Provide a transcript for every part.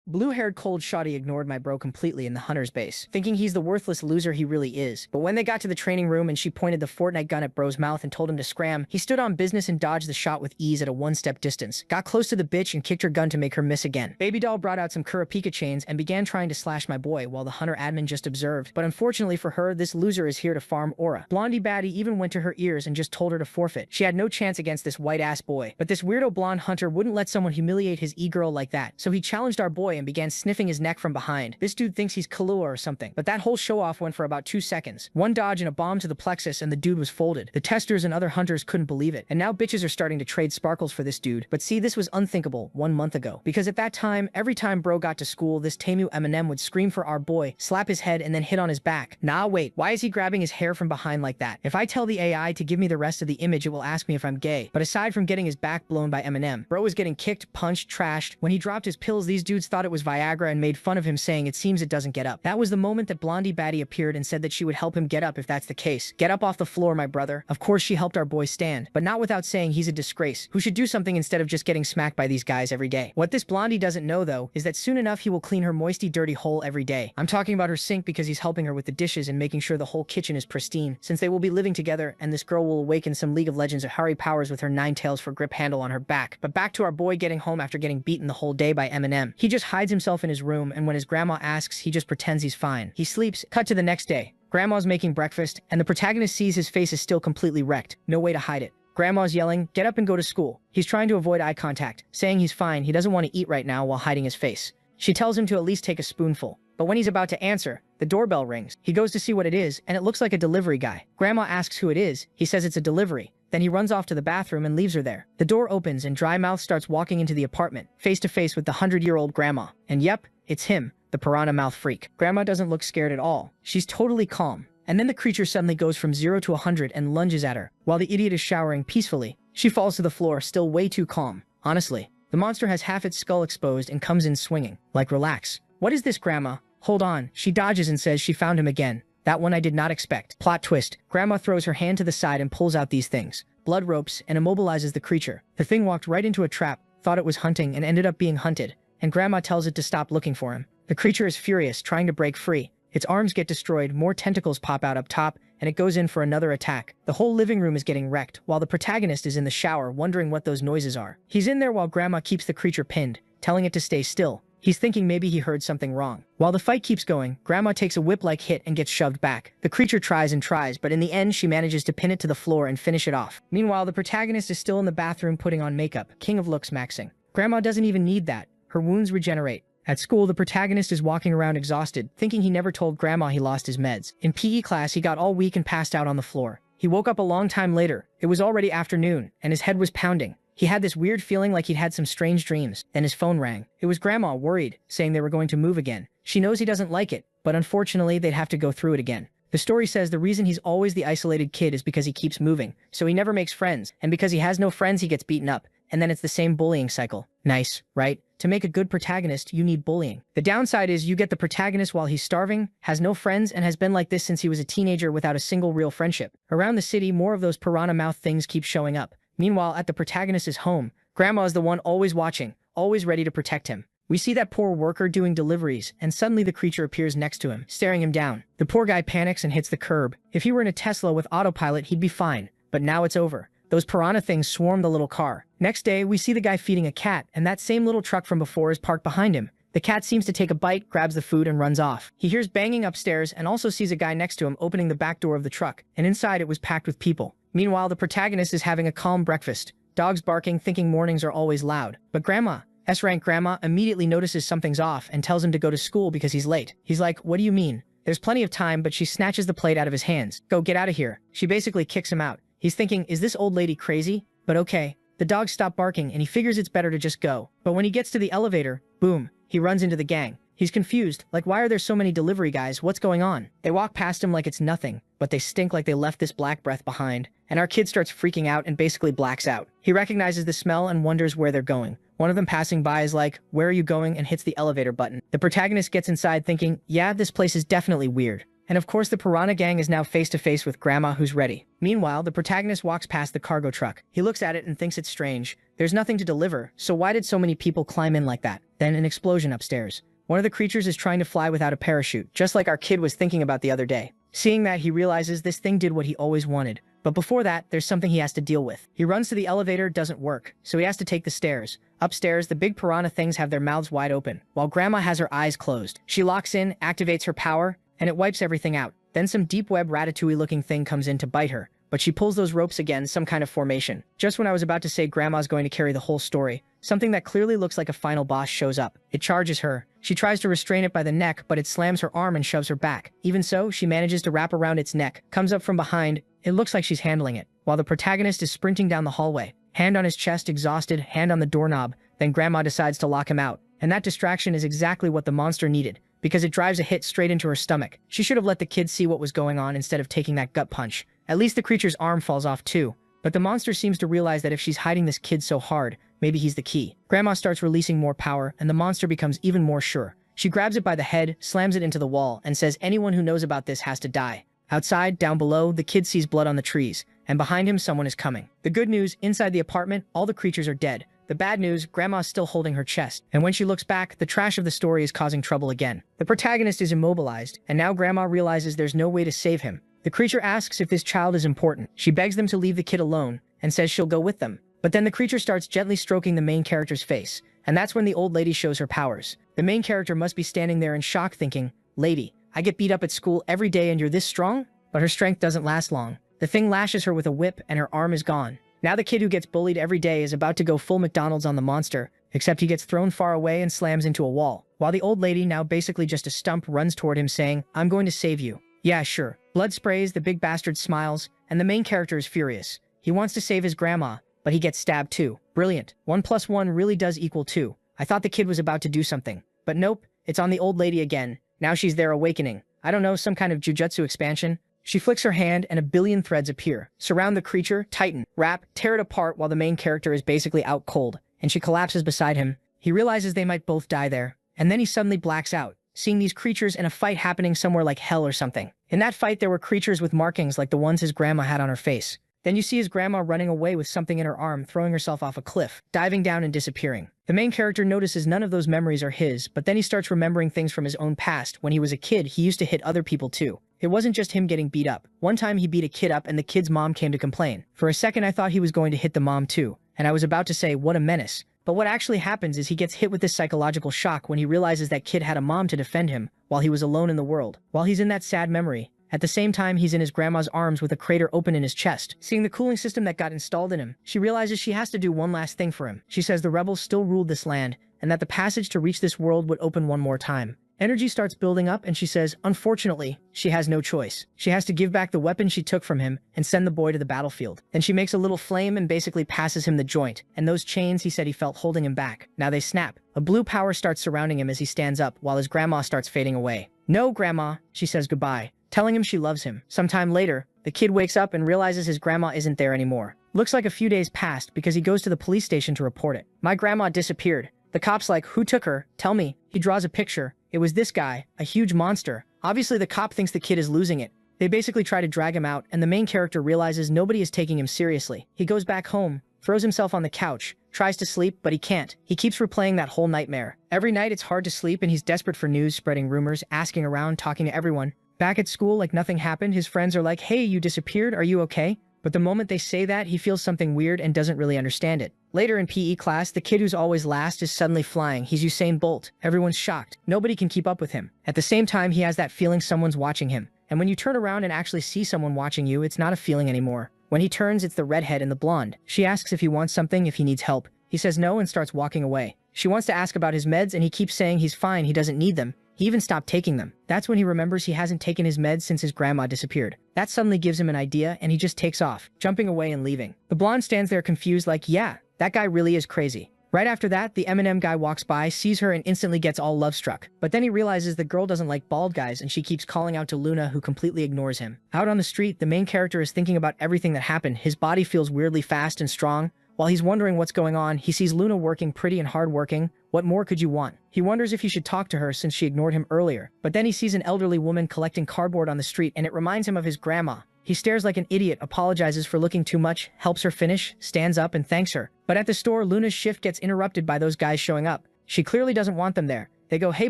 Blue-haired cold shoddy ignored my bro completely in the hunter's base, thinking he's the worthless loser he really is. But when they got to the training room and she pointed the Fortnite gun at bro's mouth and told him to scram, he stood on business and dodged the shot with ease at a one-step distance, got close to the bitch and kicked her gun to make her miss again. Baby doll brought out some Kurapika chains and began trying to slash my boy while the hunter admin just observed, but unfortunately for her, this loser is here to farm aura. Blondie baddie even went to her ears and just told her to forfeit. She had no chance against this white-ass boy, but this weirdo blonde hunter wouldn't let someone humiliate his e-girl like that, so he challenged our boy and began sniffing his neck from behind. This dude thinks he's Kahlua or something, but that whole show-off went for about 2 seconds. One dodge and a bomb to the plexus and the dude was folded. The testers and other hunters couldn't believe it, and now bitches are starting to trade sparkles for this dude. But see, this was unthinkable 1 month ago, because at that time, every time bro got to school, this Temu Eminem would scream for our boy, slap his head, and then hit on his back. Nah, wait, why is he grabbing his hair from behind like that? If I tell the AI to give me the rest of the image, it will ask me if I'm gay. But aside from getting his back blown by Eminem, bro was getting kicked, punched, trashed. When he dropped his pills, these dudes thought it was Viagra and made fun of him, saying it seems it doesn't get up. That was the moment that Blondie baddie appeared and said that she would help him get up if that's the case. Get up off the floor, my brother. Of course she helped our boy stand, but not without saying he's a disgrace, who should do something instead of just getting smacked by these guys every day. What this Blondie doesn't know though, is that soon enough he will clean her moisty dirty hole every day. I'm talking about her sink because he's helping her with the dishes and making sure the whole kitchen is pristine, since they will be living together and this girl will awaken some League of Legends Ahari powers with her 9 tails for grip handle on her back. But back to our boy getting home after getting beaten the whole day by Eminem. He just hides himself in his room, and when his grandma asks, he just pretends he's fine. He sleeps. Cut to the next day. Grandma's making breakfast, and the protagonist sees his face is still completely wrecked. No way to hide it. Grandma's yelling, "Get up and go to school." He's trying to avoid eye contact, saying he's fine, he doesn't want to eat right now while hiding his face. She tells him to at least take a spoonful. But when he's about to answer, the doorbell rings. He goes to see what it is, and it looks like a delivery guy. Grandma asks who it is. He says it's a delivery. Then he runs off to the bathroom and leaves her there. The door opens and Dry Mouth starts walking into the apartment, face to face with the 100-year-old grandma. And yep, it's him, the piranha mouth freak. Grandma doesn't look scared at all. She's totally calm. And then the creature suddenly goes from 0 to 100 and lunges at her. While the idiot is showering peacefully, she falls to the floor, still way too calm. Honestly, the monster has half its skull exposed and comes in swinging. Like, relax. What is this, Grandma? Hold on. She dodges and says she found him again. That one I did not expect. Plot twist. Grandma throws her hand to the side and pulls out these things. Blood ropes, and immobilizes the creature. The thing walked right into a trap, thought it was hunting, and ended up being hunted. And Grandma tells it to stop looking for him. The creature is furious, trying to break free. Its arms get destroyed, more tentacles pop out up top, and it goes in for another attack. The whole living room is getting wrecked, while the protagonist is in the shower, wondering what those noises are. He's in there while Grandma keeps the creature pinned, telling it to stay still. He's thinking maybe he heard something wrong. While the fight keeps going, Grandma takes a whip-like hit and gets shoved back. The creature tries and tries, but in the end she manages to pin it to the floor and finish it off. Meanwhile, the protagonist is still in the bathroom putting on makeup, king of looks maxing. Grandma doesn't even need that. Her wounds regenerate. At school, the protagonist is walking around exhausted, thinking he never told Grandma he lost his meds. In PE class, he got all weak and passed out on the floor. He woke up a long time later. It was already afternoon, and his head was pounding. He had this weird feeling like he'd had some strange dreams. Then his phone rang. It was Grandma, worried, saying they were going to move again. She knows he doesn't like it, but unfortunately they'd have to go through it again. The story says the reason he's always the isolated kid is because he keeps moving, so he never makes friends, and because he has no friends he gets beaten up, and then it's the same bullying cycle. Nice, right? To make a good protagonist, you need bullying. The downside is you get the protagonist while he's starving, has no friends, and has been like this since he was a teenager without a single real friendship. Around the city, more of those piranha mouth things keep showing up. Meanwhile, at the protagonist's home, Grandma is the one always watching, always ready to protect him. We see that poor worker doing deliveries, and suddenly the creature appears next to him, staring him down. The poor guy panics and hits the curb. If he were in a Tesla with autopilot, he'd be fine. But now it's over. Those piranha things swarm the little car. Next day, we see the guy feeding a cat, and that same little truck from before is parked behind him. The cat seems to take a bite, grabs the food, and runs off. He hears banging upstairs and also sees a guy next to him opening the back door of the truck, and inside it was packed with people. Meanwhile, the protagonist is having a calm breakfast. Dogs barking, thinking mornings are always loud. But Grandma, S-rank Grandma, immediately notices something's off and tells him to go to school because he's late. He's like, "What do you mean?" There's plenty of time, but she snatches the plate out of his hands. "Go, get out of here." She basically kicks him out. He's thinking, is this old lady crazy? But okay. The dogs stop barking and he figures it's better to just go. But when he gets to the elevator, boom, he runs into the gang. He's confused, like, why are there so many delivery guys? What's going on? They walk past him like it's nothing, but they stink like they left this black breath behind. And our kid starts freaking out and basically blacks out. He recognizes the smell and wonders where they're going. One of them passing by is like, "Where are you going?" and hits the elevator button. The protagonist gets inside thinking, yeah, this place is definitely weird. And of course the piranha gang is now face to face with Grandma who's ready. Meanwhile, the protagonist walks past the cargo truck. He looks at it and thinks it's strange. There's nothing to deliver, so why did so many people climb in like that? Then an explosion upstairs. One of the creatures is trying to fly without a parachute, just like our kid was thinking about the other day. Seeing that, he realizes this thing did what he always wanted. But before that, there's something he has to deal with. He runs to the elevator, doesn't work, so he has to take the stairs. Upstairs, the big piranha things have their mouths wide open, while Grandma has her eyes closed. She locks in, activates her power, and it wipes everything out. Then some deep web ratatouille-looking thing comes in to bite her, but she pulls those ropes again, some kind of formation. Just when I was about to say Grandma's going to carry the whole story, something that clearly looks like a final boss shows up. It charges her. She tries to restrain it by the neck, but it slams her arm and shoves her back. Even so, she manages to wrap around its neck, comes up from behind. It looks like she's handling it, while the protagonist is sprinting down the hallway. Hand on his chest, exhausted, hand on the doorknob. Then Grandma decides to lock him out. And that distraction is exactly what the monster needed, because it drives a hit straight into her stomach. She should have let the kid see what was going on instead of taking that gut punch. At least the creature's arm falls off too. But the monster seems to realize that if she's hiding this kid so hard, maybe he's the key. Grandma starts releasing more power, and the monster becomes even more sure. She grabs it by the head, slams it into the wall, and says anyone who knows about this has to die. Outside, down below, the kid sees blood on the trees, and behind him someone is coming. The good news, inside the apartment, all the creatures are dead. The bad news, Grandma's still holding her chest, and when she looks back, the trash of the story is causing trouble again. The protagonist is immobilized, and now Grandma realizes there's no way to save him. The creature asks if this child is important. She begs them to leave the kid alone, and says she'll go with them. But then the creature starts gently stroking the main character's face, and that's when the old lady shows her powers. The main character must be standing there in shock thinking, "Lady, I get beat up at school every day and you're this strong?" But her strength doesn't last long. The thing lashes her with a whip and her arm is gone. Now the kid who gets bullied every day is about to go full McDonald's on the monster, except he gets thrown far away and slams into a wall, while the old lady, now basically just a stump, runs toward him saying, "I'm going to save you." Yeah, sure. Blood sprays, the big bastard smiles, and the main character is furious. He wants to save his grandma, but he gets stabbed too. Brilliant. 1 + 1 really does equal 2. I thought the kid was about to do something. But nope, it's on the old lady again. Now she's there awakening. I don't know, some kind of jujutsu expansion? She flicks her hand and a billion threads appear, surround the creature, tighten, wrap, tear it apart while the main character is basically out cold, and she collapses beside him. He realizes they might both die there, and then he suddenly blacks out, seeing these creatures in a fight happening somewhere like hell or something. In that fight there were creatures with markings like the ones his grandma had on her face. Then you see his grandma running away with something in her arm, throwing herself off a cliff, diving down and disappearing. The main character notices none of those memories are his, but then he starts remembering things from his own past. When he was a kid, he used to hit other people too. It wasn't just him getting beat up. One time he beat a kid up and the kid's mom came to complain. For a second I thought he was going to hit the mom too, and I was about to say, what a menace. But what actually happens is he gets hit with this psychological shock when he realizes that kid had a mom to defend him while he was alone in the world. While he's in that sad memory, at the same time he's in his grandma's arms with a crater open in his chest. Seeing the cooling system that got installed in him, she realizes she has to do one last thing for him. She says the rebels still ruled this land, and that the passage to reach this world would open one more time. Energy starts building up and she says, unfortunately, she has no choice. She has to give back the weapon she took from him and send the boy to the battlefield. Then she makes a little flame and basically passes him the joint, and those chains he said he felt holding him back. Now they snap. A blue power starts surrounding him as he stands up while his grandma starts fading away. No, Grandma, she says goodbye, telling him she loves him. Sometime later, the kid wakes up and realizes his grandma isn't there anymore. Looks like a few days passed because he goes to the police station to report it. My grandma disappeared. The cop's like, who took her? Tell me. He draws a picture. It was this guy, a huge monster. Obviously the cop thinks the kid is losing it. They basically try to drag him out, and the main character realizes nobody is taking him seriously. He goes back home, throws himself on the couch, tries to sleep, but he can't. He keeps replaying that whole nightmare. Every night it's hard to sleep and he's desperate for news, spreading rumors, asking around, talking to everyone. Back at school, like nothing happened, his friends are like, hey, you disappeared, are you okay? But the moment they say that, he feels something weird and doesn't really understand it. Later in PE class, the kid who's always last is suddenly flying. He's Usain Bolt. Everyone's shocked. Nobody can keep up with him. At the same time, he has that feeling someone's watching him. And when you turn around and actually see someone watching you, it's not a feeling anymore. When he turns, it's the redhead and the blonde. She asks if he wants something, if he needs help. He says no and starts walking away. She wants to ask about his meds and he keeps saying he's fine, he doesn't need them. He even stopped taking them. That's when he remembers he hasn't taken his meds since his grandma disappeared. That suddenly gives him an idea and he just takes off, jumping away and leaving. The blonde stands there confused like, yeah, that guy really is crazy. Right after that, the M&M guy walks by, sees her and instantly gets all love-struck. But then he realizes the girl doesn't like bald guys and she keeps calling out to Luna, who completely ignores him. Out on the street, the main character is thinking about everything that happened. His body feels weirdly fast and strong, While he's wondering what's going on, he sees Luna working pretty and hardworking. What more could you want? He wonders if he should talk to her since she ignored him earlier. But then he sees an elderly woman collecting cardboard on the street and it reminds him of his grandma. He stares like an idiot, apologizes for looking too much, helps her finish, stands up and thanks her. But at the store, Luna's shift gets interrupted by those guys showing up. She clearly doesn't want them there. They go, "Hey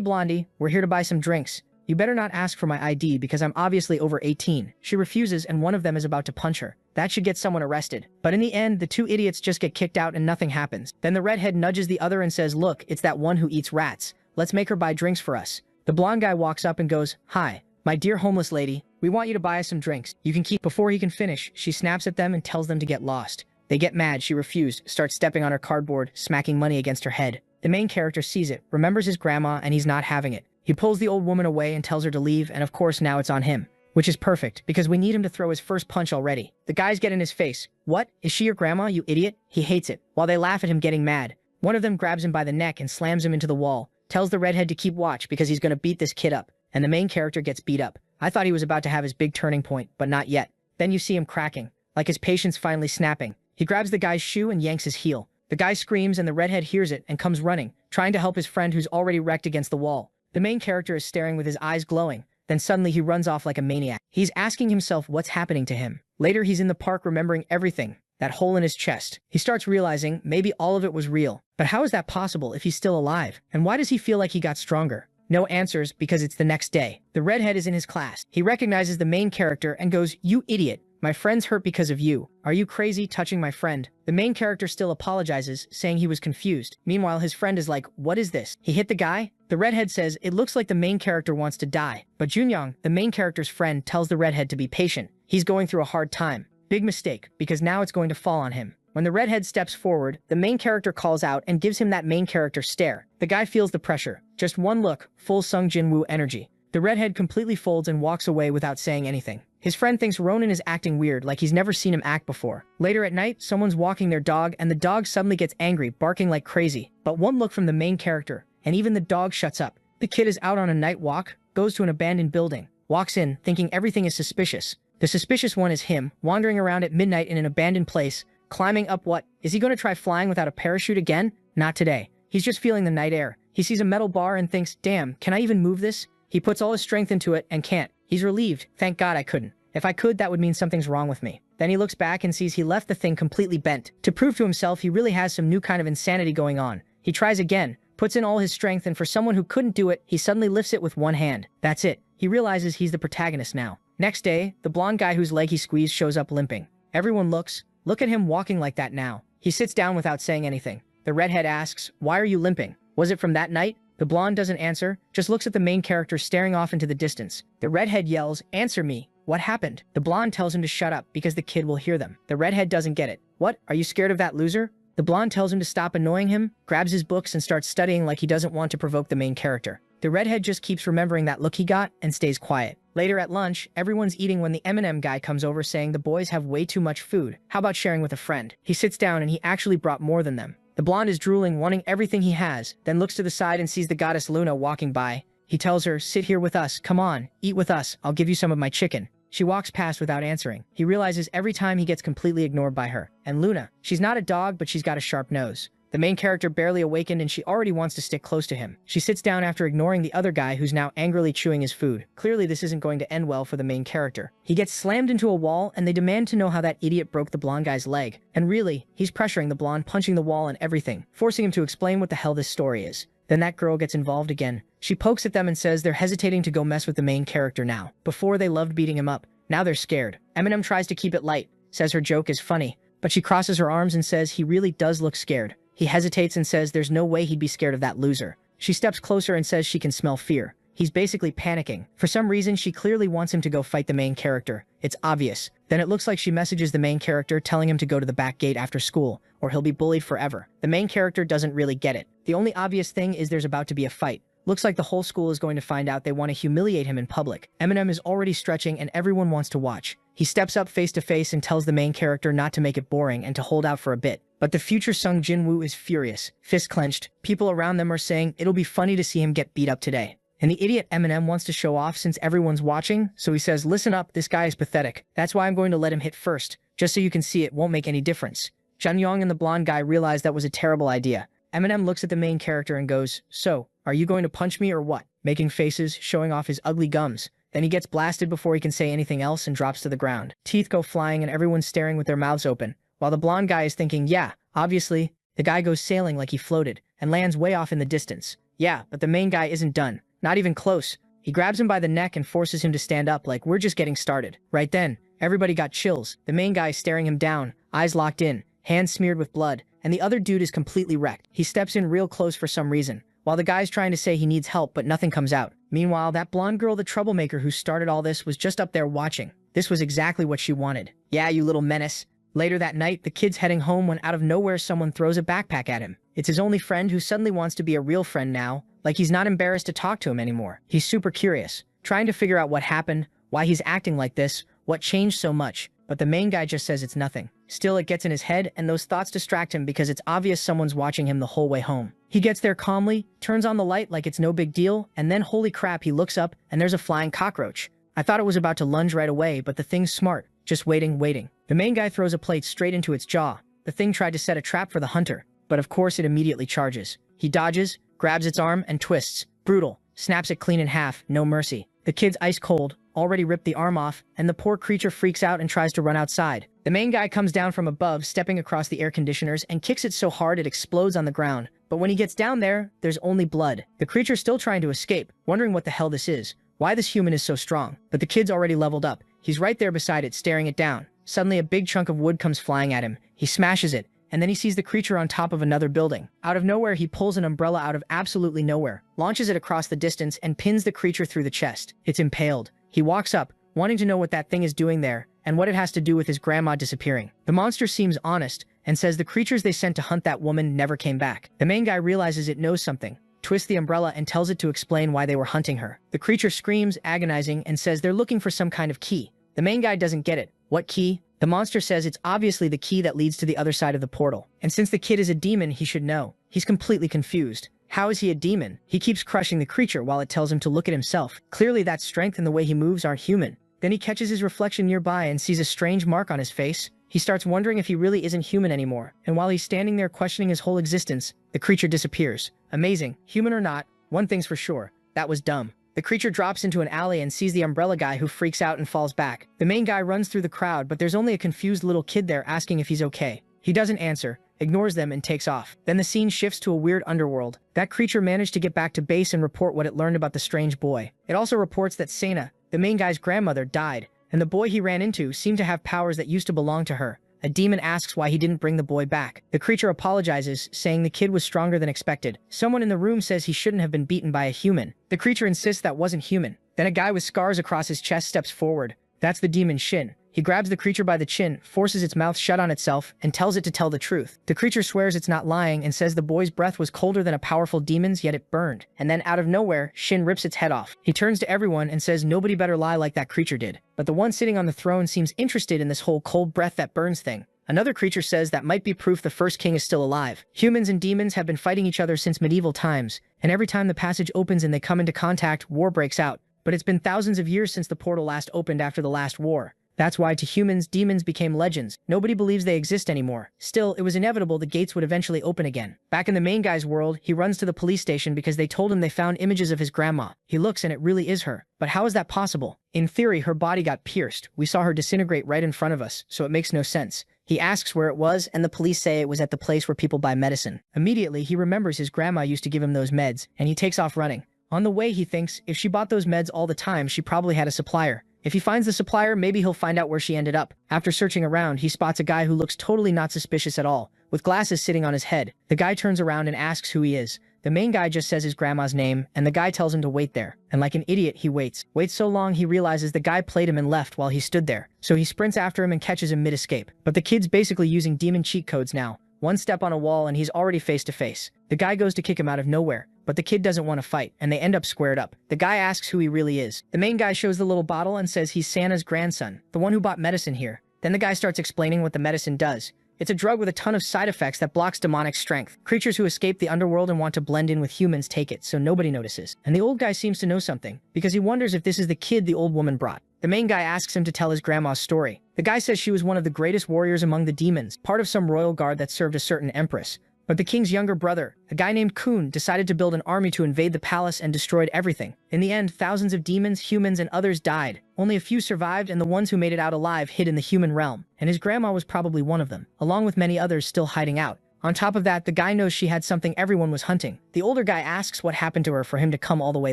Blondie, we're here to buy some drinks. You better not ask for my ID because I'm obviously over 18. She refuses and one of them is about to punch her. That should get someone arrested. But in the end, the two idiots just get kicked out and nothing happens. Then the redhead nudges the other and says, "Look, it's that one who eats rats. Let's make her buy drinks for us." The blonde guy walks up and goes, "Hi, my dear homeless lady. We want you to buy us some drinks. You can keep." Before he can finish, she snaps at them and tells them to get lost. They get mad, she refused, starts stepping on her cardboard, smacking money against her head. The main character sees it, remembers his grandma, and he's not having it. He pulls the old woman away and tells her to leave, and of course now it's on him. Which is perfect, because we need him to throw his first punch already. The guys get in his face. "What? Is she your grandma, you idiot?" He hates it, while they laugh at him getting mad. One of them grabs him by the neck and slams him into the wall, tells the redhead to keep watch because he's gonna beat this kid up, and the main character gets beat up. I thought he was about to have his big turning point, but not yet. Then you see him cracking, like his patience finally snapping. He grabs the guy's shoe and yanks his heel. The guy screams and the redhead hears it and comes running, trying to help his friend who's already wrecked against the wall. The main character is staring with his eyes glowing. Then suddenly he runs off like a maniac. He's asking himself what's happening to him. Later he's in the park remembering everything. That hole in his chest. He starts realizing maybe all of it was real. But how is that possible if he's still alive? And why does he feel like he got stronger? No answers because it's the next day. The redhead is in his class. He recognizes the main character and goes, "You idiot. My friend's hurt because of you. Are you crazy touching my friend?" The main character still apologizes, saying he was confused. Meanwhile, his friend is like, "What is this? He hit the guy?" The redhead says, "It looks like the main character wants to die." But Junyoung, the main character's friend, tells the redhead to be patient. He's going through a hard time. Big mistake, because now it's going to fall on him. When the redhead steps forward, the main character calls out and gives him that main character stare. The guy feels the pressure. Just one look, full Sung Jin-woo energy. The redhead completely folds and walks away without saying anything. His friend thinks Ronan is acting weird, like he's never seen him act before. Later at night, someone's walking their dog and the dog suddenly gets angry, barking like crazy. But one look from the main character, and even the dog shuts up. The kid is out on a night walk, goes to an abandoned building, walks in, thinking everything is suspicious. The suspicious one is him, wandering around at midnight in an abandoned place, climbing up what? Is he going to try flying without a parachute again? Not today. He's just feeling the night air. He sees a metal bar and thinks, "Damn, can I even move this?" He puts all his strength into it and can't. He's relieved. Thank God I couldn't. If I could, that would mean something's wrong with me. Then he looks back and sees he left the thing completely bent. To prove to himself he really has some new kind of insanity going on. He tries again, puts in all his strength, and for someone who couldn't do it, he suddenly lifts it with one hand. That's it. He realizes he's the protagonist now. Next day, the blonde guy whose leg he squeezed shows up limping. Everyone looks. Look at him walking like that now. He sits down without saying anything. The redhead asks, "Why are you limping? Was it from that night?" The blonde doesn't answer, just looks at the main character staring off into the distance. The redhead yells, "Answer me. What happened?" The blonde tells him to shut up because the kid will hear them. The redhead doesn't get it. "What? Are you scared of that loser?" The blonde tells him to stop annoying him, grabs his books and starts studying like he doesn't want to provoke the main character. The redhead just keeps remembering that look he got and stays quiet. Later at lunch, everyone's eating when the M&M guy comes over saying the boys have way too much food. How about sharing with a friend? He sits down and he actually brought more than them. The blonde is drooling, wanting everything he has, then looks to the side and sees the goddess Luna walking by. He tells her, "Sit here with us, come on, eat with us, I'll give you some of my chicken." She walks past without answering. He realizes every time he gets completely ignored by her. And Luna, she's not a dog, but she's got a sharp nose. The main character barely awakened and she already wants to stick close to him. She sits down after ignoring the other guy who's now angrily chewing his food. Clearly this isn't going to end well for the main character. He gets slammed into a wall and they demand to know how that idiot broke the blonde guy's leg. And really, he's pressuring the blonde, punching the wall and everything, forcing him to explain what the hell this story is. Then that girl gets involved again. She pokes at them and says they're hesitating to go mess with the main character now. Before they loved beating him up. Now they're scared. Eminem tries to keep it light, says her joke is funny, but she crosses her arms and says he really does look scared. He hesitates and says there's no way he'd be scared of that loser. She steps closer and says she can smell fear. He's basically panicking. For some reason, she clearly wants him to go fight the main character. It's obvious. Then it looks like she messages the main character telling him to go to the back gate after school, or he'll be bullied forever. The main character doesn't really get it. The only obvious thing is there's about to be a fight. Looks like the whole school is going to find out they want to humiliate him in public. Eminem is already stretching and everyone wants to watch. He steps up face to face and tells the main character not to make it boring and to hold out for a bit. But the future Sung Jin-woo is furious, fist clenched. People around them are saying it'll be funny to see him get beat up today. And the idiot Eminem wants to show off since everyone's watching, so he says, "Listen up, this guy is pathetic. That's why I'm going to let him hit first, just so you can see it won't make any difference." Janyong and the blonde guy realize that was a terrible idea. Eminem looks at the main character and goes, "So, are you going to punch me or what?" Making faces, showing off his ugly gums. Then he gets blasted before he can say anything else and drops to the ground. Teeth go flying and everyone's staring with their mouths open. While the blonde guy is thinking, yeah, obviously, the guy goes sailing like he floated and lands way off in the distance. Yeah, but the main guy isn't done. Not even close. He grabs him by the neck and forces him to stand up like we're just getting started. Right then, everybody got chills. The main guy is staring him down, eyes locked in, hands smeared with blood, and the other dude is completely wrecked. He steps in real close for some reason, while the guy's trying to say he needs help but nothing comes out. Meanwhile, that blonde girl, the troublemaker who started all this, was just up there watching. This was exactly what she wanted. Yeah, you little menace. Later that night, the kid's heading home when out of nowhere someone throws a backpack at him. It's his only friend who suddenly wants to be a real friend now, like he's not embarrassed to talk to him anymore. He's super curious, trying to figure out what happened, why he's acting like this, what changed so much. But the main guy just says it's nothing. Still, it gets in his head, and those thoughts distract him because it's obvious someone's watching him the whole way home. He gets there calmly, turns on the light like it's no big deal, and then holy crap, he looks up, and there's a flying cockroach. I thought it was about to lunge right away, but the thing's smart, just waiting. The main guy throws a plate straight into its jaw. The thing tried to set a trap for the hunter, but of course it immediately charges. He dodges, grabs its arm, and twists. Brutal. Snaps it clean in half, no mercy. The kid's ice cold, already ripped the arm off, and the poor creature freaks out and tries to run outside. The main guy comes down from above, stepping across the air conditioners, and kicks it so hard it explodes on the ground. But when he gets down there, there's only blood. The creature's still trying to escape, wondering what the hell this is, why this human is so strong. But the kid's already leveled up. He's right there beside it, staring it down. Suddenly a big chunk of wood comes flying at him. He smashes it, and then he sees the creature on top of another building. Out of nowhere, he pulls an umbrella out of absolutely nowhere, launches it across the distance, and pins the creature through the chest. It's impaled. He walks up, wanting to know what that thing is doing there, and what it has to do with his grandma disappearing. The monster seems honest, and says the creatures they sent to hunt that woman never came back. The main guy realizes it knows something, twists the umbrella and tells it to explain why they were hunting her. The creature screams, agonizing, and says they're looking for some kind of key. The main guy doesn't get it. What key? The monster says it's obviously the key that leads to the other side of the portal. And since the kid is a demon, he should know. He's completely confused. How is he a demon? He keeps crushing the creature while it tells him to look at himself. Clearly that strength and the way he moves aren't human. Then he catches his reflection nearby and sees a strange mark on his face. He starts wondering if he really isn't human anymore. And while he's standing there questioning his whole existence, the creature disappears. Amazing. Human or not, one thing's for sure. That was dumb. The creature drops into an alley and sees the umbrella guy, who freaks out and falls back. The main guy runs through the crowd, but there's only a confused little kid there asking if he's okay. He doesn't answer, ignores them, and takes off. Then the scene shifts to a weird underworld. That creature managed to get back to base and report what it learned about the strange boy. It also reports that Sena, the main guy's grandmother, died, and the boy he ran into seemed to have powers that used to belong to her. A demon asks why he didn't bring the boy back. The creature apologizes, saying the kid was stronger than expected. Someone in the room says he shouldn't have been beaten by a human. The creature insists that wasn't human. Then a guy with scars across his chest steps forward. That's the demon Shin. He grabs the creature by the chin, forces its mouth shut on itself, and tells it to tell the truth. The creature swears it's not lying and says the boy's breath was colder than a powerful demon's, yet it burned. And then out of nowhere, Shin rips its head off. He turns to everyone and says nobody better lie like that creature did. But the one sitting on the throne seems interested in this whole cold breath that burns thing. Another creature says that might be proof the first king is still alive. Humans and demons have been fighting each other since medieval times, and every time the passage opens and they come into contact, war breaks out. But it's been thousands of years since the portal last opened after the last war. That's why to humans, demons became legends. Nobody believes they exist anymore. Still, it was inevitable the gates would eventually open again. Back in the main guy's world, he runs to the police station because they told him they found images of his grandma. He looks and it really is her. But how is that possible? In theory, her body got pierced. We saw her disintegrate right in front of us, so it makes no sense. He asks where it was, and the police say it was at the place where people buy medicine. Immediately, he remembers his grandma used to give him those meds, and he takes off running. On the way, he thinks, if she bought those meds all the time, she probably had a supplier. If he finds the supplier, maybe he'll find out where she ended up. After searching around, he spots a guy who looks totally not suspicious at all, with glasses sitting on his head. The guy turns around and asks who he is. The main guy just says his grandma's name, and the guy tells him to wait there. And like an idiot, he waits. Waits so long he realizes the guy played him and left while he stood there. So he sprints after him and catches him mid-escape. But the kid's basically using demon cheat codes now. One step on a wall and he's already face to face. The guy goes to kick him out of nowhere, but the kid doesn't want to fight, and they end up squared up. The guy asks who he really is. The main guy shows the little bottle and says he's Santa's grandson, the one who bought medicine here. Then the guy starts explaining what the medicine does. It's a drug with a ton of side effects that blocks demonic strength. Creatures who escape the underworld and want to blend in with humans take it, so nobody notices. And the old guy seems to know something, because he wonders if this is the kid the old woman brought. The main guy asks him to tell his grandma's story. The guy says she was one of the greatest warriors among the demons, part of some royal guard that served a certain empress. But the king's younger brother, a guy named Kun, decided to build an army to invade the palace and destroyed everything. In the end, thousands of demons, humans, and others died. Only a few survived, and the ones who made it out alive hid in the human realm. And his grandma was probably one of them, along with many others still hiding out. On top of that, the guy knows she had something everyone was hunting. The older guy asks what happened to her for him to come all the way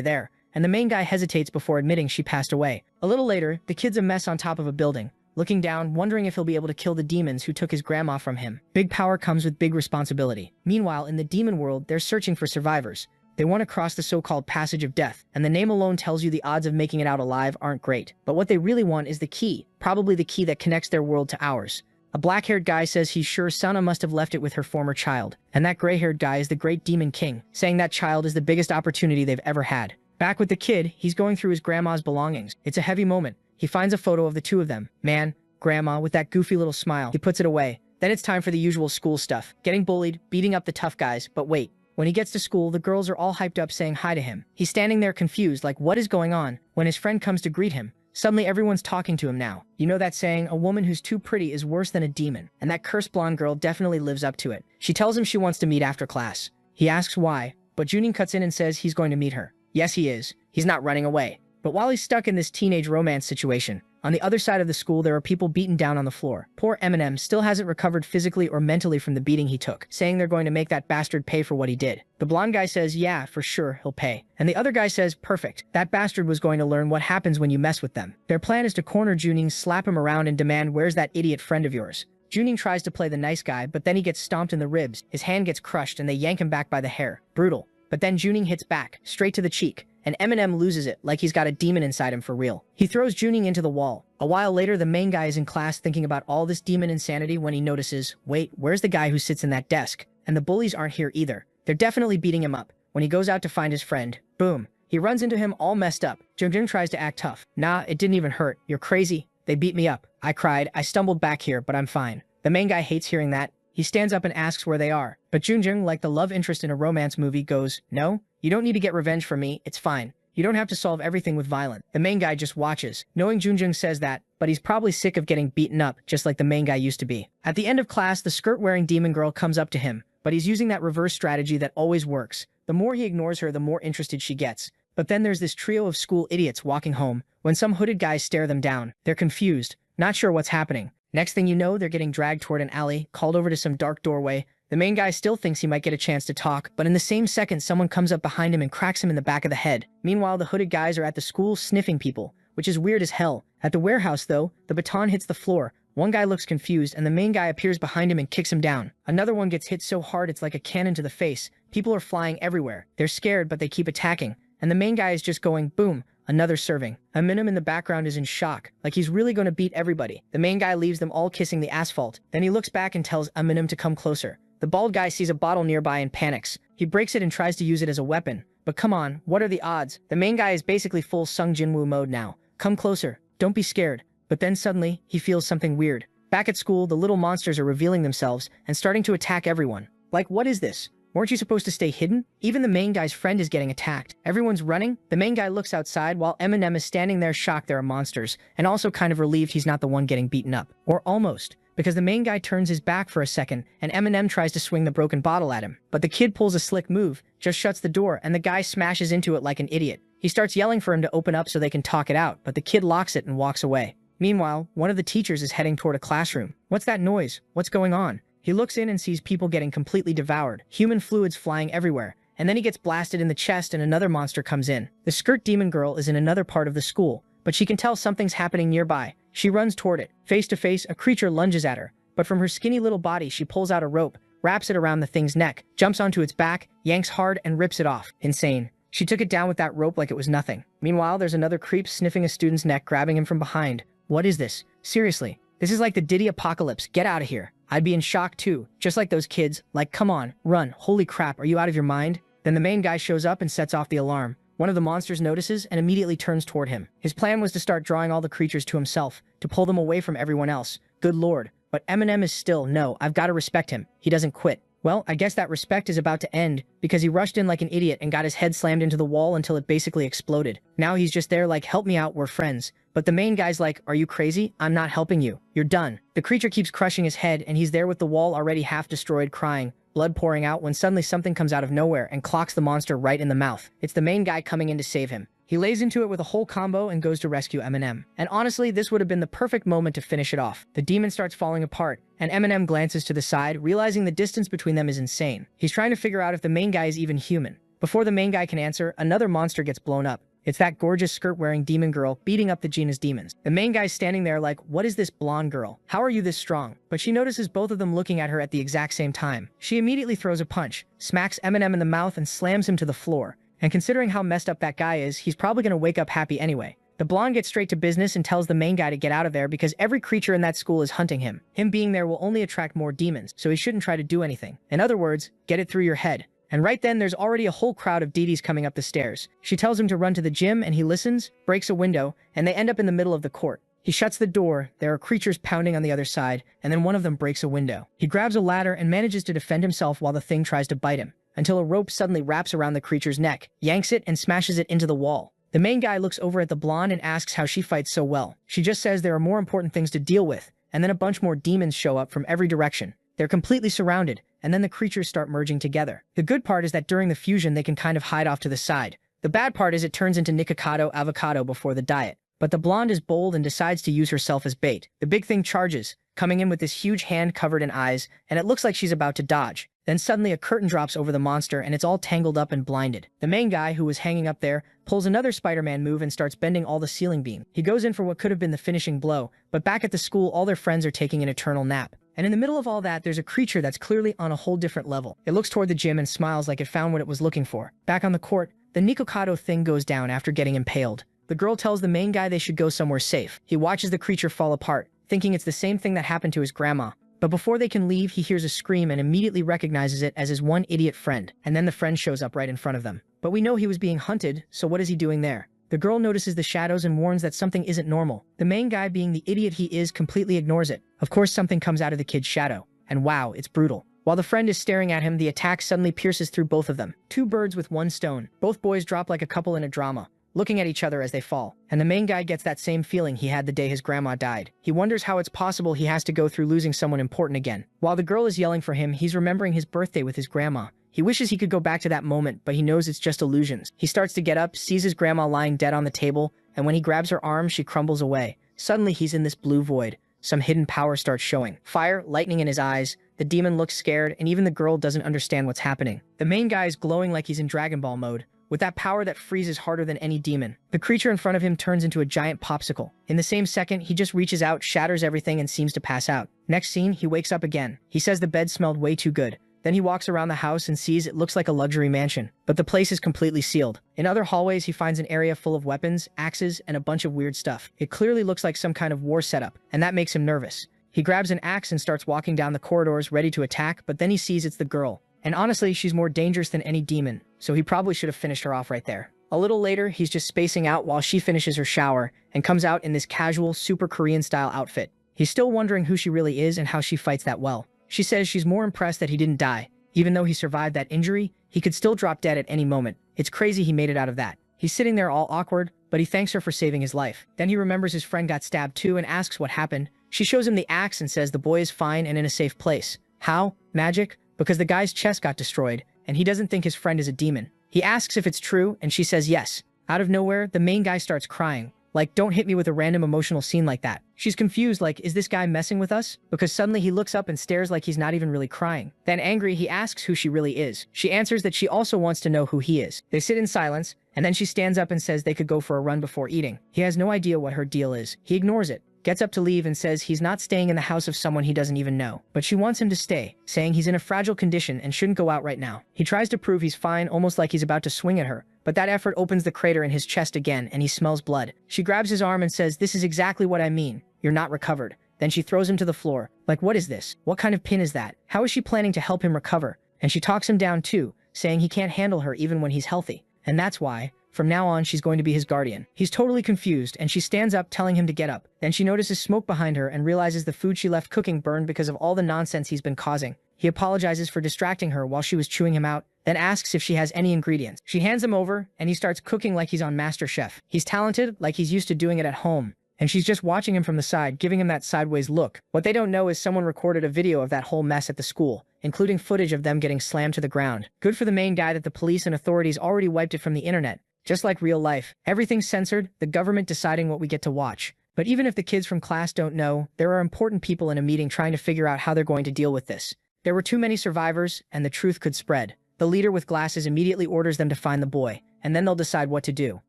there, and the main guy hesitates before admitting she passed away. A little later, the kid's a mess on top of a building, looking down, wondering if he'll be able to kill the demons who took his grandma from him. Big power comes with big responsibility. Meanwhile, in the demon world, they're searching for survivors. They want to cross the so-called passage of death, and the name alone tells you the odds of making it out alive aren't great. But what they really want is the key, probably the key that connects their world to ours. A black-haired guy says he's sure Sana must have left it with her former child, and that gray-haired guy is the great demon king, saying that child is the biggest opportunity they've ever had. Back with the kid, he's going through his grandma's belongings. It's a heavy moment. He finds a photo of the two of them, man, grandma, with that goofy little smile. He puts it away. Then it's time for the usual school stuff. Getting bullied, beating up the tough guys, but wait. When he gets to school, the girls are all hyped up saying hi to him. He's standing there confused, like what is going on? When his friend comes to greet him, suddenly everyone's talking to him now. You know that saying, a woman who's too pretty is worse than a demon, and that cursed blonde girl definitely lives up to it. She tells him she wants to meet after class. He asks why, but Junin cuts in and says he's going to meet her. Yes, he is. He's not running away. But while he's stuck in this teenage romance situation, on the other side of the school, there are people beaten down on the floor. Poor Eminem still hasn't recovered physically or mentally from the beating he took, saying they're going to make that bastard pay for what he did. The blonde guy says, yeah, for sure, he'll pay. And the other guy says, perfect. That bastard was going to learn what happens when you mess with them. Their plan is to corner Junin, slap him around, and demand, where's that idiot friend of yours? Junin tries to play the nice guy, but then he gets stomped in the ribs, his hand gets crushed, and they yank him back by the hair. Brutal. But then Junin hits back, straight to the cheek, and Eminem loses it like he's got a demon inside him for real. He throws Junin into the wall. A while later, the main guy is in class thinking about all this demon insanity when he notices, wait, where's the guy who sits in that desk? And the bullies aren't here either. They're definitely beating him up. When he goes out to find his friend, boom, he runs into him all messed up. Jungjun tries to act tough. Nah, it didn't even hurt. You're crazy. They beat me up. I cried. I stumbled back here, but I'm fine. The main guy hates hearing that. He stands up and asks where they are. But Jungjun, like the love interest in a romance movie, goes, no, you don't need to get revenge for me. It's fine. You don't have to solve everything with violence. The main guy just watches, knowing Junjung says that, but he's probably sick of getting beaten up, just like the main guy used to be. At the end of class, the skirt-wearing demon girl comes up to him, but he's using that reverse strategy that always works. The more he ignores her, the more interested she gets. But then there's this trio of school idiots walking home, when some hooded guys stare them down. They're confused, not sure what's happening. Next thing you know, they're getting dragged toward an alley, called over to some dark doorway. The main guy still thinks he might get a chance to talk, but in the same second, someone comes up behind him and cracks him in the back of the head. Meanwhile, the hooded guys are at the school sniffing people, which is weird as hell. At the warehouse, though, the baton hits the floor. One guy looks confused, and the main guy appears behind him and kicks him down. Another one gets hit so hard it's like a cannon to the face. People are flying everywhere. They're scared, but they keep attacking. And the main guy is just going, boom, another serving. Eminem in the background is in shock, like he's really going to beat everybody. The main guy leaves them all kissing the asphalt. Then he looks back and tells Eminem to come closer. The bald guy sees a bottle nearby and panics. He breaks it and tries to use it as a weapon. But come on, what are the odds? The main guy is basically full Sung Jinwoo mode now. Come closer. Don't be scared. But then suddenly, he feels something weird. Back at school, the little monsters are revealing themselves and starting to attack everyone. Like, what is this? Weren't you supposed to stay hidden? Even the main guy's friend is getting attacked. Everyone's running. The main guy looks outside while Eminem is standing there shocked there are monsters, and also kind of relieved he's not the one getting beaten up. Or almost. Because the main guy turns his back for a second, and Eminem tries to swing the broken bottle at him. But the kid pulls a slick move, just shuts the door, and the guy smashes into it like an idiot. He starts yelling for him to open up so they can talk it out, but the kid locks it and walks away. Meanwhile, one of the teachers is heading toward a classroom. What's that noise? What's going on? He looks in and sees people getting completely devoured, human fluids flying everywhere, and then he gets blasted in the chest and another monster comes in. The skirt demon girl is in another part of the school, but she can tell something's happening nearby. She runs toward it. Face to face, a creature lunges at her, but from her skinny little body she pulls out a rope, wraps it around the thing's neck, jumps onto its back, yanks hard, and rips it off. Insane. She took it down with that rope like it was nothing. Meanwhile, there's another creep sniffing a student's neck, grabbing him from behind. What is this? Seriously. This is like the Diddy apocalypse. Get out of here. I'd be in shock too, just like those kids. Like, come on, run. Holy crap, are you out of your mind? Then the main guy shows up and sets off the alarm. One of the monsters notices and immediately turns toward him. His plan was to start drawing all the creatures to himself, to pull them away from everyone else. Good lord. But Eminem is still, no, I've got to respect him. He doesn't quit. Well, I guess that respect is about to end because he rushed in like an idiot and got his head slammed into the wall until it basically exploded. Now he's just there like, help me out, we're friends. But the main guy's like, are you crazy? I'm not helping you. You're done. The creature keeps crushing his head and he's there with the wall already half destroyed, crying, blood pouring out, when suddenly something comes out of nowhere and clocks the monster right in the mouth. It's the main guy coming in to save him. He lays into it with a whole combo and goes to rescue Eminem. And honestly, this would have been the perfect moment to finish it off. The demon starts falling apart, and Eminem glances to the side, realizing the distance between them is insane. He's trying to figure out if the main guy is even human. Before the main guy can answer, another monster gets blown up. It's that gorgeous skirt-wearing demon girl beating up the Gina's demons. The main guy's standing there like, what is this blonde girl? How are you this strong? But she notices both of them looking at her at the exact same time. She immediately throws a punch, smacks Eminem in the mouth and slams him to the floor. And considering how messed up that guy is, he's probably gonna wake up happy anyway. The blonde gets straight to business and tells the main guy to get out of there because every creature in that school is hunting him. Him being there will only attract more demons, so he shouldn't try to do anything. In other words, get it through your head. And right then, there's already a whole crowd of Dee coming up the stairs. She tells him to run to the gym and he listens, breaks a window, and they end up in the middle of the court. He shuts the door, there are creatures pounding on the other side, and then one of them breaks a window. He grabs a ladder and manages to defend himself while the thing tries to bite him, until a rope suddenly wraps around the creature's neck, yanks it, and smashes it into the wall. The main guy looks over at the blonde and asks how she fights so well. She just says there are more important things to deal with, and then a bunch more demons show up from every direction. They're completely surrounded, and then the creatures start merging together. The good part is that during the fusion they can kind of hide off to the side. The bad part is it turns into Nikocado avocado before the diet. But the blonde is bold and decides to use herself as bait. The big thing charges, coming in with this huge hand covered in eyes, and it looks like she's about to dodge. Then suddenly a curtain drops over the monster and it's all tangled up and blinded. The main guy, who was hanging up there, pulls another Spider-Man move and starts bending all the ceiling beam. He goes in for what could have been the finishing blow, but back at the school all their friends are taking an eternal nap. And in the middle of all that, there's a creature that's clearly on a whole different level. It looks toward the gym and smiles like it found what it was looking for. Back on the court, the Nikocado thing goes down after getting impaled. The girl tells the main guy they should go somewhere safe. He watches the creature fall apart, thinking it's the same thing that happened to his grandma. But before they can leave, he hears a scream and immediately recognizes it as his one idiot friend. And then the friend shows up right in front of them. But we know he was being hunted, so what is he doing there? The girl notices the shadows and warns that something isn't normal. The main guy, being the idiot he is, completely ignores it. Of course, something comes out of the kid's shadow. And wow, it's brutal. While the friend is staring at him, the attack suddenly pierces through both of them. Two birds with one stone. Both boys drop like a couple in a drama, looking at each other as they fall. And the main guy gets that same feeling he had the day his grandma died. He wonders how it's possible he has to go through losing someone important again. While the girl is yelling for him, he's remembering his birthday with his grandma. He wishes he could go back to that moment, but he knows it's just illusions. He starts to get up, sees his grandma lying dead on the table, and when he grabs her arm, she crumbles away. Suddenly, he's in this blue void. Some hidden power starts showing. Fire, lightning in his eyes. The demon looks scared, and even the girl doesn't understand what's happening. The main guy is glowing like he's in Dragon Ball mode, with that power that freezes harder than any demon. The creature in front of him turns into a giant popsicle. In the same second, he just reaches out, shatters everything, and seems to pass out. Next scene, he wakes up again. He says the bed smelled way too good. Then he walks around the house and sees it looks like a luxury mansion, but the place is completely sealed. In other hallways, he finds an area full of weapons, axes, and a bunch of weird stuff. It clearly looks like some kind of war setup, and that makes him nervous. He grabs an axe and starts walking down the corridors ready to attack, but then he sees it's the girl. And honestly, she's more dangerous than any demon, so he probably should have finished her off right there. A little later, he's just spacing out while she finishes her shower and comes out in this casual, super Korean-style outfit. He's still wondering who she really is and how she fights that well. She says she's more impressed that he didn't die. Even though he survived that injury, he could still drop dead at any moment. It's crazy he made it out of that. He's sitting there all awkward, but he thanks her for saving his life. Then he remembers his friend got stabbed too and asks what happened. She shows him the axe and says the boy is fine and in a safe place. How? Magic? Because the guy's chest got destroyed, and he doesn't think his friend is a demon. He asks if it's true, and she says yes. Out of nowhere, the main guy starts crying. Like, don't hit me with a random emotional scene like that. She's confused, like, is this guy messing with us? Because suddenly he looks up and stares like he's not even really crying. Then angry, he asks who she really is. She answers that she also wants to know who he is. They sit in silence, and then she stands up and says they could go for a run before eating. He has no idea what her deal is. He ignores it, gets up to leave and says he's not staying in the house of someone he doesn't even know. But she wants him to stay, saying he's in a fragile condition and shouldn't go out right now. He tries to prove he's fine, almost like he's about to swing at her. But that effort opens the crater in his chest again, and he smells blood. She grabs his arm and says, "This is exactly what I mean. You're not recovered." Then she throws him to the floor. Like, what is this? What kind of pin is that? How is she planning to help him recover? And she talks him down too, saying he can't handle her even when he's healthy. And that's why, from now on, she's going to be his guardian. He's totally confused, and she stands up, telling him to get up. Then she notices smoke behind her and realizes the food she left cooking burned because of all the nonsense he's been causing. He apologizes for distracting her while she was chewing him out, then asks if she has any ingredients. She hands him over, and he starts cooking like he's on MasterChef. He's talented, like he's used to doing it at home, and she's just watching him from the side, giving him that sideways look. What they don't know is someone recorded a video of that whole mess at the school, including footage of them getting slammed to the ground. Good for the main guy that the police and authorities already wiped it from the internet. Just like real life, everything's censored, the government deciding what we get to watch. But even if the kids from class don't know, there are important people in a meeting trying to figure out how they're going to deal with this. There were too many survivors, and the truth could spread. The leader with glasses immediately orders them to find the boy, and then they'll decide what to do.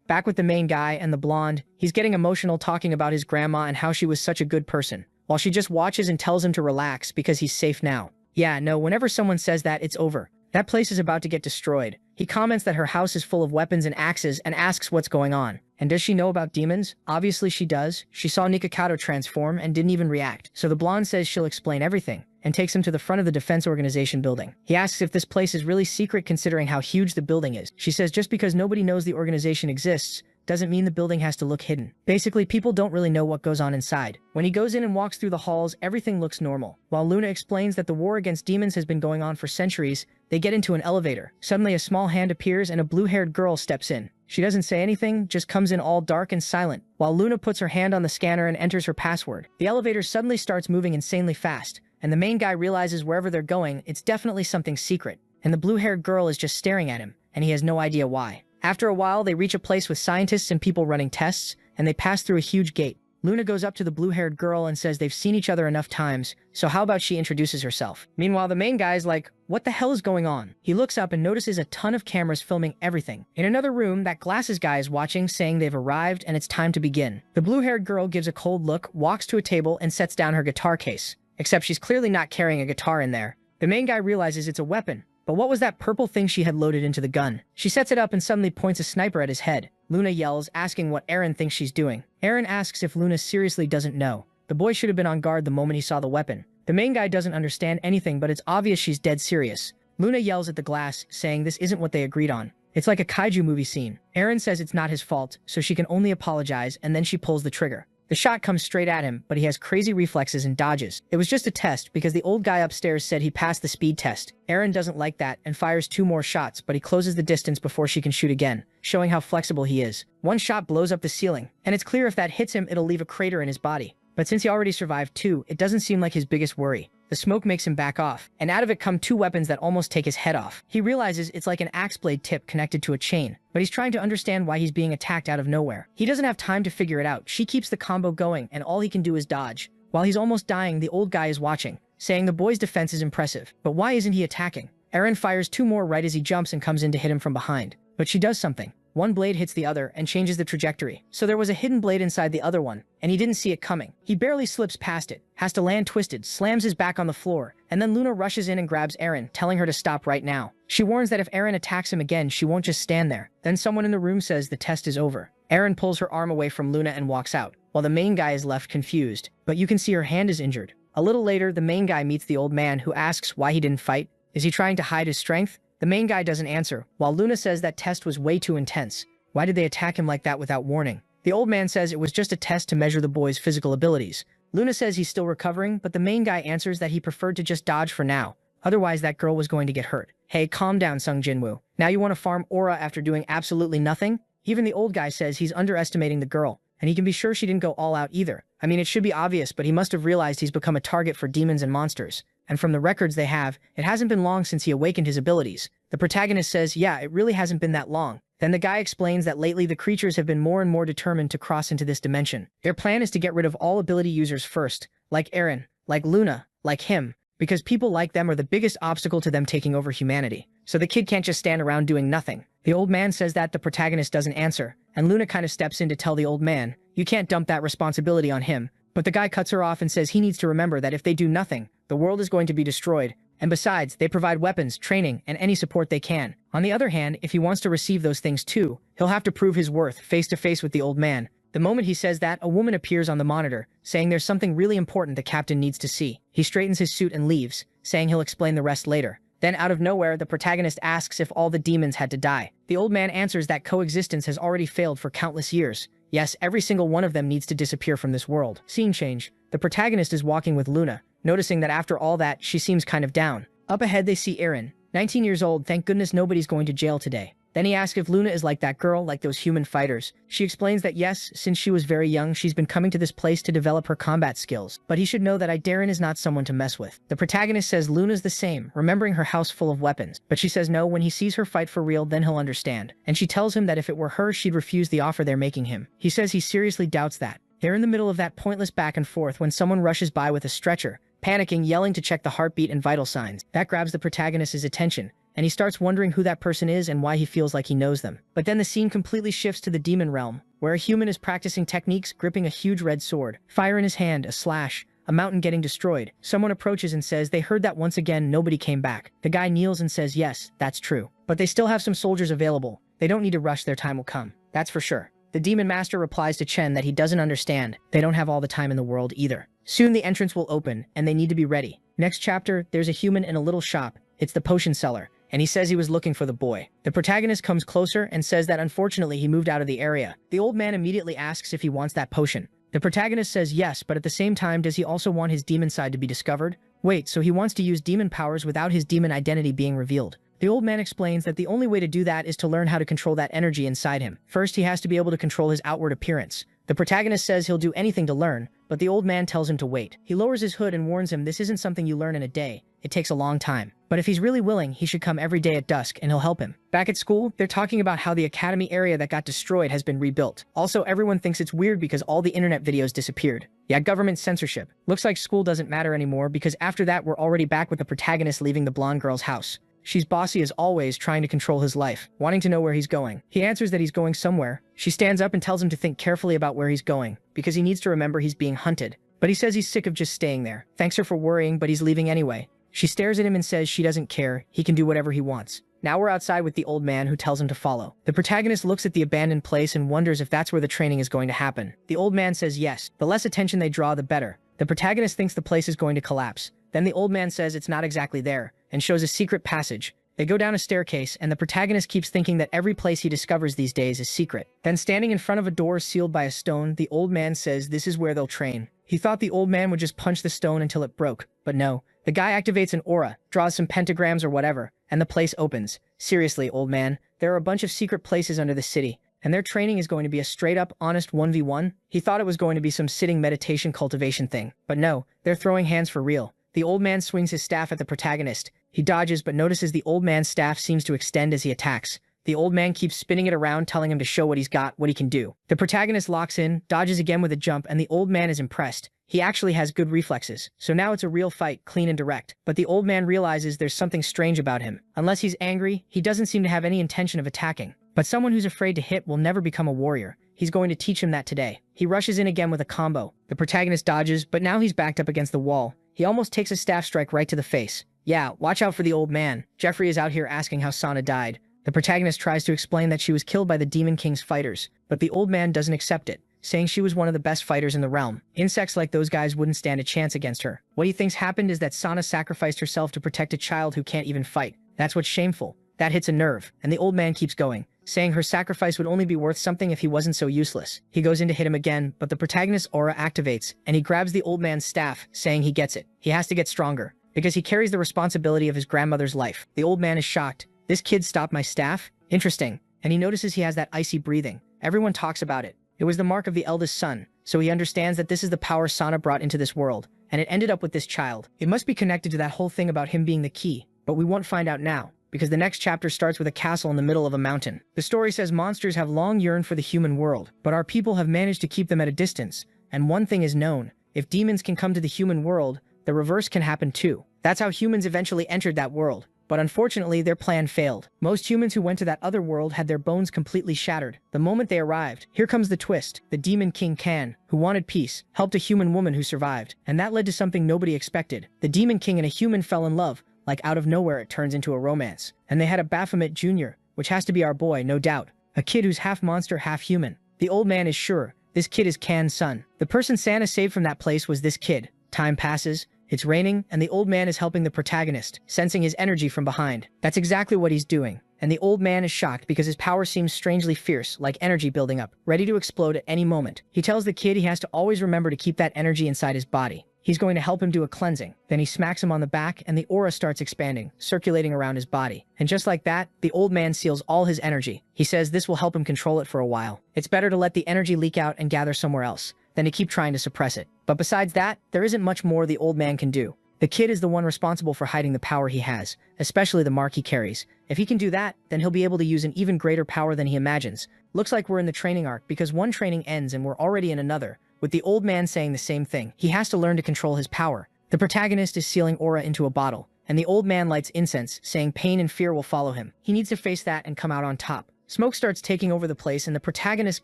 Back with the main guy and the blonde, he's getting emotional talking about his grandma and how she was such a good person, while she just watches and tells him to relax because he's safe now. Yeah, no, whenever someone says that, it's over. That place is about to get destroyed. He comments that her house is full of weapons and axes and asks what's going on. And does she know about demons? Obviously she does. She saw Nikakato transform and didn't even react. So the blonde says she'll explain everything, and takes him to the front of the defense organization building. He asks if this place is really secret considering how huge the building is. She says just because nobody knows the organization exists doesn't mean the building has to look hidden. Basically, people don't really know what goes on inside. When he goes in and walks through the halls, everything looks normal. While Luna explains that the war against demons has been going on for centuries, they get into an elevator. Suddenly a small hand appears and a blue-haired girl steps in. She doesn't say anything, just comes in all dark and silent, while Luna puts her hand on the scanner and enters her password. The elevator suddenly starts moving insanely fast, and the main guy realizes wherever they're going, it's definitely something secret, and the blue-haired girl is just staring at him, and he has no idea why. After a while, they reach a place with scientists and people running tests, and they pass through a huge gate. Luna goes up to the blue-haired girl and says they've seen each other enough times, so how about she introduces herself? Meanwhile, the main guy's like, what the hell is going on? He looks up and notices a ton of cameras filming everything. In another room, that glasses guy is watching, saying they've arrived and it's time to begin. The blue-haired girl gives a cold look, walks to a table, and sets down her guitar case. Except she's clearly not carrying a guitar in there. The main guy realizes it's a weapon. But what was that purple thing she had loaded into the gun? She sets it up and suddenly points a sniper at his head. Luna yells, asking what Eren thinks she's doing. Eren asks if Luna seriously doesn't know. The boy should have been on guard the moment he saw the weapon. The main guy doesn't understand anything, but it's obvious she's dead serious. Luna yells at the glass, saying this isn't what they agreed on. It's like a kaiju movie scene. Eren says it's not his fault, so she can only apologize, and then she pulls the trigger. The shot comes straight at him, but he has crazy reflexes and dodges. It was just a test because the old guy upstairs said he passed the speed test. Eren doesn't like that and fires 2 more shots, but he closes the distance before she can shoot again, showing how flexible he is. One shot blows up the ceiling, and it's clear if that hits him, it'll leave a crater in his body. But since he already survived 2, it doesn't seem like his biggest worry. The smoke makes him back off, and out of it come 2 weapons that almost take his head off. He realizes it's like an axe blade tip connected to a chain, but he's trying to understand why he's being attacked out of nowhere. He doesn't have time to figure it out. She keeps the combo going, and all he can do is dodge. While he's almost dying, the old guy is watching, saying the boy's defense is impressive, but why isn't he attacking? Eren fires 2 more right as he jumps and comes in to hit him from behind. But she does something. One blade hits the other and changes the trajectory. So there was a hidden blade inside the other one, and he didn't see it coming. He barely slips past it, has to land twisted, slams his back on the floor, and then Luna rushes in and grabs Eren, telling her to stop right now. She warns that if Eren attacks him again, she won't just stand there. Then someone in the room says the test is over. Eren pulls her arm away from Luna and walks out, while the main guy is left confused. But you can see her hand is injured. A little later, the main guy meets the old man who asks why he didn't fight. Is he trying to hide his strength? The main guy doesn't answer, while Luna says that test was way too intense. Why did they attack him like that without warning? The old man says it was just a test to measure the boy's physical abilities. Luna says he's still recovering, but the main guy answers that he preferred to just dodge for now. Otherwise, that girl was going to get hurt. Hey, calm down, Sung Jinwoo. Now you want to farm aura after doing absolutely nothing? Even the old guy says he's underestimating the girl, and he can be sure she didn't go all out either. I mean, it should be obvious, but he must have realized he's become a target for demons and monsters. And from the records they have, it hasn't been long since he awakened his abilities. The protagonist says, yeah, it really hasn't been that long. Then the guy explains that lately the creatures have been more and more determined to cross into this dimension. Their plan is to get rid of all ability users first, like Eren, like Luna, like him, because people like them are the biggest obstacle to them taking over humanity. So the kid can't just stand around doing nothing. The old man says that the protagonist doesn't answer, and Luna kind of steps in to tell the old man, you can't dump that responsibility on him. But the guy cuts her off and says he needs to remember that if they do nothing, the world is going to be destroyed. And besides, they provide weapons, training, and any support they can. On the other hand, if he wants to receive those things too, he'll have to prove his worth face to face with the old man. The moment he says that, a woman appears on the monitor, saying there's something really important the captain needs to see. He straightens his suit and leaves, saying he'll explain the rest later. Then out of nowhere, the protagonist asks if all the demons had to die. The old man answers that coexistence has already failed for countless years. Yes, every single one of them needs to disappear from this world. Scene change. The protagonist is walking with Luna, noticing that after all that, she seems kind of down. Up ahead they see Aaron, 19 years old, thank goodness nobody's going to jail today. Then he asks if Luna is like that girl, like those human fighters. She explains that yes, since she was very young, she's been coming to this place to develop her combat skills. But he should know that Darren is not someone to mess with. The protagonist says Luna's the same, remembering her house full of weapons. But she says no, when he sees her fight for real, then he'll understand. And she tells him that if it were her, she'd refuse the offer they're making him. He says he seriously doubts that. They're in the middle of that pointless back and forth when someone rushes by with a stretcher, panicking, yelling to check the heartbeat and vital signs. That grabs the protagonist's attention, and he starts wondering who that person is and why he feels like he knows them. But then the scene completely shifts to the demon realm, where a human is practicing techniques, gripping a huge red sword, fire in his hand, a slash, a mountain getting destroyed. Someone approaches and says they heard that once again nobody came back. The guy kneels and says yes, that's true. But they still have some soldiers available. They don't need to rush, their time will come. That's for sure. The demon master replies to Chen that he doesn't understand. They don't have all the time in the world either. Soon the entrance will open, and they need to be ready. Next chapter, there's a human in a little shop. It's the potion seller, and he says he was looking for the boy. The protagonist comes closer and says that unfortunately he moved out of the area. The old man immediately asks if he wants that potion. The protagonist says yes, but at the same time, does he also want his demon side to be discovered? Wait, so he wants to use demon powers without his demon identity being revealed. The old man explains that the only way to do that is to learn how to control that energy inside him. First, he has to be able to control his outward appearance. The protagonist says he'll do anything to learn, but the old man tells him to wait. He lowers his hood and warns him this isn't something you learn in a day. It takes a long time. But if he's really willing, he should come every day at dusk and he'll help him. Back at school, they're talking about how the academy area that got destroyed has been rebuilt. Also, everyone thinks it's weird because all the internet videos disappeared. Yeah, government censorship. Looks like school doesn't matter anymore because after that we're already back with the protagonist leaving the blonde girl's house. She's bossy as always, trying to control his life, wanting to know where he's going. He answers that he's going somewhere. She stands up and tells him to think carefully about where he's going, because he needs to remember he's being hunted. But he says he's sick of just staying there. Thanks her for worrying, but he's leaving anyway. She stares at him and says she doesn't care, he can do whatever he wants. Now we're outside with the old man who tells him to follow. The protagonist looks at the abandoned place and wonders if that's where the training is going to happen. The old man says yes. The less attention they draw, the better. The protagonist thinks the place is going to collapse. Then the old man says it's not exactly there, and shows a secret passage. They go down a staircase, and the protagonist keeps thinking that every place he discovers these days is secret. Then standing in front of a door sealed by a stone, the old man says this is where they'll train. He thought the old man would just punch the stone until it broke, but no. The guy activates an aura, draws some pentagrams or whatever, and the place opens. Seriously, old man, there are a bunch of secret places under the city, and their training is going to be a straight-up, honest 1v1? He thought it was going to be some sitting meditation cultivation thing, but no, they're throwing hands for real. The old man swings his staff at the protagonist. He dodges but notices the old man's staff seems to extend as he attacks. The old man keeps spinning it around, telling him to show what he's got, what he can do. The protagonist locks in, dodges again with a jump, and the old man is impressed. He actually has good reflexes. So now it's a real fight, clean and direct. But the old man realizes there's something strange about him. Unless he's angry, he doesn't seem to have any intention of attacking. But someone who's afraid to hit will never become a warrior. He's going to teach him that today. He rushes in again with a combo. The protagonist dodges, but now he's backed up against the wall. He almost takes a staff strike right to the face. Yeah, watch out for the old man. Jeffrey is out here asking how Sana died. The protagonist tries to explain that she was killed by the Demon King's fighters, but the old man doesn't accept it, saying she was one of the best fighters in the realm. Insects like those guys wouldn't stand a chance against her. What he thinks happened is that Sana sacrificed herself to protect a child who can't even fight. That's what's shameful. That hits a nerve, and the old man keeps going, saying her sacrifice would only be worth something if he wasn't so useless. He goes in to hit him again, but the protagonist's aura activates, and he grabs the old man's staff, saying he gets it. He has to get stronger, because he carries the responsibility of his grandmother's life. The old man is shocked. This kid stopped my staff? Interesting. And he notices he has that icy breathing. Everyone talks about it. It was the mark of the eldest son, so he understands that this is the power Sana brought into this world, and it ended up with this child. It must be connected to that whole thing about him being the key, but we won't find out now, because the next chapter starts with a castle in the middle of a mountain. The story says monsters have long yearned for the human world, but our people have managed to keep them at a distance, and one thing is known. If demons can come to the human world, the reverse can happen too. That's how humans eventually entered that world. But unfortunately, their plan failed. Most humans who went to that other world had their bones completely shattered. The moment they arrived, here comes the twist. The Demon King Kan, who wanted peace, helped a human woman who survived. And that led to something nobody expected. The Demon King and a human fell in love. Like out of nowhere, it turns into a romance. And they had a Baphomet Jr., which has to be our boy, no doubt. A kid who's half monster, half human. The old man is sure this kid is Kan's son. The person Santa saved from that place was this kid. Time passes. It's raining, and the old man is helping the protagonist, sensing his energy from behind. That's exactly what he's doing. And the old man is shocked because his power seems strangely fierce, like energy building up, ready to explode at any moment. He tells the kid he has to always remember to keep that energy inside his body. He's going to help him do a cleansing. Then he smacks him on the back and the aura starts expanding, circulating around his body. And just like that, the old man seals all his energy. He says this will help him control it for a while. It's better to let the energy leak out and gather somewhere else than to keep trying to suppress it. But besides that, there isn't much more the old man can do. The kid is the one responsible for hiding the power he has, especially the mark he carries. If he can do that, then he'll be able to use an even greater power than he imagines. Looks like we're in the training arc because one training ends and we're already in another, with the old man saying the same thing. He has to learn to control his power. The protagonist is sealing aura into a bottle, and the old man lights incense, saying pain and fear will follow him. He needs to face that and come out on top. Smoke starts taking over the place and the protagonist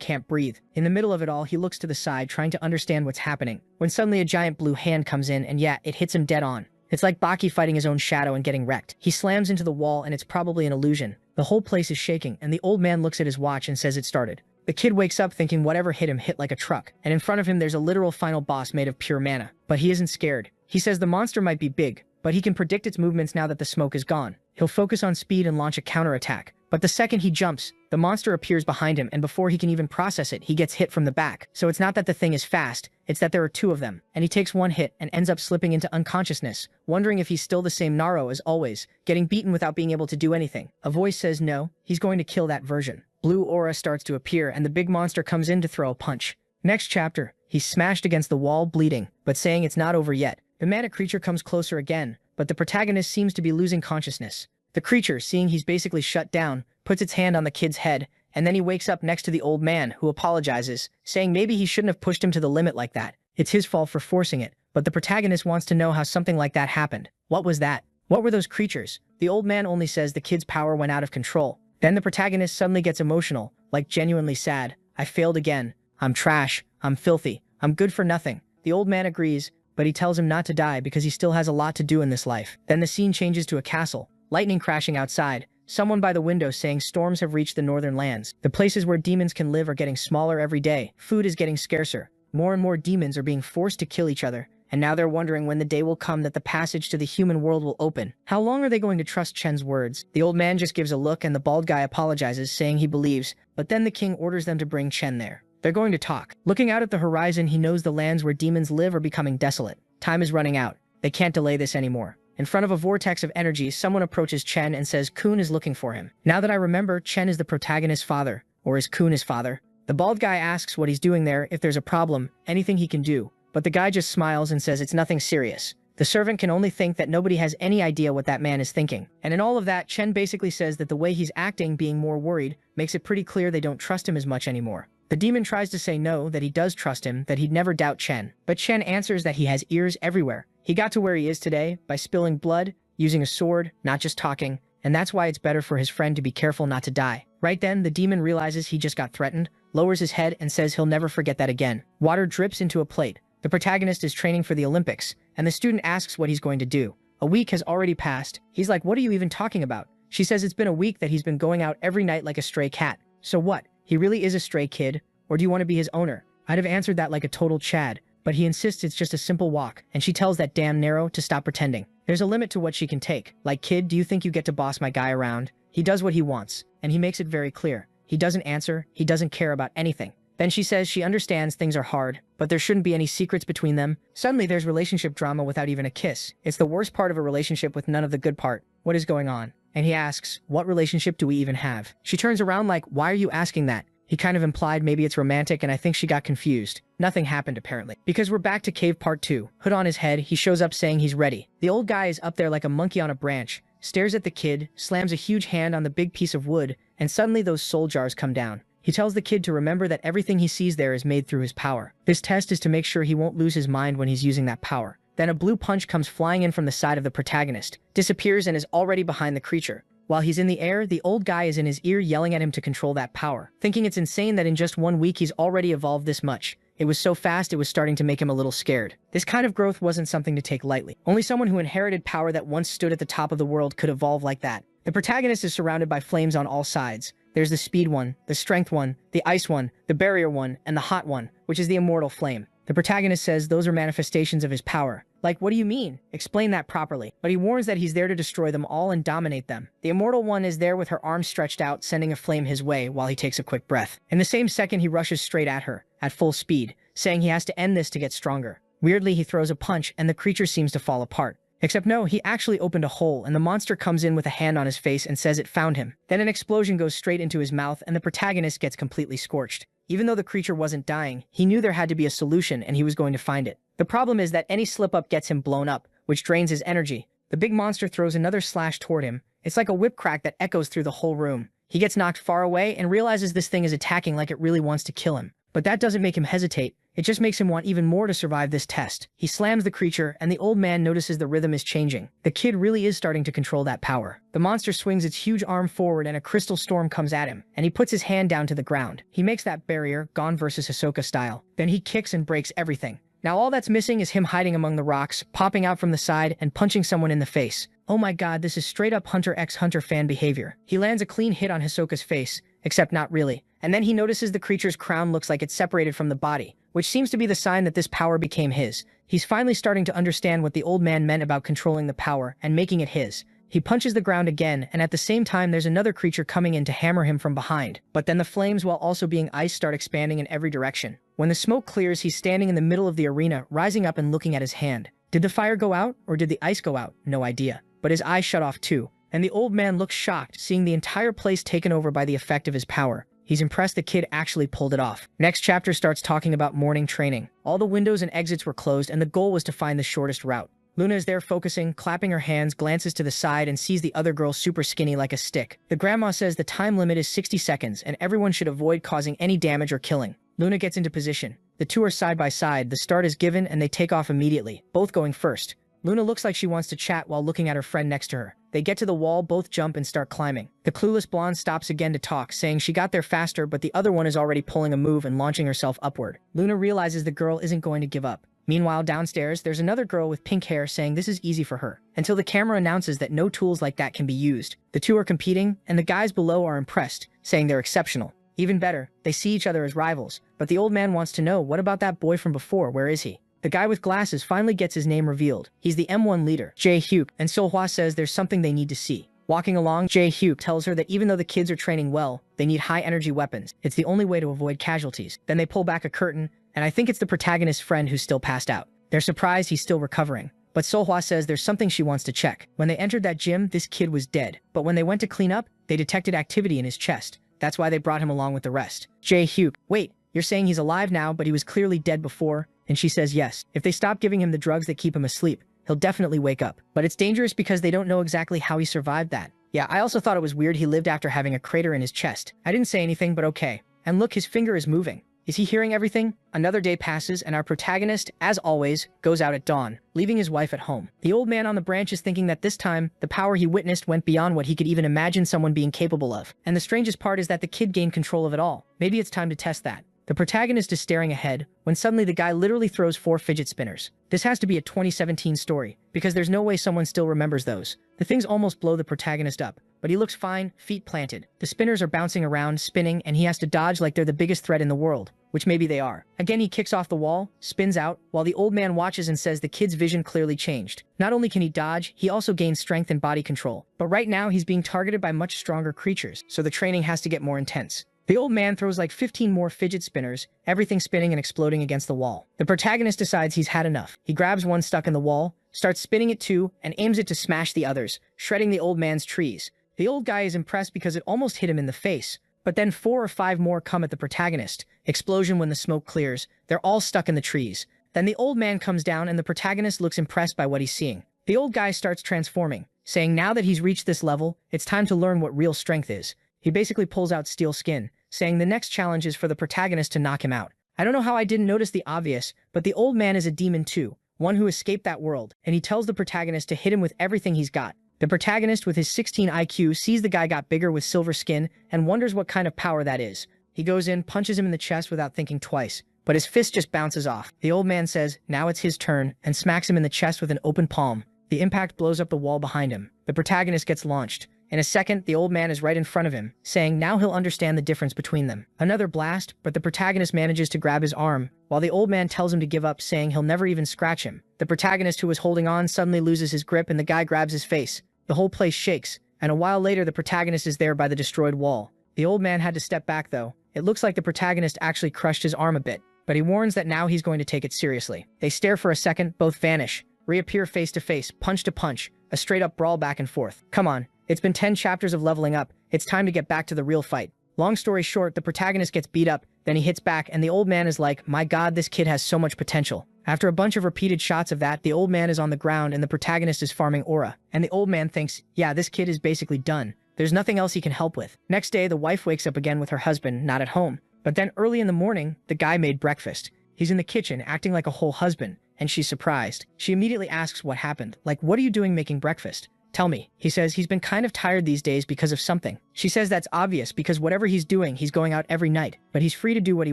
can't breathe. In the middle of it all, he looks to the side trying to understand what's happening, when suddenly a giant blue hand comes in and yeah, it hits him dead on. It's like Baki fighting his own shadow and getting wrecked. He slams into the wall and it's probably an illusion. The whole place is shaking and the old man looks at his watch and says it started. The kid wakes up thinking whatever hit him hit like a truck, and in front of him there's a literal final boss made of pure mana. But he isn't scared. He says the monster might be big, but he can predict its movements now that the smoke is gone. He'll focus on speed and launch a counterattack. But the second he jumps, the monster appears behind him and before he can even process it, he gets hit from the back. So it's not that the thing is fast, it's that there are two of them. And he takes one hit and ends up slipping into unconsciousness, wondering if he's still the same Naro as always, getting beaten without being able to do anything. A voice says no, he's going to kill that version. Blue aura starts to appear and the big monster comes in to throw a punch. Next chapter, he's smashed against the wall bleeding, but saying it's not over yet. The mana creature comes closer again, but the protagonist seems to be losing consciousness. The creature, seeing he's basically shut down, puts its hand on the kid's head, and then he wakes up next to the old man, who apologizes, saying maybe he shouldn't have pushed him to the limit like that. It's his fault for forcing it, but the protagonist wants to know how something like that happened. What was that? What were those creatures? The old man only says the kid's power went out of control. Then the protagonist suddenly gets emotional, like genuinely sad. I failed again. I'm trash. I'm filthy. I'm good for nothing. The old man agrees, but he tells him not to die because he still has a lot to do in this life. Then the scene changes to a castle. Lightning crashing outside. Someone by the window saying storms have reached the northern lands. The places where demons can live are getting smaller every day. Food is getting scarcer. More and more demons are being forced to kill each other. And now they're wondering when the day will come that the passage to the human world will open. How long are they going to trust Chen's words? The old man just gives a look and the bald guy apologizes, saying he believes, but then the king orders them to bring Chen there. They're going to talk. Looking out at the horizon, he knows the lands where demons live are becoming desolate. Time is running out. They can't delay this anymore. In front of a vortex of energy, someone approaches Chen and says Kun is looking for him. Now that I remember, Chen is the protagonist's father. Or is Kun his father? The bald guy asks what he's doing there, if there's a problem, anything he can do. But the guy just smiles and says it's nothing serious. The servant can only think that nobody has any idea what that man is thinking. And in all of that, Chen basically says that the way he's acting, being more worried, makes it pretty clear they don't trust him as much anymore. The demon tries to say no, that he does trust him, that he'd never doubt Chen. But Chen answers that he has ears everywhere. He got to where he is today by spilling blood, using a sword, not just talking, and that's why it's better for his friend to be careful not to die. Right then, the demon realizes he just got threatened, lowers his head, and says he'll never forget that again. Water drips into a plate. The protagonist is training for the Olympics, and the student asks what he's going to do. A week has already passed. He's like, what are you even talking about? She says it's been a week that he's been going out every night like a stray cat. So what? He really is a stray kid? Or do you want to be his owner? I'd have answered that like a total Chad, but he insists it's just a simple walk, and she tells that damn Nero to stop pretending. There's a limit to what she can take. Like, kid, do you think you get to boss my guy around? He does what he wants, and he makes it very clear. He doesn't answer, he doesn't care about anything. Then she says she understands things are hard, but there shouldn't be any secrets between them. Suddenly there's relationship drama without even a kiss. It's the worst part of a relationship with none of the good part. What is going on? And he asks, what relationship do we even have? She turns around like, why are you asking that? He kind of implied maybe it's romantic, and I think she got confused. Nothing happened apparently. Because we're back to cave part 2. Hood on his head, he shows up saying he's ready. The old guy is up there like a monkey on a branch, stares at the kid, slams a huge hand on the big piece of wood, and suddenly those soul jars come down. He tells the kid to remember that everything he sees there is made through his power. This test is to make sure he won't lose his mind when he's using that power. Then a blue punch comes flying in from the side of the protagonist, disappears and is already behind the creature. While he's in the air, the old guy is in his ear yelling at him to control that power, thinking it's insane that in just 1 week he's already evolved this much. It was so fast it was starting to make him a little scared. This kind of growth wasn't something to take lightly. Only someone who inherited power that once stood at the top of the world could evolve like that. The protagonist is surrounded by flames on all sides. There's the speed one, the strength one, the ice one, the barrier one, and the hot one, which is the immortal flame. The protagonist says those are manifestations of his power. Like, what do you mean? Explain that properly. But he warns that he's there to destroy them all and dominate them. The immortal one is there with her arms stretched out, sending a flame his way while he takes a quick breath. In the same second, he rushes straight at her, at full speed, saying he has to end this to get stronger. Weirdly, he throws a punch and the creature seems to fall apart. Except no, he actually opened a hole and the monster comes in with a hand on his face and says it found him. Then an explosion goes straight into his mouth and the protagonist gets completely scorched. Even though the creature wasn't dying, he knew there had to be a solution and he was going to find it. The problem is that any slip-up gets him blown up, which drains his energy. The big monster throws another slash toward him. It's like a whip crack that echoes through the whole room. He gets knocked far away and realizes this thing is attacking like it really wants to kill him. But that doesn't make him hesitate. It just makes him want even more to survive this test. He slams the creature, and the old man notices the rhythm is changing. The kid really is starting to control that power. The monster swings its huge arm forward and a crystal storm comes at him, and he puts his hand down to the ground. He makes that barrier, Gon vs. Hisoka style. Then he kicks and breaks everything. Now all that's missing is him hiding among the rocks, popping out from the side, and punching someone in the face. Oh my god, this is straight up Hunter x Hunter fan behavior. He lands a clean hit on Hisoka's face, except not really. And then he notices the creature's crown looks like it's separated from the body, which seems to be the sign that this power became his. He's finally starting to understand what the old man meant about controlling the power and making it his. He punches the ground again, and at the same time there's another creature coming in to hammer him from behind. But then the flames, while also being ice, start expanding in every direction. When the smoke clears, he's standing in the middle of the arena, rising up and looking at his hand. Did the fire go out, or did the ice go out? No idea. But his eyes shut off too. And the old man looks shocked, seeing the entire place taken over by the effect of his power. He's impressed the kid actually pulled it off. Next chapter starts talking about morning training. All the windows and exits were closed, and the goal was to find the shortest route. Luna is there focusing, clapping her hands, glances to the side, and sees the other girl super skinny like a stick. The grandma says the time limit is 60 seconds, and everyone should avoid causing any damage or killing. Luna gets into position. The two are side by side, the start is given, and they take off immediately, both going first. Luna looks like she wants to chat while looking at her friend next to her. They get to the wall, both jump and start climbing. The clueless blonde stops again to talk, saying she got there faster, but the other one is already pulling a move and launching herself upward. Luna realizes the girl isn't going to give up. Meanwhile, downstairs, there's another girl with pink hair saying this is easy for her, until the camera announces that no tools like that can be used. The two are competing, and the guys below are impressed, saying they're exceptional. Even better, they see each other as rivals, but the old man wants to know, what about that boy from before, where is he? The guy with glasses finally gets his name revealed. He's the M1 leader, Jae-hyuk, and Sohwa says there's something they need to see. Walking along, Jae-hyuk tells her that even though the kids are training well, they need high-energy weapons. It's the only way to avoid casualties. Then they pull back a curtain, and I think it's the protagonist's friend who's still passed out. They're surprised he's still recovering. But Sohwa says there's something she wants to check. When they entered that gym, this kid was dead. But when they went to clean up, they detected activity in his chest. That's why they brought him along with the rest. Jae-hyuk, wait, you're saying he's alive now, but he was clearly dead before? And she says yes. If they stop giving him the drugs that keep him asleep, he'll definitely wake up. But it's dangerous because they don't know exactly how he survived that. Yeah, I also thought it was weird he lived after having a crater in his chest. I didn't say anything, but okay. And look, his finger is moving. Is he hearing everything? Another day passes, and our protagonist, as always, goes out at dawn, leaving his wife at home. The old man on the branch is thinking that this time, the power he witnessed went beyond what he could even imagine someone being capable of. And the strangest part is that the kid gained control of it all. Maybe it's time to test that. The protagonist is staring ahead, when suddenly the guy literally throws 4 fidget spinners. This has to be a 2017 story, because there's no way someone still remembers those. The things almost blow the protagonist up, but he looks fine, feet planted. The spinners are bouncing around, spinning, and he has to dodge like they're the biggest threat in the world, which maybe they are. Again, he kicks off the wall, spins out, while the old man watches and says the kid's vision clearly changed. Not only can he dodge, he also gains strength and body control. But right now, he's being targeted by much stronger creatures, so the training has to get more intense. The old man throws like 15 more fidget spinners, everything spinning and exploding against the wall. The protagonist decides he's had enough. He grabs one stuck in the wall, starts spinning it too, and aims it to smash the others, shredding the old man's trees. The old guy is impressed because it almost hit him in the face. But then 4 or 5 more come at the protagonist. Explosion when the smoke clears. They're all stuck in the trees. Then the old man comes down and the protagonist looks impressed by what he's seeing. The old guy starts transforming, saying now that he's reached this level, it's time to learn what real strength is. He basically pulls out steel skin, saying the next challenge is for the protagonist to knock him out. I don't know how I didn't notice the obvious, but the old man is a demon too, one who escaped that world, and he tells the protagonist to hit him with everything he's got. The protagonist with his 16 IQ sees the guy got bigger with silver skin and wonders what kind of power that is. He goes in, punches him in the chest without thinking twice, but his fist just bounces off. The old man says, now it's his turn, and smacks him in the chest with an open palm. The impact blows up the wall behind him. The protagonist gets launched. In a second, the old man is right in front of him, saying now he'll understand the difference between them. Another blast, but the protagonist manages to grab his arm, while the old man tells him to give up, saying he'll never even scratch him. The protagonist who was holding on suddenly loses his grip and the guy grabs his face. The whole place shakes, and a while later the protagonist is there by the destroyed wall. The old man had to step back though. It looks like the protagonist actually crushed his arm a bit. but he warns that now he's going to take it seriously. They stare for a second, both vanish, reappear face to face, punch to punch, a straight-up brawl back and forth. Come on, it's been 10 chapters of leveling up, it's time to get back to the real fight. Long story short, the protagonist gets beat up, then he hits back, and the old man is like, my god, this kid has so much potential. After a bunch of repeated shots of that, the old man is on the ground and the protagonist is farming aura. And the old man thinks, yeah, this kid is basically done. There's nothing else he can help with. Next day, the wife wakes up again with her husband, not at home. But then early in the morning, the guy made breakfast. He's in the kitchen, acting like a whole husband, and she's surprised. She immediately asks what happened. Like, what are you doing making breakfast? Tell me. He says he's been kind of tired these days because of something. She says that's obvious because whatever he's doing, he's going out every night, but he's free to do what he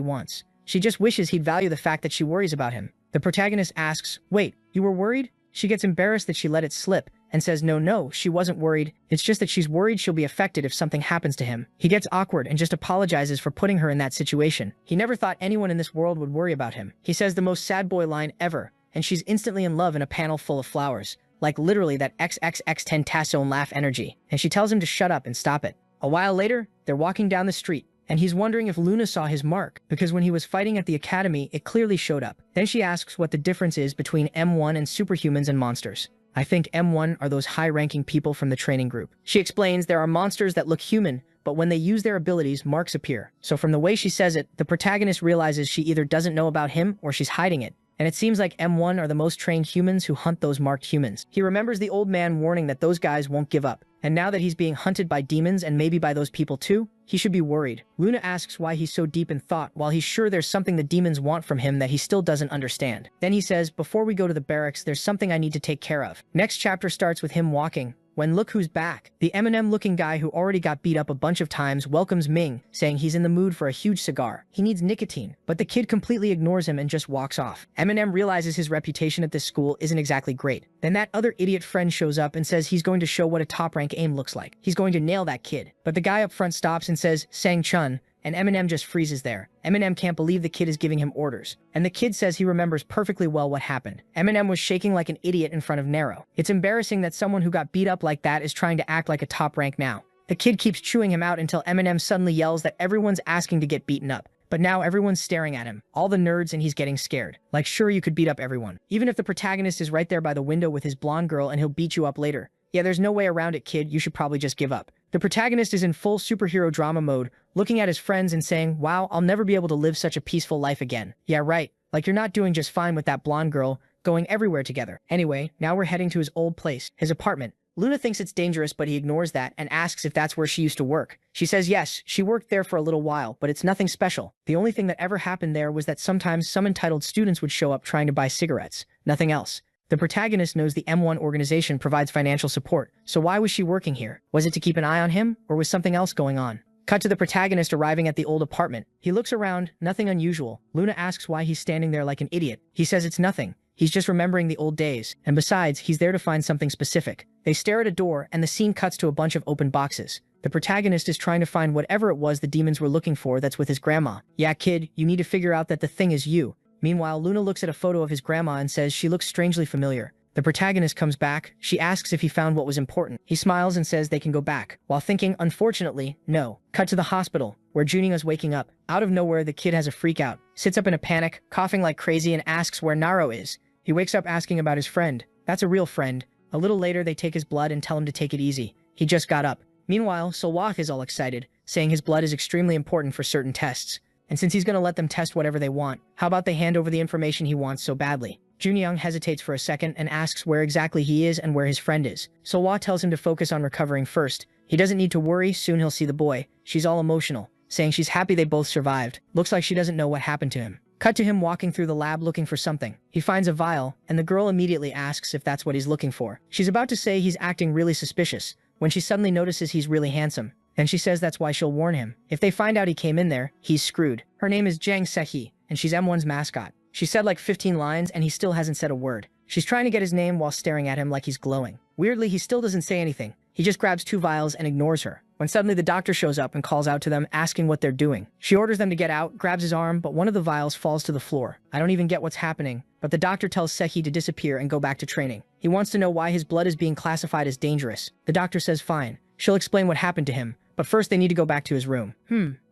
wants. She just wishes he'd value the fact that she worries about him. The protagonist asks, wait, you were worried? She gets embarrassed that she let it slip and says no, she wasn't worried. It's just that she's worried she'll be affected if something happens to him. He gets awkward and just apologizes for putting her in that situation. He never thought anyone in this world would worry about him. He says the most sad boy line ever, and she's instantly in love in a panel full of flowers. Like literally that XXX Tentacion laugh energy. And she tells him to shut up and stop it. A while later, they're walking down the street, and he's wondering if Luna saw his mark, because when he was fighting at the academy, it clearly showed up. Then she asks what the difference is between M1 and superhumans and monsters. I think M1 are those high-ranking people from the training group. She explains there are monsters that look human, but when they use their abilities, marks appear. So from the way she says it, the protagonist realizes she either doesn't know about him or she's hiding it. And it seems like M1 are the most trained humans who hunt those marked humans. He remembers the old man warning that those guys won't give up. And now that he's being hunted by demons and maybe by those people too, he should be worried. Luna asks why he's so deep in thought while he's sure there's something the demons want from him that he still doesn't understand. Then he says, before we go to the barracks, there's something I need to take care of. Next chapter starts with him walking, when look who's back. The Eminem-looking guy who already got beat up a bunch of times welcomes Ming, saying he's in the mood for a huge cigar. He needs nicotine, but the kid completely ignores him and just walks off. Eminem realizes his reputation at this school isn't exactly great. Then that other idiot friend shows up and says he's going to show what a top-rank aim looks like. He's going to nail that kid. But the guy up front stops and says, Sang-chun, and Eminem just freezes there. Eminem can't believe the kid is giving him orders. And the kid says he remembers perfectly well what happened. Eminem was shaking like an idiot in front of Nero. It's embarrassing that someone who got beat up like that is trying to act like a top rank now. The kid keeps chewing him out until Eminem suddenly yells that everyone's asking to get beaten up. But now everyone's staring at him, all the nerds, and he's getting scared. Like, sure, you could beat up everyone. Even if the protagonist is right there by the window with his blonde girl and he'll beat you up later. Yeah, there's no way around it, kid. You should probably just give up. The protagonist is in full superhero drama mode, looking at his friends and saying, wow, I'll never be able to live such a peaceful life again. Yeah, right. Like you're not doing just fine with that blonde girl, going everywhere together. Anyway, now we're heading to his old place, his apartment. Luna thinks it's dangerous, but he ignores that and asks if that's where she used to work. She says yes, she worked there for a little while, but it's nothing special. The only thing that ever happened there was that sometimes some entitled students would show up trying to buy cigarettes. Nothing else. The protagonist knows the M1 organization provides financial support, so why was she working here? Was it to keep an eye on him, or was something else going on? Cut to the protagonist arriving at the old apartment. He looks around, nothing unusual. Luna asks why he's standing there like an idiot. He says it's nothing. He's just remembering the old days, and besides, he's there to find something specific. They stare at a door, and the scene cuts to a bunch of open boxes. The protagonist is trying to find whatever it was the demons were looking for that's with his grandma. Yeah, kid, you need to figure out that the thing is you. Meanwhile, Luna looks at a photo of his grandma and says she looks strangely familiar. The protagonist comes back. She asks if he found what was important. He smiles and says they can go back, while thinking, unfortunately, no. Cut to the hospital, where Juninga's waking up. Out of nowhere, the kid has a freak out, sits up in a panic, coughing like crazy, and asks where Naro is. He wakes up asking about his friend. That's a real friend. A little later, they take his blood and tell him to take it easy. He just got up. Meanwhile, Solwak is all excited, saying his blood is extremely important for certain tests. And since he's going to let them test whatever they want, how about they hand over the information he wants so badly? Junyoung hesitates for a second and asks where exactly he is and where his friend is. Solwa tells him to focus on recovering first. He doesn't need to worry, soon he'll see the boy. She's all emotional, saying she's happy they both survived. Looks like she doesn't know what happened to him. Cut to him walking through the lab looking for something. He finds a vial, and the girl immediately asks if that's what he's looking for. She's about to say he's acting really suspicious, when she suddenly notices he's really handsome. Then she says that's why she'll warn him. If they find out he came in there, he's screwed. Her name is Jang Sehi, and she's M1's mascot. She said like 15 lines, and he still hasn't said a word. She's trying to get his name while staring at him like he's glowing. Weirdly, he still doesn't say anything. He just grabs 2 vials and ignores her. When suddenly the doctor shows up and calls out to them, asking what they're doing. She orders them to get out, grabs his arm, but one of the vials falls to the floor. I don't even get what's happening, but the doctor tells Sehi to disappear and go back to training. He wants to know why his blood is being classified as dangerous. The doctor says fine. She'll explain what happened to him, but first they need to go back to his room.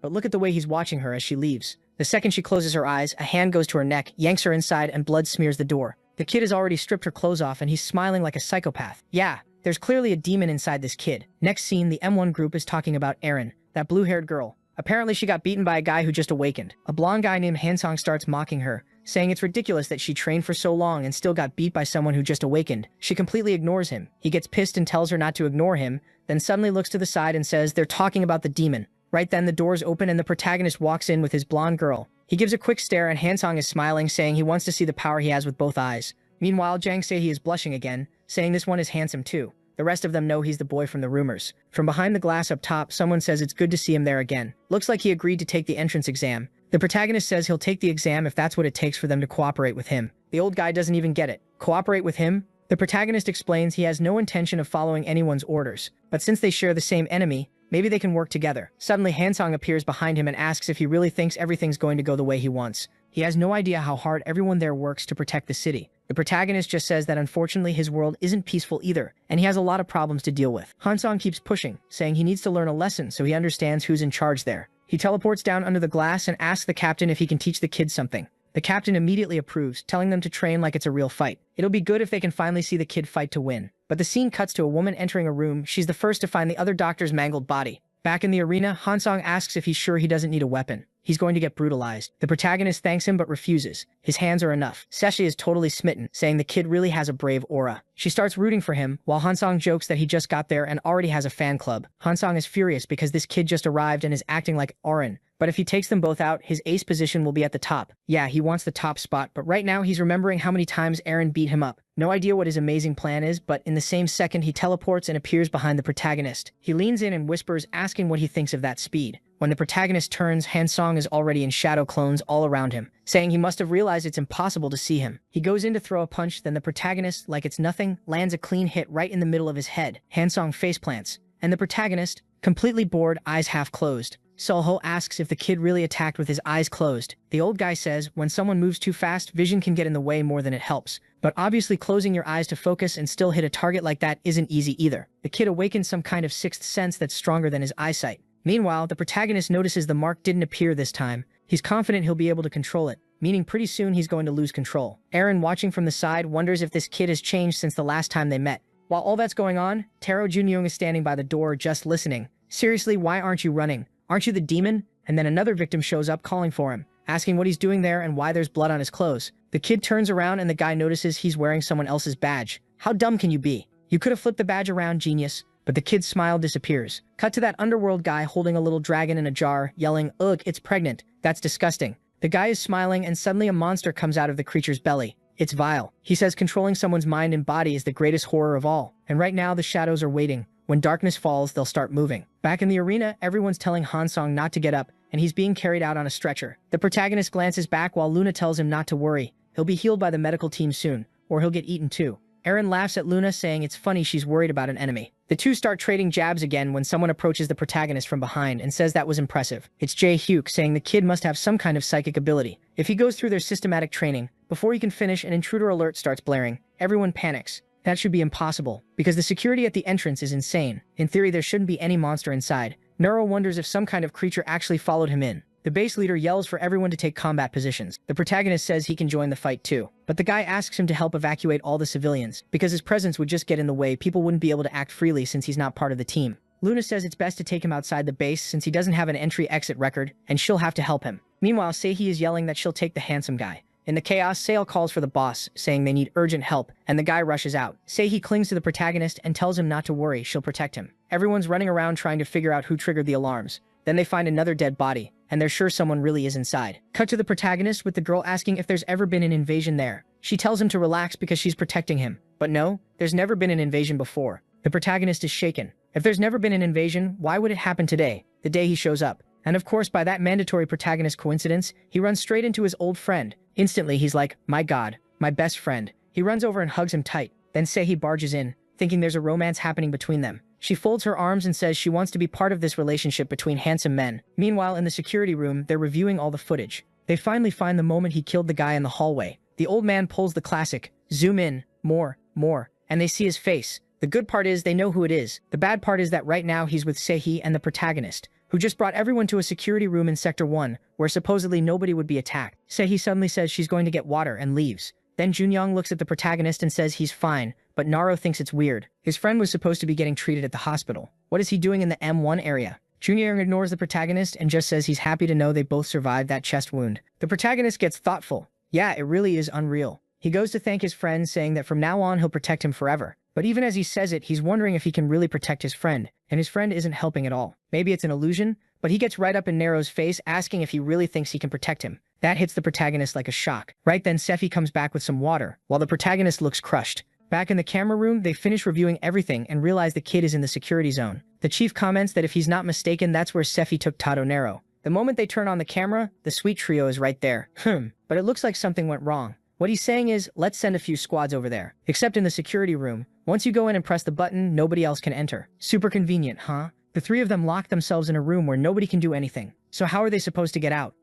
But look at the way he's watching her as she leaves. The second she closes her eyes, a hand goes to her neck, yanks her inside, and blood smears the door. The kid has already stripped her clothes off and he's smiling like a psychopath. Yeah, there's clearly a demon inside this kid. Next scene, the M1 group is talking about Erin, that blue-haired girl. Apparently she got beaten by a guy who just awakened. A blonde guy named Hansong starts mocking her, saying it's ridiculous that she trained for so long and still got beat by someone who just awakened. She completely ignores him. He gets pissed and tells her not to ignore him, then suddenly looks to the side and says they're talking about the demon. Right then, the doors open and the protagonist walks in with his blonde girl. He gives a quick stare and Hansong is smiling, saying he wants to see the power he has with both eyes. Meanwhile, Jang Se-hee is blushing again, saying this one is handsome too. The rest of them know he's the boy from the rumors. From behind the glass up top, someone says it's good to see him there again. Looks like he agreed to take the entrance exam. The protagonist says he'll take the exam if that's what it takes for them to cooperate with him. The old guy doesn't even get it. Cooperate with him? The protagonist explains he has no intention of following anyone's orders, but since they share the same enemy, maybe they can work together. Suddenly, Hansong appears behind him and asks if he really thinks everything's going to go the way he wants. He has no idea how hard everyone there works to protect the city. The protagonist just says that unfortunately his world isn't peaceful either, and he has a lot of problems to deal with. Hansong keeps pushing, saying he needs to learn a lesson so he understands who's in charge there. He teleports down under the glass and asks the captain if he can teach the kids something. The captain immediately approves, telling them to train like it's a real fight. It'll be good if they can finally see the kid fight to win. But the scene cuts to a woman entering a room. She's the first to find the other doctor's mangled body. Back in the arena, Hansong asks if he's sure he doesn't need a weapon. He's going to get brutalized. The protagonist thanks him but refuses. His hands are enough. Seshi is totally smitten, saying the kid really has a brave aura. She starts rooting for him, while Hansong jokes that he just got there and already has a fan club. Hansong is furious because this kid just arrived and is acting like Auron. But if he takes them both out, his ace position will be at the top. Yeah, he wants the top spot, but right now he's remembering how many times Aaron beat him up. No idea what his amazing plan is, but in the same second he teleports and appears behind the protagonist. He leans in and whispers, asking what he thinks of that speed. When the protagonist turns, Hansong is already in shadow clones all around him, saying he must have realized it's impossible to see him. He goes in to throw a punch, then the protagonist, like it's nothing, lands a clean hit right in the middle of his head. Hansong faceplants, and the protagonist, completely bored, eyes half closed. Seolho asks if the kid really attacked with his eyes closed. The old guy says, when someone moves too fast, vision can get in the way more than it helps. But obviously closing your eyes to focus and still hit a target like that isn't easy either. The kid awakens some kind of sixth sense that's stronger than his eyesight. Meanwhile, the protagonist notices the mark didn't appear this time. He's confident he'll be able to control it, meaning pretty soon he's going to lose control. Aaron, watching from the side, wonders if this kid has changed since the last time they met. While all that's going on, Taro Junyoung is standing by the door just listening. Seriously, why aren't you running? Aren't you the demon? And then another victim shows up calling for him, asking what he's doing there and why there's blood on his clothes. The kid turns around and the guy notices he's wearing someone else's badge. How dumb can you be? You could have flipped the badge around, genius. But the kid's smile disappears. Cut to that underworld guy holding a little dragon in a jar, yelling, "Ugh, it's pregnant. That's disgusting." The guy is smiling and suddenly a monster comes out of the creature's belly. It's vile. He says controlling someone's mind and body is the greatest horror of all. And right now the shadows are waiting. When darkness falls, they'll start moving. Back in the arena, everyone's telling Hansong not to get up, and he's being carried out on a stretcher. The protagonist glances back while Luna tells him not to worry. He'll be healed by the medical team soon, or he'll get eaten too. Aaron laughs at Luna, saying it's funny she's worried about an enemy. The two start trading jabs again when someone approaches the protagonist from behind and says that was impressive. It's Jae-hyuk, saying the kid must have some kind of psychic ability. If he goes through their systematic training, before he can finish, an intruder alert starts blaring. Everyone panics. That should be impossible, because the security at the entrance is insane. In theory, there shouldn't be any monster inside. Nero wonders if some kind of creature actually followed him in. The base leader yells for everyone to take combat positions. The protagonist says he can join the fight too. But the guy asks him to help evacuate all the civilians, because his presence would just get in the way. People wouldn't be able to act freely since he's not part of the team. Luna says it's best to take him outside the base since he doesn't have an entry-exit record, and she'll have to help him. Meanwhile, Se-hee is yelling that she'll take the handsome guy. In the chaos, Sale calls for the boss, saying they need urgent help, and the guy rushes out. Se-hee clings to the protagonist and tells him not to worry, she'll protect him. Everyone's running around trying to figure out who triggered the alarms. Then they find another dead body, and they're sure someone really is inside. Cut to the protagonist with the girl asking if there's ever been an invasion there. She tells him to relax because she's protecting him. But no, there's never been an invasion before. The protagonist is shaken. If there's never been an invasion, why would it happen today, the day he shows up? And of course, by that mandatory protagonist coincidence, he runs straight into his old friend. Instantly, he's like, my god, my best friend. He runs over and hugs him tight. Then Se-hee barges in, thinking there's a romance happening between them. She folds her arms and says she wants to be part of this relationship between handsome men. Meanwhile, in the security room, they're reviewing all the footage. They finally find the moment he killed the guy in the hallway. The old man pulls the classic, zoom in, more, and they see his face. The good part is they know who it is. The bad part is that right now he's with Se-hee and the protagonist, who just brought everyone to a security room in Sector 1, where supposedly nobody would be attacked. Sehi suddenly says she's going to get water and leaves. Then Junyoung looks at the protagonist and says he's fine, but Naro thinks it's weird. His friend was supposed to be getting treated at the hospital. What is he doing in the M1 area? Junyoung ignores the protagonist and just says he's happy to know they both survived that chest wound. The protagonist gets thoughtful. Yeah, it really is unreal. He goes to thank his friend, saying that from now on he'll protect him forever. But even as he says it, he's wondering if he can really protect his friend, and his friend isn't helping at all. Maybe it's an illusion, but he gets right up in Nero's face, asking if he really thinks he can protect him. That hits the protagonist like a shock. Right then, Sephi comes back with some water, while the protagonist looks crushed. Back in the camera room, they finish reviewing everything and realize the kid is in the security zone. The chief comments that if he's not mistaken, that's where Sephi took Tado Nero. The moment they turn on the camera, the sweet trio is right there. But it looks like something went wrong. What he's saying is, let's send a few squads over there. Except in the security room. Once you go in and press the button, nobody else can enter. Super convenient, huh? The three of them lock themselves in a room where nobody can do anything. So how are they supposed to get out?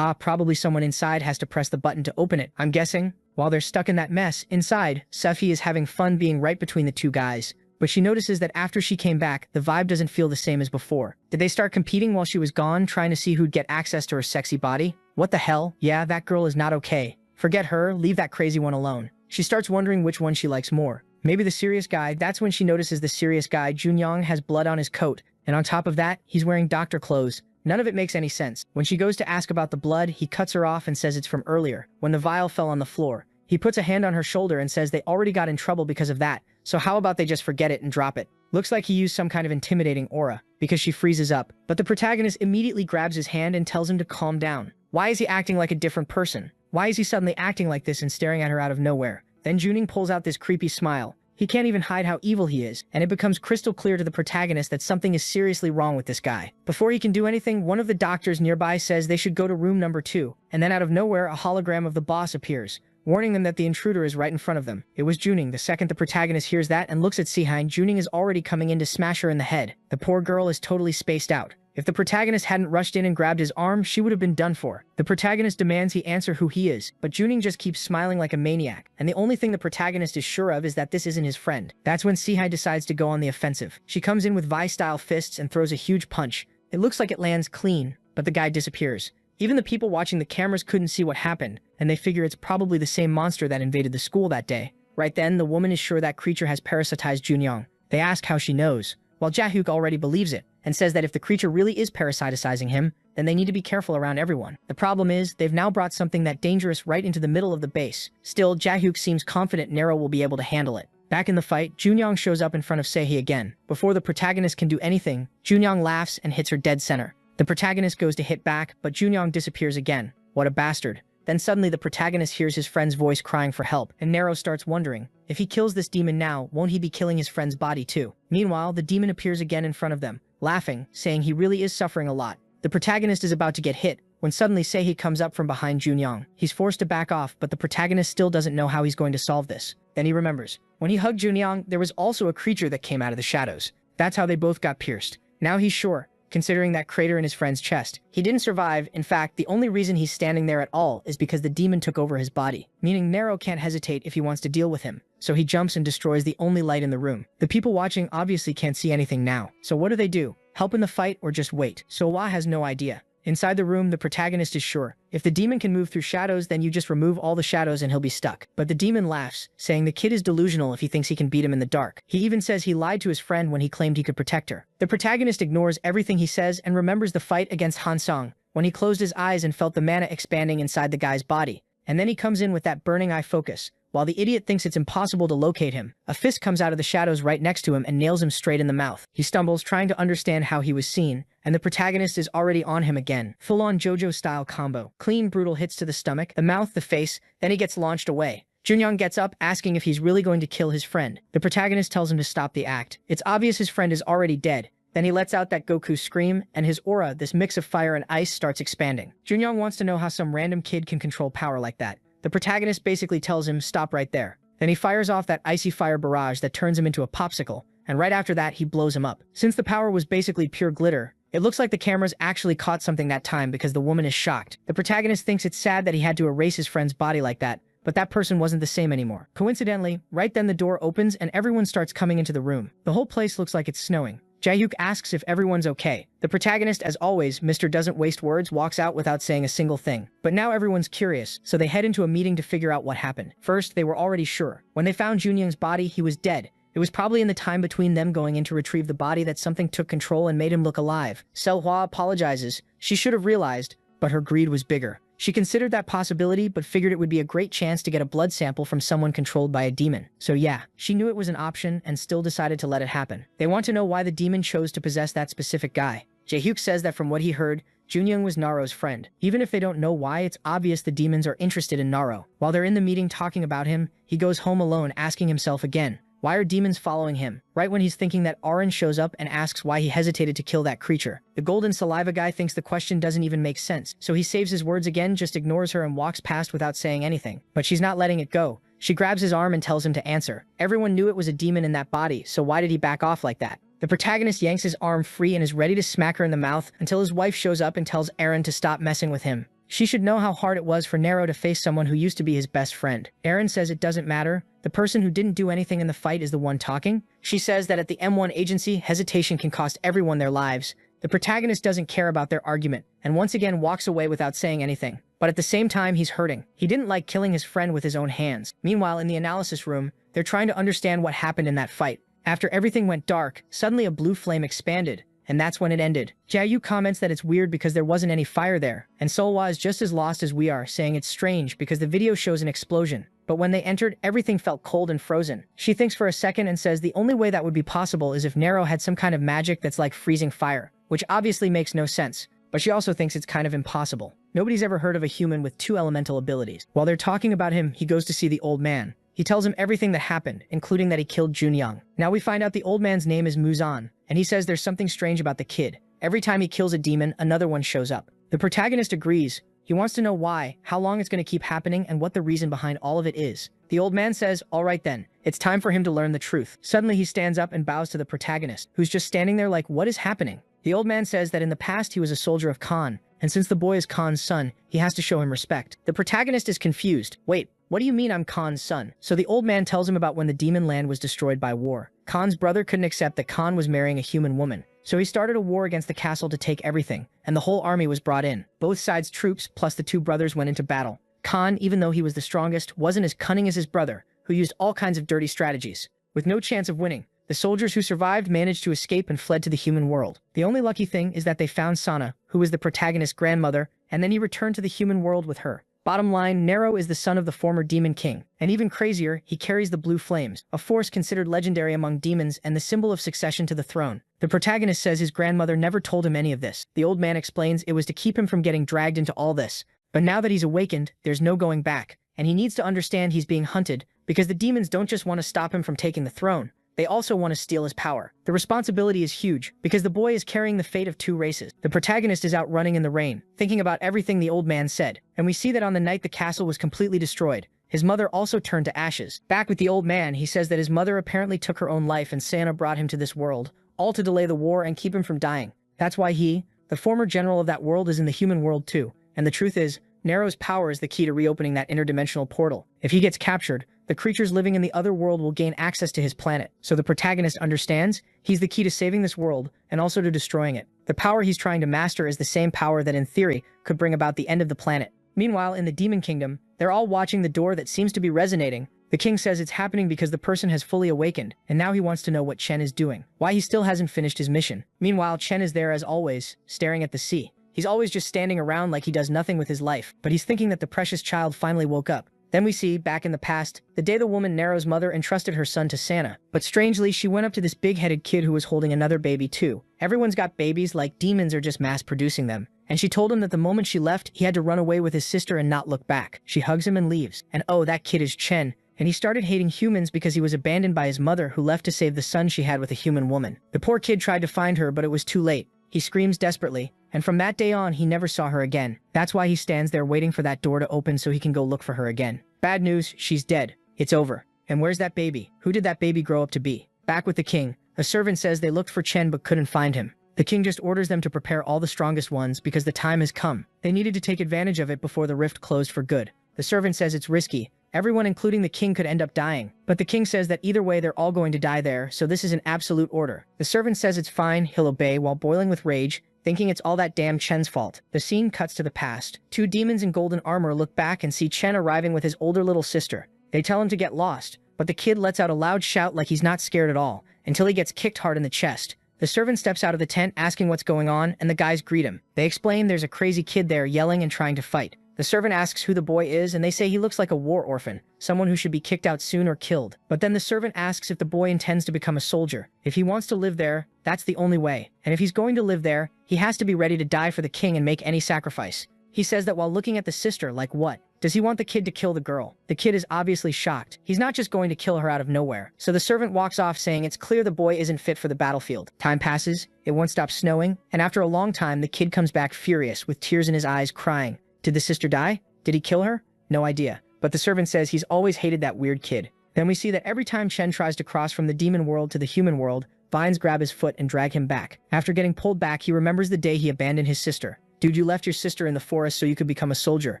Probably someone inside has to press the button to open it, I'm guessing. While they're stuck in that mess, inside, Sephi is having fun being right between the two guys. But she notices that after she came back, the vibe doesn't feel the same as before. Did they start competing while she was gone, trying to see who'd get access to her sexy body? What the hell? Yeah, that girl is not okay. Forget her, leave that crazy one alone. She starts wondering which one she likes more. Maybe the serious guy. That's when she notices the serious guy, Junyoung, has blood on his coat. And on top of that, he's wearing doctor clothes. None of it makes any sense. When she goes to ask about the blood, he cuts her off and says it's from earlier, when the vial fell on the floor. He puts a hand on her shoulder and says they already got in trouble because of that, so how about they just forget it and drop it? Looks like he used some kind of intimidating aura, because she freezes up. But the protagonist immediately grabs his hand and tells him to calm down. Why is he acting like a different person? Why is he suddenly acting like this and staring at her out of nowhere? Then Juning pulls out this creepy smile. He can't even hide how evil he is, and it becomes crystal clear to the protagonist that something is seriously wrong with this guy. Before he can do anything, one of the doctors nearby says they should go to room number 2, and then out of nowhere, a hologram of the boss appears, warning them that the intruder is right in front of them. It was Juning. The second the protagonist hears that and looks at Sehain, Juning is already coming in to smash her in the head. The poor girl is totally spaced out. If the protagonist hadn't rushed in and grabbed his arm, she would have been done for. The protagonist demands he answer who he is, but Juning just keeps smiling like a maniac, and the only thing the protagonist is sure of is that this isn't his friend. That's when Sehai decides to go on the offensive. She comes in with Vi-style fists and throws a huge punch. It looks like it lands clean, but the guy disappears. Even the people watching the cameras couldn't see what happened, and they figure it's probably the same monster that invaded the school that day. Right then, the woman is sure that creature has parasitized Junyoung. They ask how she knows. While Jahyuk already believes it, and says that if the creature really is parasitizing him, then they need to be careful around everyone. The problem is, they've now brought something that dangerous right into the middle of the base. Still, Jahyuk seems confident Nero will be able to handle it. Back in the fight, Junyoung shows up in front of Sehi again. Before the protagonist can do anything, Junyoung laughs and hits her dead center. The protagonist goes to hit back, but Junyoung disappears again. What a bastard. Then suddenly the protagonist hears his friend's voice crying for help, and Nero starts wondering, if he kills this demon now, won't he be killing his friend's body too? Meanwhile, the demon appears again in front of them, laughing, saying he really is suffering a lot. The protagonist is about to get hit, when suddenly Sehi comes up from behind Junyoung. He's forced to back off, but the protagonist still doesn't know how he's going to solve this. Then he remembers. When he hugged Junyoung, there was also a creature that came out of the shadows. That's how they both got pierced. Now he's sure, considering that crater in his friend's chest. He didn't survive. In fact, the only reason he's standing there at all is because the demon took over his body, meaning Nero can't hesitate if he wants to deal with him. So he jumps and destroys the only light in the room. The people watching obviously can't see anything now. So what do? Help in the fight or just wait? So Wa has no idea. Inside the room, the protagonist is sure. If the demon can move through shadows, then you just remove all the shadows and he'll be stuck. But the demon laughs, saying the kid is delusional if he thinks he can beat him in the dark. He even says he lied to his friend when he claimed he could protect her. The protagonist ignores everything he says and remembers the fight against Hansong, when he closed his eyes and felt the mana expanding inside the guy's body. And then he comes in with that burning eye focus. While the idiot thinks it's impossible to locate him, a fist comes out of the shadows right next to him and nails him straight in the mouth. He stumbles, trying to understand how he was seen, and the protagonist is already on him again. Full-on JoJo-style combo. Clean, brutal hits to the stomach, the mouth, the face, then he gets launched away. Junyoung gets up, asking if he's really going to kill his friend. The protagonist tells him to stop the act. It's obvious his friend is already dead. Then he lets out that Goku scream, and his aura, this mix of fire and ice, starts expanding. Junyoung wants to know how some random kid can control power like that. The protagonist basically tells him, stop right there. Then he fires off that icy fire barrage that turns him into a popsicle, and right after that, he blows him up. Since the power was basically pure glitter, it looks like the cameras actually caught something that time because the woman is shocked. The protagonist thinks it's sad that he had to erase his friend's body like that, but that person wasn't the same anymore. Coincidentally, right then the door opens and everyone starts coming into the room. The whole place looks like it's snowing. Jae-hyuk asks if everyone's okay. The protagonist, as always, Mr. Doesn't Waste Words, walks out without saying a single thing. But now everyone's curious, so they head into a meeting to figure out what happened. First, they were already sure. When they found Junyoung's body, he was dead. It was probably in the time between them going in to retrieve the body that something took control and made him look alive. Seo-hwa apologizes. She should have realized, but her greed was bigger. She considered that possibility, but figured it would be a great chance to get a blood sample from someone controlled by a demon. So yeah, she knew it was an option and still decided to let it happen. They want to know why the demon chose to possess that specific guy. Jae-hyuk says that from what he heard, Junyoung was Naro's friend. Even if they don't know why, it's obvious the demons are interested in Naro. While they're in the meeting talking about him, he goes home alone asking himself again, why are demons following him? Right when he's thinking that, Aaron shows up and asks why he hesitated to kill that creature. The golden saliva guy thinks the question doesn't even make sense, so he saves his words again, just ignores her and walks past without saying anything. But she's not letting it go. She grabs his arm and tells him to answer. Everyone knew it was a demon in that body, so why did he back off like that? The protagonist yanks his arm free and is ready to smack her in the mouth until his wife shows up and tells Aaron to stop messing with him. She should know how hard it was for Nero to face someone who used to be his best friend. Aaron says it doesn't matter. The person who didn't do anything in the fight is the one talking. She says that at the M1 agency, hesitation can cost everyone their lives. The protagonist doesn't care about their argument, and once again walks away without saying anything. But at the same time, he's hurting. He didn't like killing his friend with his own hands. Meanwhile, in the analysis room, they're trying to understand what happened in that fight. After everything went dark, suddenly a blue flame expanded, and that's when it ended. Jae-hyuk comments that it's weird because there wasn't any fire there, and Seol-hwa is just as lost as we are, saying it's strange because the video shows an explosion. But when they entered, everything felt cold and frozen. She thinks for a second and says the only way that would be possible is if Nero had some kind of magic that's like freezing fire, which obviously makes no sense. But she also thinks it's kind of impossible. Nobody's ever heard of a human with 2 elemental abilities. While they're talking about him, he goes to see the old man. He tells him everything that happened, including that he killed Junyoung. Now we find out the old man's name is Muzan, and he says there's something strange about the kid. Every time he kills a demon, another one shows up. The protagonist agrees. He wants to know why, how long it's going to keep happening, and what the reason behind all of it is. The old man says, all right then, it's time for him to learn the truth. Suddenly he stands up and bows to the protagonist, who's just standing there like, what is happening? The old man says that in the past he was a soldier of Khan, and since the boy is Khan's son, he has to show him respect. The protagonist is confused. Wait, what do you mean I'm Khan's son? So the old man tells him about when the demon land was destroyed by war. Khan's brother couldn't accept that Khan was marrying a human woman. So he started a war against the castle to take everything, and the whole army was brought in. Both sides' troops plus the 2 brothers went into battle. Khan, even though he was the strongest, wasn't as cunning as his brother, who used all kinds of dirty strategies. With no chance of winning, the soldiers who survived managed to escape and fled to the human world. The only lucky thing is that they found Sana, who was the protagonist's grandmother, and then he returned to the human world with her. Bottom line, Nero is the son of the former demon king. And even crazier, he carries the blue flames, a force considered legendary among demons and the symbol of succession to the throne. The protagonist says his grandmother never told him any of this. The old man explains it was to keep him from getting dragged into all this. But now that he's awakened, there's no going back, and he needs to understand he's being hunted, because the demons don't just want to stop him from taking the throne. They also want to steal his power. The responsibility is huge, because the boy is carrying the fate of 2 races. The protagonist is out running in the rain, thinking about everything the old man said, and we see that on the night the castle was completely destroyed, his mother also turned to ashes. Back with the old man, he says that his mother apparently took her own life and Santa brought him to this world, all to delay the war and keep him from dying. That's why he, the former general of that world, is in the human world too. And the truth is, Nero's power is the key to reopening that interdimensional portal. If he gets captured, the creatures living in the other world will gain access to his planet. So the protagonist understands he's the key to saving this world and also to destroying it. The power he's trying to master is the same power that in theory could bring about the end of the planet. Meanwhile, in the Demon Kingdom, they're all watching the door that seems to be resonating. The king says it's happening because the person has fully awakened, and now he wants to know what Chen is doing, why he still hasn't finished his mission. Meanwhile, Chen is there as always, staring at the sea. He's always just standing around like he does nothing with his life, but he's thinking that the precious child finally woke up. Then we see, back in the past, the day the woman Nero's mother entrusted her son to Santa. But strangely, she went up to this big-headed kid who was holding another baby too. Everyone's got babies, like demons are just mass-producing them. And she told him that the moment she left, he had to run away with his sister and not look back. She hugs him and leaves. And oh, that kid is Chen. And he started hating humans because he was abandoned by his mother who left to save the son she had with a human woman. The poor kid tried to find her, but it was too late. He screams desperately, and from that day on, he never saw her again. That's why he stands there waiting for that door to open so he can go look for her again. Bad news, she's dead. It's over. And where's that baby? Who did that baby grow up to be? Back with the king, a servant says they looked for Chen but couldn't find him. The king just orders them to prepare all the strongest ones because the time has come. They needed to take advantage of it before the rift closed for good. The servant says it's risky. Everyone, including the king, could end up dying. But the king says that either way they're all going to die there, so this is an absolute order. The servant says it's fine, he'll obey while boiling with rage, thinking it's all that damn Chen's fault. The scene cuts to the past. Two demons in golden armor look back and see Chen arriving with his older little sister. They tell him to get lost, but the kid lets out a loud shout like he's not scared at all, until he gets kicked hard in the chest. The servant steps out of the tent asking what's going on, and the guys greet him. They explain there's a crazy kid there yelling and trying to fight. The servant asks who the boy is, and they say he looks like a war orphan, someone who should be kicked out soon or killed. But then the servant asks if the boy intends to become a soldier. If he wants to live there, that's the only way. And if he's going to live there, he has to be ready to die for the king and make any sacrifice. He says that while looking at the sister, like what? Does he want the kid to kill the girl? The kid is obviously shocked. He's not just going to kill her out of nowhere. So the servant walks off saying it's clear the boy isn't fit for the battlefield. Time passes, it won't stop snowing, and after a long time the kid comes back furious with tears in his eyes crying. Did the sister die? Did he kill her? No idea. But the servant says he's always hated that weird kid. Then we see that every time Chen tries to cross from the demon world to the human world, vines grab his foot and drag him back. After getting pulled back, he remembers the day he abandoned his sister. Dude, you left your sister in the forest so you could become a soldier.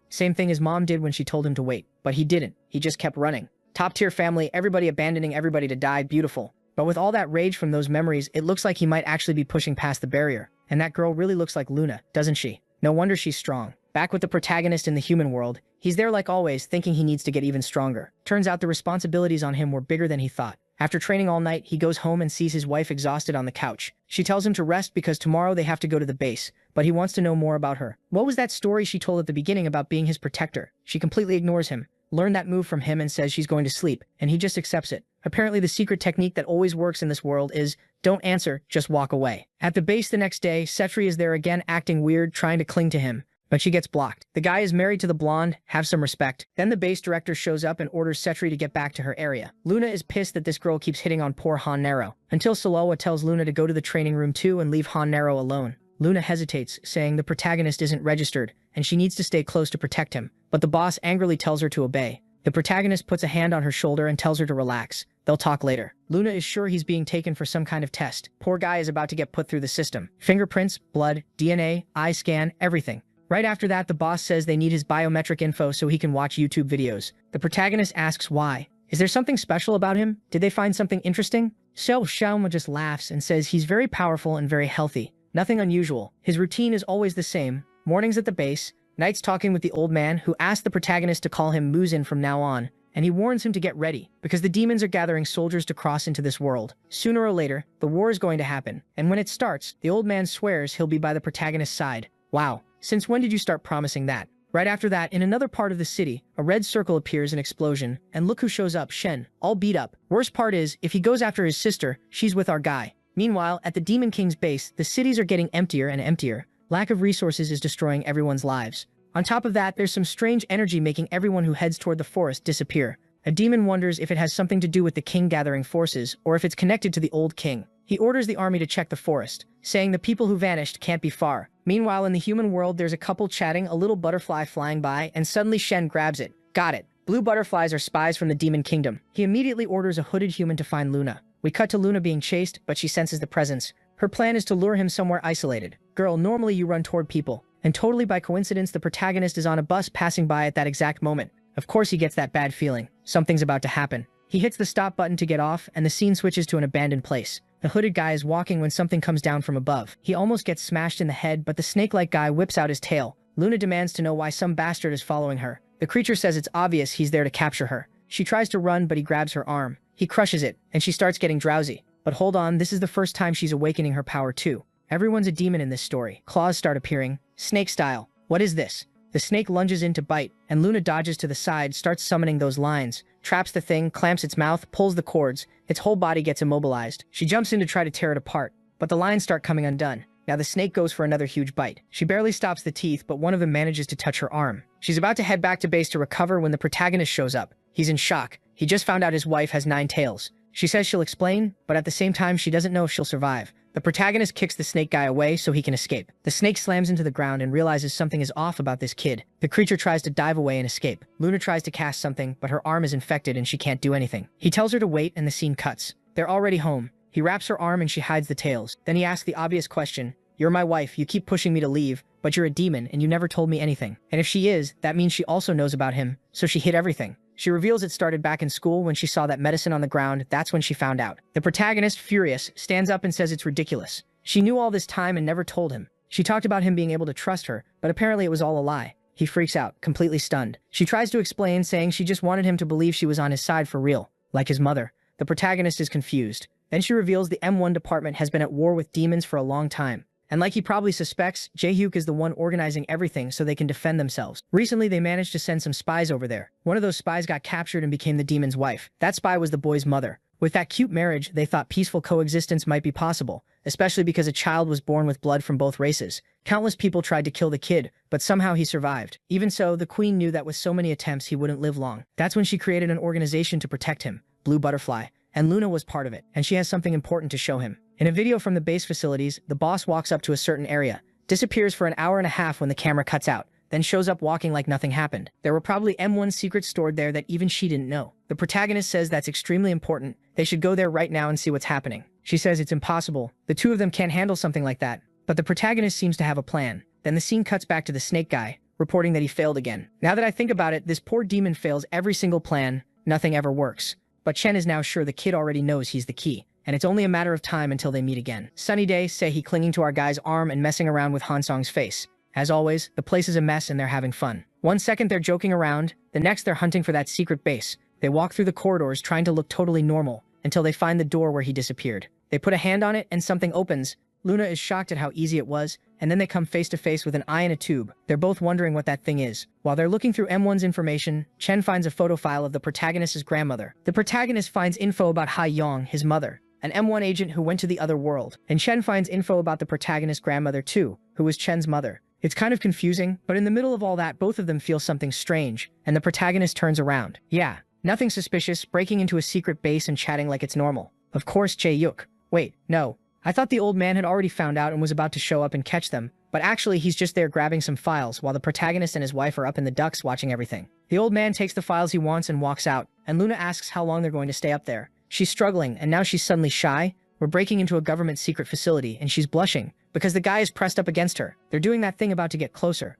Same thing his mom did when she told him to wait. But he didn't. He just kept running. Top tier family, everybody abandoning everybody to die, beautiful. But with all that rage from those memories, it looks like he might actually be pushing past the barrier. And that girl really looks like Luna, doesn't she? No wonder she's strong. Back with the protagonist in the human world, he's there like always, thinking he needs to get even stronger. Turns out the responsibilities on him were bigger than he thought. After training all night, he goes home and sees his wife exhausted on the couch. She tells him to rest because tomorrow they have to go to the base, but he wants to know more about her. What was that story she told at the beginning about being his protector? She completely ignores him, learned that move from him and says she's going to sleep, and he just accepts it. Apparently the secret technique that always works in this world is, don't answer, just walk away. At the base the next day, Setri is there again acting weird, trying to cling to him. But she gets blocked. The guy is married to the blonde, have some respect. Then the base director shows up and orders Setri to get back to her area. Luna is pissed that this girl keeps hitting on poor Han Nero, until Salowa tells Luna to go to the training room too and leave Han Nero alone. Luna hesitates, saying the protagonist isn't registered, and she needs to stay close to protect him. But the boss angrily tells her to obey. The protagonist puts a hand on her shoulder and tells her to relax. They'll talk later. Luna is sure he's being taken for some kind of test. Poor guy is about to get put through the system. Fingerprints, blood, DNA, eye scan, everything. Right after that, the boss says they need his biometric info so he can watch YouTube videos. The protagonist asks why. Is there something special about him? Did they find something interesting? So Xiaoma just laughs and says he's very powerful and very healthy. Nothing unusual. His routine is always the same. Mornings at the base, nights talking with the old man who asked the protagonist to call him Muzin from now on, and he warns him to get ready, because the demons are gathering soldiers to cross into this world. Sooner or later, the war is going to happen, and when it starts, the old man swears he'll be by the protagonist's side. Wow. Since when did you start promising that? Right after that, in another part of the city, a red circle appears in explosion, and look who shows up, Shen, all beat up. Worst part is, if he goes after his sister, she's with our guy. Meanwhile, at the Demon King's base, the cities are getting emptier and emptier. Lack of resources is destroying everyone's lives. On top of that, there's some strange energy making everyone who heads toward the forest disappear. A demon wonders if it has something to do with the king gathering forces, or if it's connected to the old king. He orders the army to check the forest, saying the people who vanished can't be far. Meanwhile, in the human world, there's a couple chatting, a little butterfly flying by, and suddenly Shen grabs it. Got it. Blue butterflies are spies from the Demon Kingdom. He immediately orders a hooded human to find Luna. We cut to Luna being chased, but she senses the presence. Her plan is to lure him somewhere isolated. Girl, normally you run toward people. And totally by coincidence, the protagonist is on a bus passing by at that exact moment. Of course he gets that bad feeling. Something's about to happen. He hits the stop button to get off, and the scene switches to an abandoned place. The hooded guy is walking when something comes down from above. He almost gets smashed in the head, but the snake-like guy whips out his tail. Luna demands to know why some bastard is following her. The creature says it's obvious he's there to capture her. She tries to run, but he grabs her arm. He crushes it, and she starts getting drowsy. But hold on, this is the first time she's awakening her power too. Everyone's a demon in this story. Claws start appearing, snake style. What is this? The snake lunges in to bite, and Luna dodges to the side, starts summoning those lines, traps the thing, clamps its mouth, pulls the cords. Its whole body gets immobilized. She jumps in to try to tear it apart, but the lines start coming undone. Now the snake goes for another huge bite. She barely stops the teeth, but one of them manages to touch her arm. She's about to head back to base to recover when the protagonist shows up. He's in shock. He just found out his wife has 9 tails. She says she'll explain, but at the same time she doesn't know if she'll survive. The protagonist kicks the snake guy away so he can escape. The snake slams into the ground and realizes something is off about this kid. The creature tries to dive away and escape. Luna tries to cast something, but her arm is infected and she can't do anything. He tells her to wait and the scene cuts. They're already home. He wraps her arm and she hides the tails. Then he asks the obvious question, "You're my wife, you keep pushing me to leave, but you're a demon and you never told me anything." And if she is, that means she also knows about him, so she hid everything. She reveals it started back in school when she saw that medicine on the ground. That's when she found out. The protagonist, furious, stands up and says it's ridiculous. She knew all this time and never told him. She talked about him being able to trust her, but apparently it was all a lie. He freaks out, completely stunned. She tries to explain, saying she just wanted him to believe she was on his side for real, like his mother. The protagonist is confused. Then she reveals the M1 department has been at war with demons for a long time. And like he probably suspects, Jae-hyuk is the one organizing everything so they can defend themselves. Recently, they managed to send some spies over there. One of those spies got captured and became the demon's wife. That spy was the boy's mother. With that cute marriage, they thought peaceful coexistence might be possible, especially because a child was born with blood from both races. Countless people tried to kill the kid, but somehow he survived. Even so, the queen knew that with so many attempts, he wouldn't live long. That's when she created an organization to protect him, Blue Butterfly, and Luna was part of it, and she has something important to show him. In a video from the base facilities, the boss walks up to a certain area, disappears for an hour and a half when the camera cuts out, then shows up walking like nothing happened. There were probably M1 secrets stored there that even she didn't know. The protagonist says that's extremely important. They should go there right now and see what's happening. She says it's impossible. The two of them can't handle something like that. But the protagonist seems to have a plan. Then the scene cuts back to the snake guy, reporting that he failed again. Now that I think about it, this poor demon fails every single plan. Nothing ever works. But Chen is now sure the kid already knows he's the key, and it's only a matter of time until they meet again. Sunny day, Sehee clinging to our guy's arm and messing around with Hansong's face. As always, the place is a mess and they're having fun. One second they're joking around, the next they're hunting for that secret base. They walk through the corridors trying to look totally normal, until they find the door where he disappeared. They put a hand on it and something opens. Luna is shocked at how easy it was, and then they come face to face with an eye in a tube. They're both wondering what that thing is. While they're looking through M1's information, Chen finds a photo file of the protagonist's grandmother. The protagonist finds info about Ha Yong, his mother, an M1 agent who went to the other world. And Chen finds info about the protagonist's grandmother too, who was Chen's mother. It's kind of confusing, but in the middle of all that, both of them feel something strange, and the protagonist turns around. Yeah, nothing suspicious, breaking into a secret base and chatting like it's normal. Of course, Jae-hyuk. Wait, no. I thought the old man had already found out and was about to show up and catch them, but actually he's just there grabbing some files while the protagonist and his wife are up in the ducts watching everything. The old man takes the files he wants and walks out, and Luna asks how long they're going to stay up there. She's struggling, and now she's suddenly shy. We're breaking into a government secret facility, and she's blushing, because the guy is pressed up against her. They're doing that thing about to get closer,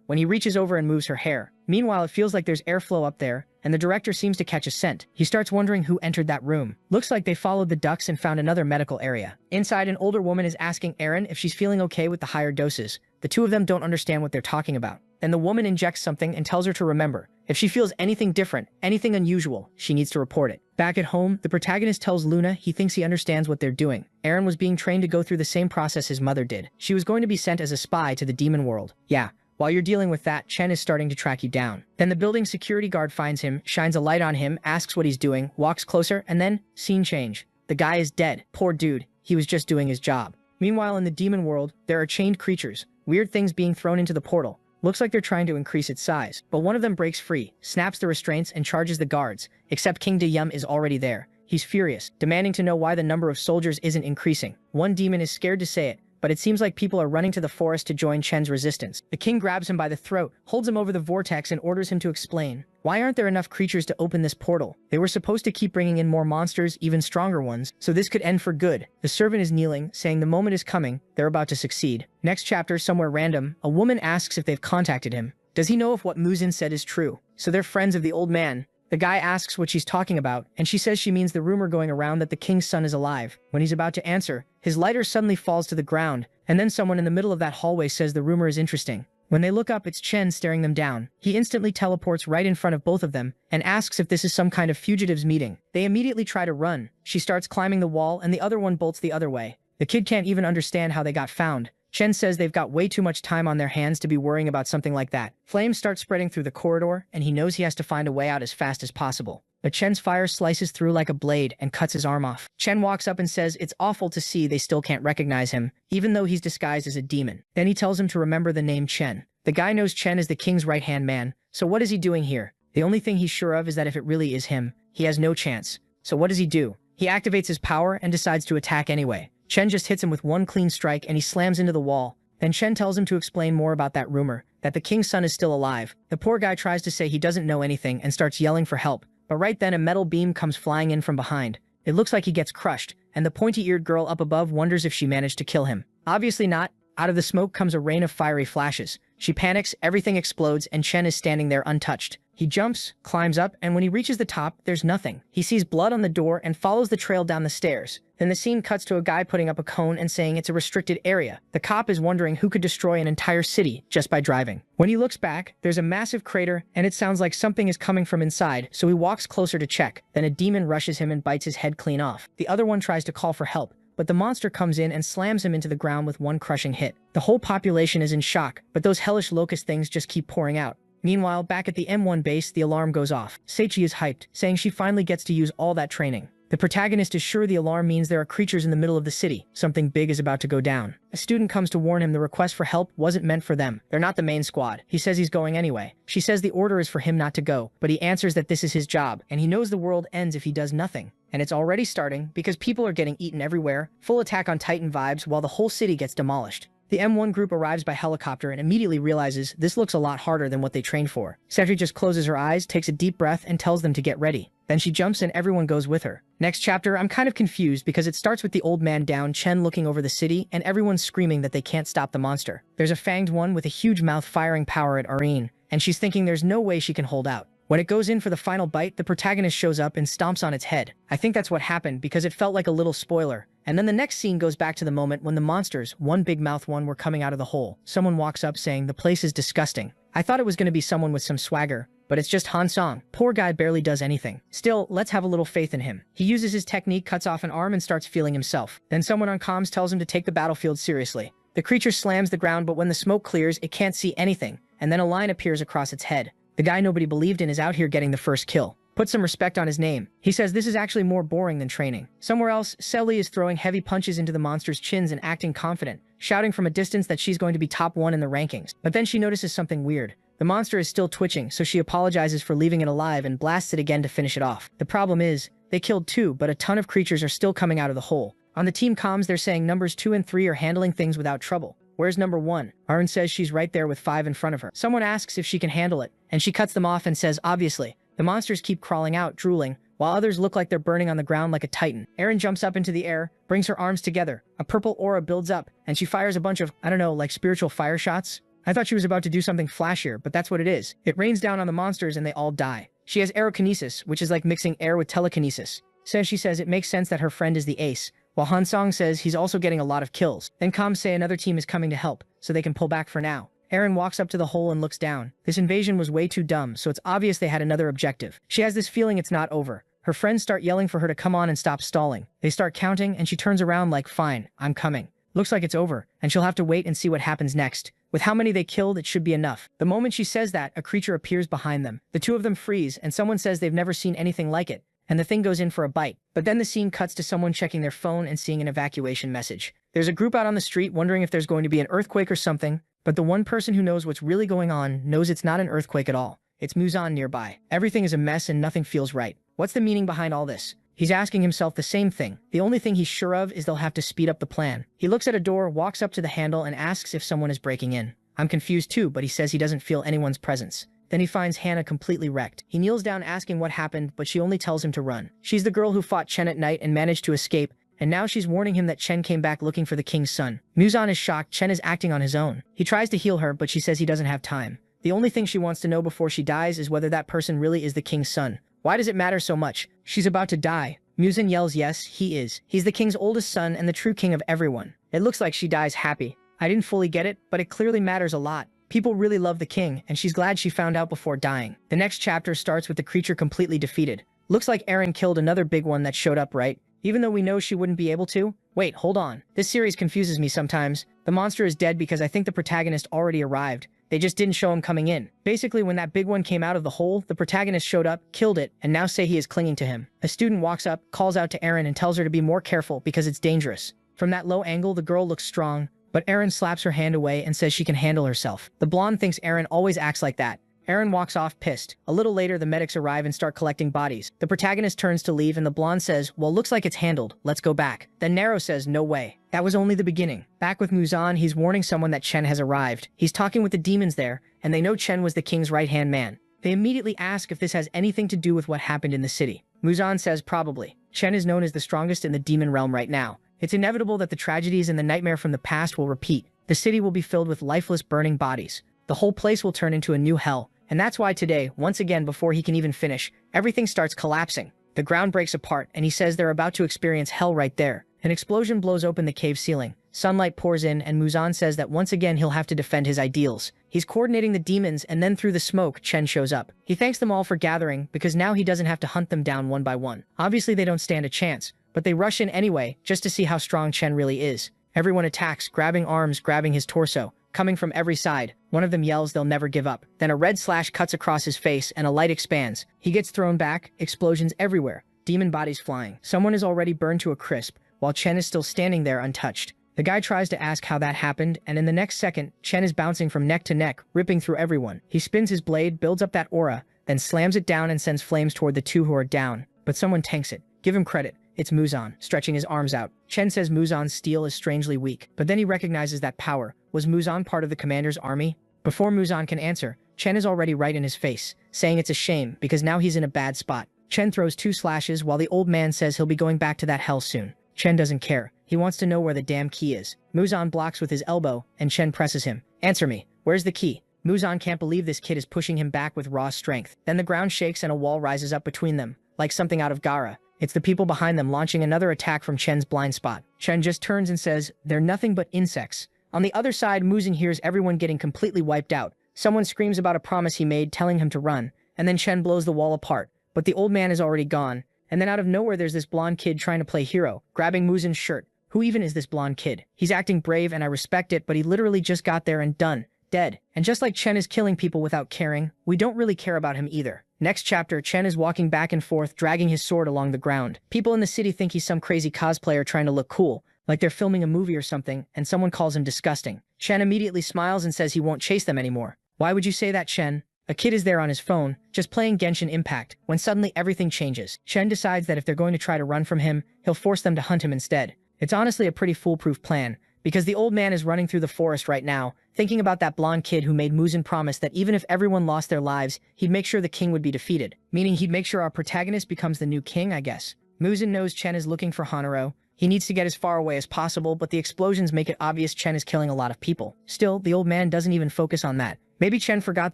when he reaches over and moves her hair. Meanwhile, it feels like there's airflow up there, and the director seems to catch a scent. He starts wondering who entered that room. Looks like they followed the ducts and found another medical area. Inside, an older woman is asking Erin if she's feeling okay with the higher doses. The two of them don't understand what they're talking about. Then the woman injects something and tells her to remember. If she feels anything different, anything unusual, she needs to report it. Back at home, the protagonist tells Luna he thinks he understands what they're doing. Erin was being trained to go through the same process his mother did. She was going to be sent as a spy to the demon world. Yeah. While you're dealing with that, Chen is starting to track you down. Then the building security guard finds him, shines a light on him, asks what he's doing, walks closer, and then, scene change. The guy is dead. Poor dude. He was just doing his job. Meanwhile, in the demon world, there are chained creatures, weird things being thrown into the portal. Looks like they're trying to increase its size. But one of them breaks free, snaps the restraints, and charges the guards, except King De-yum is already there. He's furious, demanding to know why the number of soldiers isn't increasing. One demon is scared to say it, but it seems like people are running to the forest to join Chen's resistance. The king grabs him by the throat, holds him over the vortex, and orders him to explain. Why aren't there enough creatures to open this portal? They were supposed to keep bringing in more monsters, even stronger ones, so this could end for good. The servant is kneeling, saying the moment is coming, they're about to succeed. Next chapter, somewhere random, a woman asks if they've contacted him. Does he know if what Muzin said is true? So they're friends of the old man. The guy asks what she's talking about, and she says she means the rumor going around that the king's son is alive. When he's about to answer, his lighter suddenly falls to the ground, and then someone in the middle of that hallway says the rumor is interesting. When they look up, it's Chen staring them down. He instantly teleports right in front of both of them, and asks if this is some kind of fugitives meeting. They immediately try to run. She starts climbing the wall, and the other one bolts the other way. The kid can't even understand how they got found. Chen says they've got way too much time on their hands to be worrying about something like that. Flames start spreading through the corridor, and he knows he has to find a way out as fast as possible. But Chen's fire slices through like a blade and cuts his arm off. Chen walks up and says it's awful to see they still can't recognize him, even though he's disguised as a demon. Then he tells him to remember the name Chen. The guy knows Chen is the king's right-hand man, so what is he doing here? The only thing he's sure of is that if it really is him, he has no chance. So what does he do? He activates his power and decides to attack anyway. Chen just hits him with one clean strike and he slams into the wall. Then Chen tells him to explain more about that rumor, that the king's son is still alive. The poor guy tries to say he doesn't know anything and starts yelling for help. But right then a metal beam comes flying in from behind. It looks like he gets crushed, and the pointy-eared girl up above wonders if she managed to kill him. Obviously not. Out of the smoke comes a rain of fiery flashes. She panics, everything explodes, and Chen is standing there untouched. He jumps, climbs up, and when he reaches the top, there's nothing. He sees blood on the door and follows the trail down the stairs. Then the scene cuts to a guy putting up a cone and saying it's a restricted area. The cop is wondering who could destroy an entire city just by driving. When he looks back, there's a massive crater, and it sounds like something is coming from inside, so he walks closer to check. Then a demon rushes him and bites his head clean off. The other one tries to call for help, but the monster comes in and slams him into the ground with one crushing hit. The whole population is in shock, but those hellish locust things just keep pouring out. Meanwhile, back at the M1 base, the alarm goes off. Seichi is hyped, saying she finally gets to use all that training. The protagonist is sure the alarm means there are creatures in the middle of the city. Something big is about to go down. A student comes to warn him the request for help wasn't meant for them. They're not the main squad. He says he's going anyway. She says the order is for him not to go, but he answers that this is his job, and he knows the world ends if he does nothing. And it's already starting, because people are getting eaten everywhere, full Attack on Titan vibes, while the whole city gets demolished. The M1 group arrives by helicopter and immediately realizes this looks a lot harder than what they trained for. Sentry just closes her eyes, takes a deep breath, and tells them to get ready. Then she jumps and everyone goes with her. Next chapter, I'm kind of confused because it starts with the old man down, Chen looking over the city, and everyone screaming that they can't stop the monster. There's a fanged one with a huge mouth firing power at Arene, and she's thinking there's no way she can hold out. When it goes in for the final bite, the protagonist shows up and stomps on its head. I think that's what happened because it felt like a little spoiler. And then the next scene goes back to the moment when the monsters, one big mouth one, were coming out of the hole. Someone walks up saying, "The place is disgusting." I thought it was going to be someone with some swagger, but it's just Han Song. Poor guy barely does anything. Still, let's have a little faith in him. He uses his technique, cuts off an arm, and starts feeling himself. Then someone on comms tells him to take the battlefield seriously. The creature slams the ground, but when the smoke clears, it can't see anything, and then a line appears across its head. The guy nobody believed in is out here getting the first kill. Put some respect on his name. He says this is actually more boring than training. Somewhere else, Selly is throwing heavy punches into the monster's chins and acting confident, shouting from a distance that she's going to be top 1 in the rankings. But then she notices something weird. The monster is still twitching, so she apologizes for leaving it alive and blasts it again to finish it off. The problem is, they killed 2, but a ton of creatures are still coming out of the hole. On the team comms, they're saying numbers 2 and 3 are handling things without trouble. Where's number 1? Arn says she's right there with 5 in front of her. Someone asks if she can handle it, and she cuts them off and says, obviously. The monsters keep crawling out, drooling, while others look like they're burning on the ground like a titan. Erin jumps up into the air, brings her arms together. A purple aura builds up, and she fires a bunch of, I don't know, like spiritual fire shots? I thought she was about to do something flashier, but that's what it is. It rains down on the monsters and they all die. She has aerokinesis, which is like mixing air with telekinesis. She says it makes sense that her friend is the ace, while Han Song says he's also getting a lot of kills. Then comms say another team is coming to help, so they can pull back for now. Erin walks up to the hole and looks down. This invasion was way too dumb, so it's obvious they had another objective. She has this feeling it's not over. Her friends start yelling for her to come on and stop stalling. They start counting, and she turns around like, fine, I'm coming. Looks like it's over, and she'll have to wait and see what happens next. With how many they killed, it should be enough. The moment she says that, a creature appears behind them. The two of them freeze, and someone says they've never seen anything like it, and the thing goes in for a bite. But then the scene cuts to someone checking their phone and seeing an evacuation message. There's a group out on the street wondering if there's going to be an earthquake or something, but the one person who knows what's really going on knows it's not an earthquake at all. It's Muzan nearby. Everything is a mess and nothing feels right. What's the meaning behind all this? He's asking himself the same thing. The only thing he's sure of is they'll have to speed up the plan. He looks at a door, walks up to the handle, and asks if someone is breaking in. I'm confused too, but he says he doesn't feel anyone's presence. Then he finds Hannah completely wrecked. He kneels down asking what happened, but she only tells him to run. She's the girl who fought Chen at night and managed to escape, and now she's warning him that Chen came back looking for the king's son. Muzan is shocked Chen is acting on his own. He tries to heal her, but she says he doesn't have time. The only thing she wants to know before she dies is whether that person really is the king's son. Why does it matter so much? She's about to die. Muzan yells yes, he is. He's the king's oldest son and the true king of everyone. It looks like she dies happy. I didn't fully get it, but it clearly matters a lot. People really love the king, and she's glad she found out before dying. The next chapter starts with the creature completely defeated. Looks like Erin killed another big one that showed up, right? Even though we know she wouldn't be able to? Wait, hold on. This series confuses me sometimes. The monster is dead because I think the protagonist already arrived. They just didn't show him coming in. Basically, when that big one came out of the hole, the protagonist showed up, killed it, and now say he is clinging to him. A student walks up, calls out to Erin, and tells her to be more careful because it's dangerous. From that low angle, the girl looks strong, but Erin slaps her hand away and says she can handle herself. The blonde thinks Erin always acts like that. Erin walks off pissed. A little later, the medics arrive and start collecting bodies. The protagonist turns to leave and the blonde says, well, looks like it's handled. Let's go back. Then Nero says, no way. That was only the beginning. Back with Muzan, he's warning someone that Chen has arrived. He's talking with the demons there, and they know Chen was the king's right-hand man. They immediately ask if this has anything to do with what happened in the city. Muzan says probably. Chen is known as the strongest in the demon realm right now. It's inevitable that the tragedies and the nightmare from the past will repeat. The city will be filled with lifeless, burning bodies. The whole place will turn into a new hell, And that's why today, once again before he can even finish, everything starts collapsing. The ground breaks apart, and he says they're about to experience hell right there. An explosion blows open the cave ceiling. Sunlight pours in, and Muzan says that once again he'll have to defend his ideals. He's coordinating the demons, and then through the smoke, Chen shows up. He thanks them all for gathering, because now he doesn't have to hunt them down one by one. Obviously they don't stand a chance, but they rush in anyway, just to see how strong Chen really is. Everyone attacks, grabbing arms, grabbing his torso, coming from every side. One of them yells they'll never give up. Then a red slash cuts across his face, and a light expands. He gets thrown back, explosions everywhere, demon bodies flying. Someone is already burned to a crisp, while Chen is still standing there untouched. The guy tries to ask how that happened, and in the next second, Chen is bouncing from neck to neck, ripping through everyone. He spins his blade, builds up that aura, then slams it down and sends flames toward the two who are down. But someone tanks it. Give him credit. It's Muzan, stretching his arms out. Chen says Muzan's steel is strangely weak, but then he recognizes that power. Was Muzan part of the commander's army? Before Muzan can answer, Chen is already right in his face, saying it's a shame because now he's in a bad spot. Chen throws 2 slashes while the old man says he'll be going back to that hell soon. Chen doesn't care. He wants to know where the damn key is. Muzan blocks with his elbow, and Chen presses him. Answer me. Where's the key? Muzan can't believe this kid is pushing him back with raw strength. Then the ground shakes and a wall rises up between them, like something out of Gaara. It's the people behind them launching another attack from Chen's blind spot. Chen just turns and says, they're nothing but insects. On the other side, Muzan hears everyone getting completely wiped out. Someone screams about a promise he made, telling him to run, and then Chen blows the wall apart. But the old man is already gone, and then out of nowhere there's this blonde kid trying to play hero, grabbing Muzan's shirt. Who even is this blonde kid? He's acting brave and I respect it, but he literally just got there and done. Dead. And just like Chen is killing people without caring, we don't really care about him either. Next chapter, Chen is walking back and forth, dragging his sword along the ground. People in the city think he's some crazy cosplayer trying to look cool, like they're filming a movie or something, and someone calls him disgusting. Chen immediately smiles and says he won't chase them anymore. Why would you say that, Chen? A kid is there on his phone, just playing Genshin Impact, when suddenly everything changes. Chen decides that if they're going to try to run from him, he'll force them to hunt him instead. It's honestly a pretty foolproof plan, because the old man is running through the forest right now, thinking about that blonde kid who made Muzan promise that even if everyone lost their lives, he'd make sure the king would be defeated. Meaning he'd make sure our protagonist becomes the new king, I guess. Muzan knows Chen is looking for Hanaro. He needs to get as far away as possible, but the explosions make it obvious Chen is killing a lot of people. Still, the old man doesn't even focus on that. Maybe Chen forgot